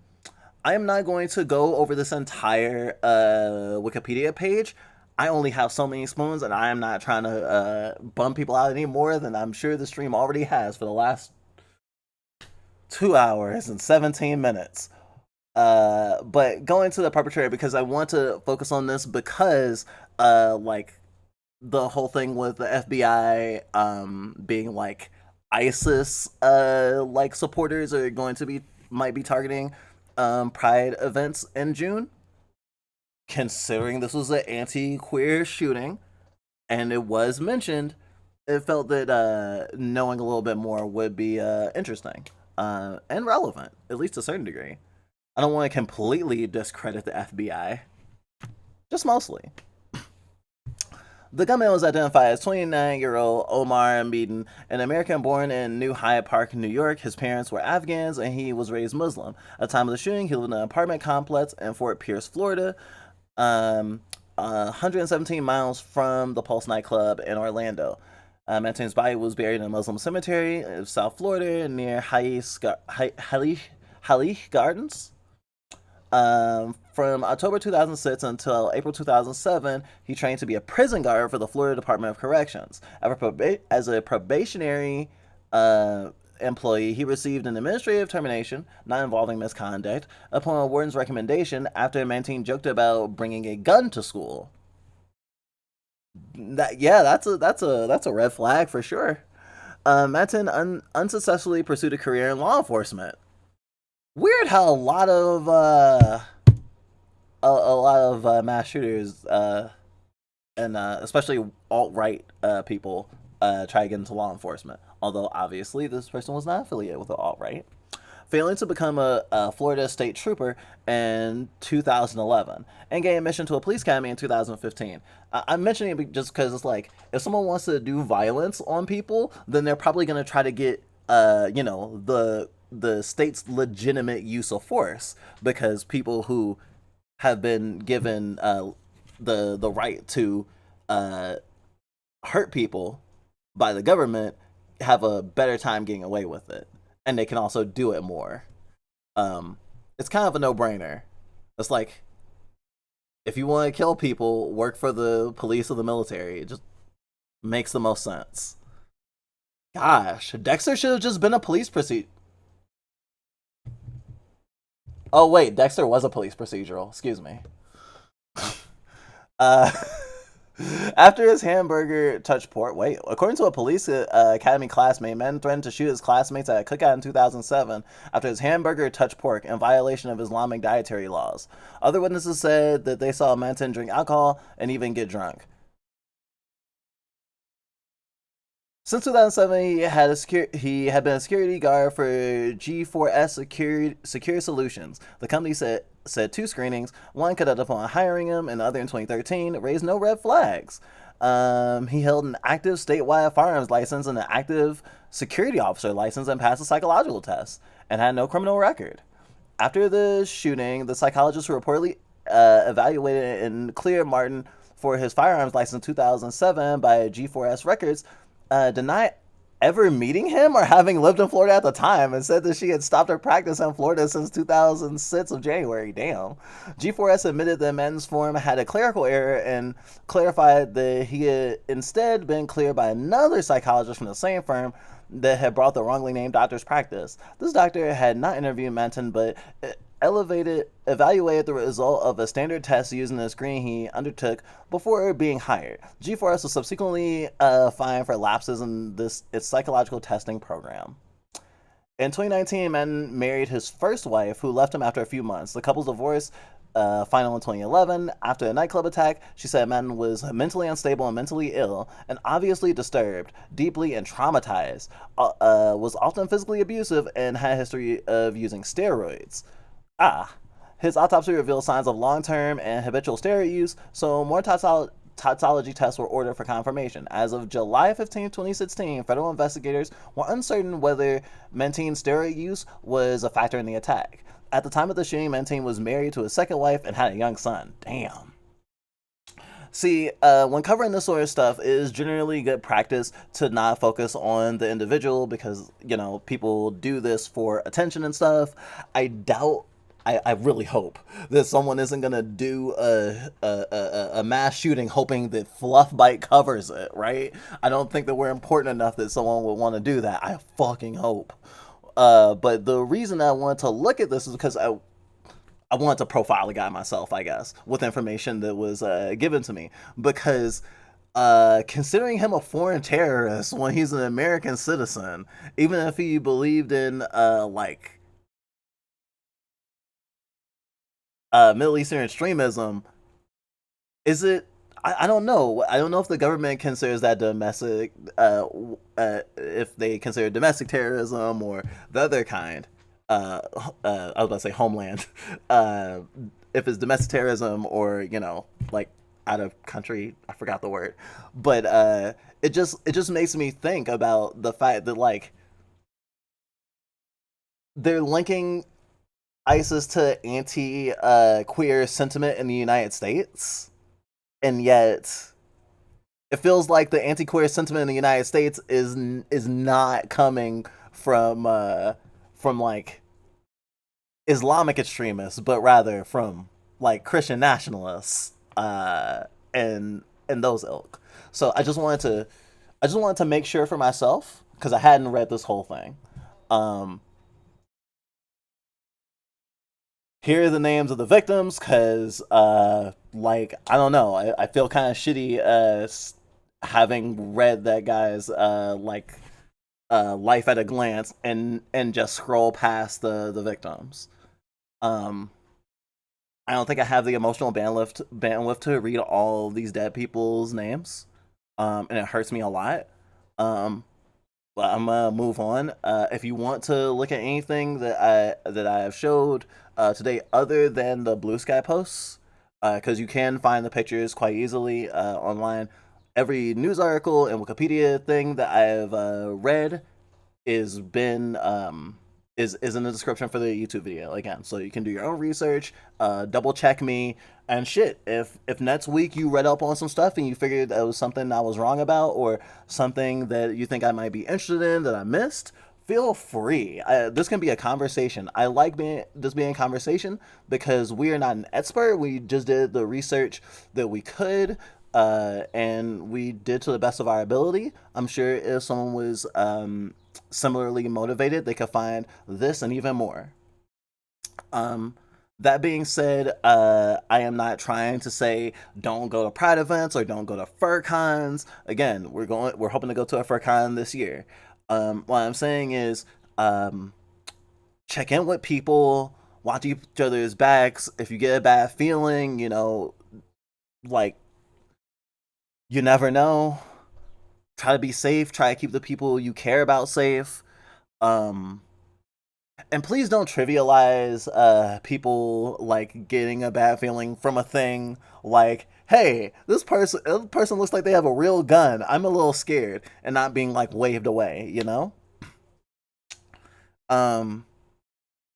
I am not going to go over this entire Wikipedia page. I only have so many spoons, and I am not trying to bum people out any more than I'm sure the stream already has for the last 2 hours and 17 minutes. But going to the perpetrator, because I want to focus on this, because like the whole thing with the FBI being like ISIS like supporters are going to might be targeting pride events in June. Considering this was an anti-queer shooting and it was mentioned, it felt that knowing a little bit more would be interesting and relevant, at least to a certain degree. I don't want to completely discredit the FBI. just mostly. The gunman was identified as 29-year-old Omar Meaden, an American born in New Hyde Park, New York. His parents were Afghans and he was raised Muslim. At the time of the shooting, he lived in an apartment complex in Fort Pierce, Florida, 117 miles from the Pulse nightclub in Orlando. Manton's body was buried in a Muslim cemetery of South Florida near Halich Gardens. From October 2006 until April 2007, he trained to be a prison guard for the Florida Department of Corrections. As a probationary employee, he received an administrative termination, not involving misconduct, upon a warden's recommendation after Mantine joked about bringing a gun to school. That's a red flag for sure. Mantine unsuccessfully pursued a career in law enforcement. Weird how a lot of mass shooters and especially alt-right people try to get into law enforcement. Although obviously this person was not affiliated with the alt-right. Failing to become a Florida state trooper in 2011 and gain admission to a police academy in 2015. I'm mentioning it just because it's like, if someone wants to do violence on people, then they're probably going to try to get the state's legitimate use of force, because people who have been given the right to hurt people by the government have a better time getting away with it, and they can also do it more. It's kind of a no-brainer. It's like, if you want to kill people, work for the police or the military. It just makes the most sense. Gosh, Dexter should have just been a police procedural. Oh wait, Dexter was a police procedural. Excuse me. After his hamburger touched pork, according to a police academy classmate, men threatened to shoot his classmates at a cookout in 2007 after his hamburger touched pork in violation of Islamic dietary laws. Other witnesses said that they saw Manton drink alcohol and even get drunk. Since 2007, he had been a security guard for G4S Secure Solutions. The company said 2 screenings, one conducted upon hiring him and the other in 2013, raised no red flags. He held an active statewide firearms license and an active security officer license and passed a psychological test and had no criminal record. After the shooting, the psychologist who reportedly evaluated and cleared Martin for his firearms license in 2007 by G4S Records denied ever meeting him or having lived in Florida at the time, and said that she had stopped her practice in Florida since 2006 of January. Damn. G4S admitted that Manton's form had a clerical error and clarified that he had instead been cleared by another psychologist from the same firm that had brought the wrongly named doctor's practice. This doctor had not interviewed Manton, but evaluated the result of a standard test using the screening he undertook before being hired. G4S was subsequently fined for lapses in its psychological testing program. In 2019, Manton married his first wife, who left him after a few months. The couple's divorce final in 2011. After a nightclub attack, she said Manton was mentally unstable and mentally ill, and obviously disturbed, deeply and traumatized, was often physically abusive, and had a history of using steroids. His autopsy revealed signs of long-term and habitual steroid use, so more toxicology tests were ordered for confirmation. As of July 15, 2016, federal investigators were uncertain whether Manton's steroid use was a factor in the attack. At the time of the shooting, Manton was married to his second wife and had a young son. Damn. See, when covering this sort of stuff, it is generally good practice to not focus on the individual, because, people do this for attention and stuff. I really hope that someone isn't gonna do a mass shooting hoping that Fluff Bite covers it, right? I don't think that we're important enough that someone would want to do that. I fucking hope. But the reason I wanted to look at this is because I wanted to profile the guy myself, I guess, with information that was given to me. Because considering him a foreign terrorist when he's an American citizen, even if he believed in Middle Eastern extremism, is it? I don't know. I don't know if the government considers that domestic, if they consider domestic terrorism or the other kind. I was about to say homeland. If it's domestic terrorism or, like out of country. I forgot the word, but it just makes me think about the fact that like they're linking ISIS to anti queer sentiment in the United States, and yet it feels like the anti queer sentiment in the United States is not coming from like Islamic extremists, but rather from like Christian nationalists, and those ilk. So I just wanted to make sure for myself because I hadn't read this whole thing. Um, Here are the names of the victims because, like, I don't know, I feel kind of shitty having read that guy's life at a glance and just scroll past the victims. Um, I don't think I have the emotional bandwidth to read all these dead people's names, and it hurts me a lot. Um, but I'm gonna move on. If you want to look at anything that I have showed today, other than the Blue Sky posts, because you can find the pictures quite easily online. Every news article and Wikipedia thing that I've read is in the description for the YouTube video again, so you can do your own research, double check me, and shit. If next week you read up on some stuff and you figured that was something I was wrong about or something that you think I might be interested in that I missed, feel free. This can be a conversation. I like this being a conversation because we are not an expert. We just did the research that we could. And we did to the best of our ability. I'm sure if someone was similarly motivated, they could find this and even more. That being said, I am not trying to say don't go to Pride events or don't go to fur cons. Again, we're hoping to go to a fur con this year. What I'm saying is, check in with people, watch each other's backs. If you get a bad feeling, like, you never know. Try to be safe. Try to keep the people you care about safe. And please don't trivialize people like getting a bad feeling from a thing like, hey, this person looks like they have a real gun. I'm a little scared, and not being like waved away, Um,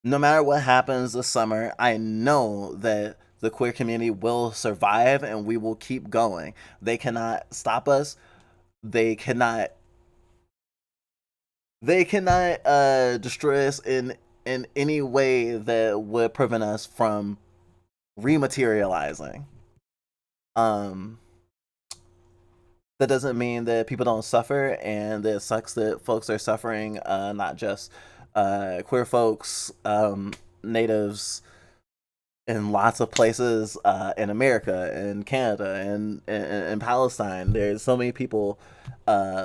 no matter what happens this summer, I know that the queer community will survive and we will keep going. They cannot stop us. They cannot destroy us in any way that would prevent us from rematerializing. Um that doesn't mean that people don't suffer, and it sucks that folks are suffering, not just queer folks, natives in lots of places in America and Canada and Palestine. There's so many people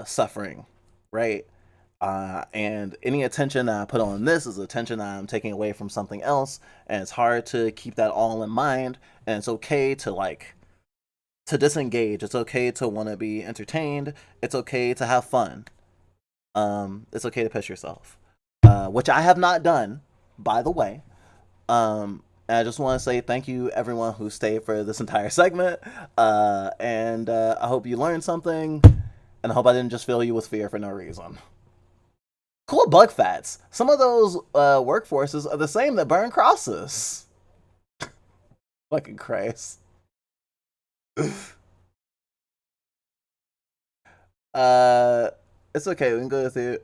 suffering, right? And any attention that I put on this is attention that I'm taking away from something else, and it's hard to keep that all in mind. And it's okay to disengage. It's okay to want to be entertained. It's okay to have fun. It's okay to piss yourself, which I have not done, by the way. And I just want to say thank you, everyone who stayed for this entire segment. And I hope you learned something, and I hope I didn't just fill you with fear for no reason. Cool bug fats. Some of those workforces are the same that burn crosses. Fucking Christ. It's okay. We can go through.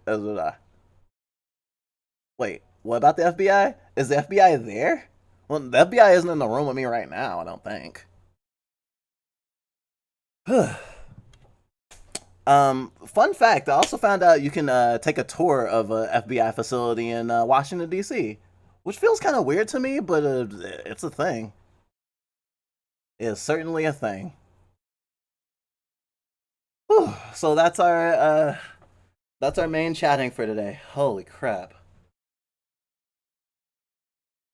Wait, what about the FBI? Is the FBI there? Well, the FBI isn't in the room with me right now, I don't think. Fun fact, I also found out you can take a tour of a FBI facility in Washington, D.C., which feels kind of weird to me, but it's a thing. It's certainly a thing. Whew. So that's our main chatting for today. Holy crap.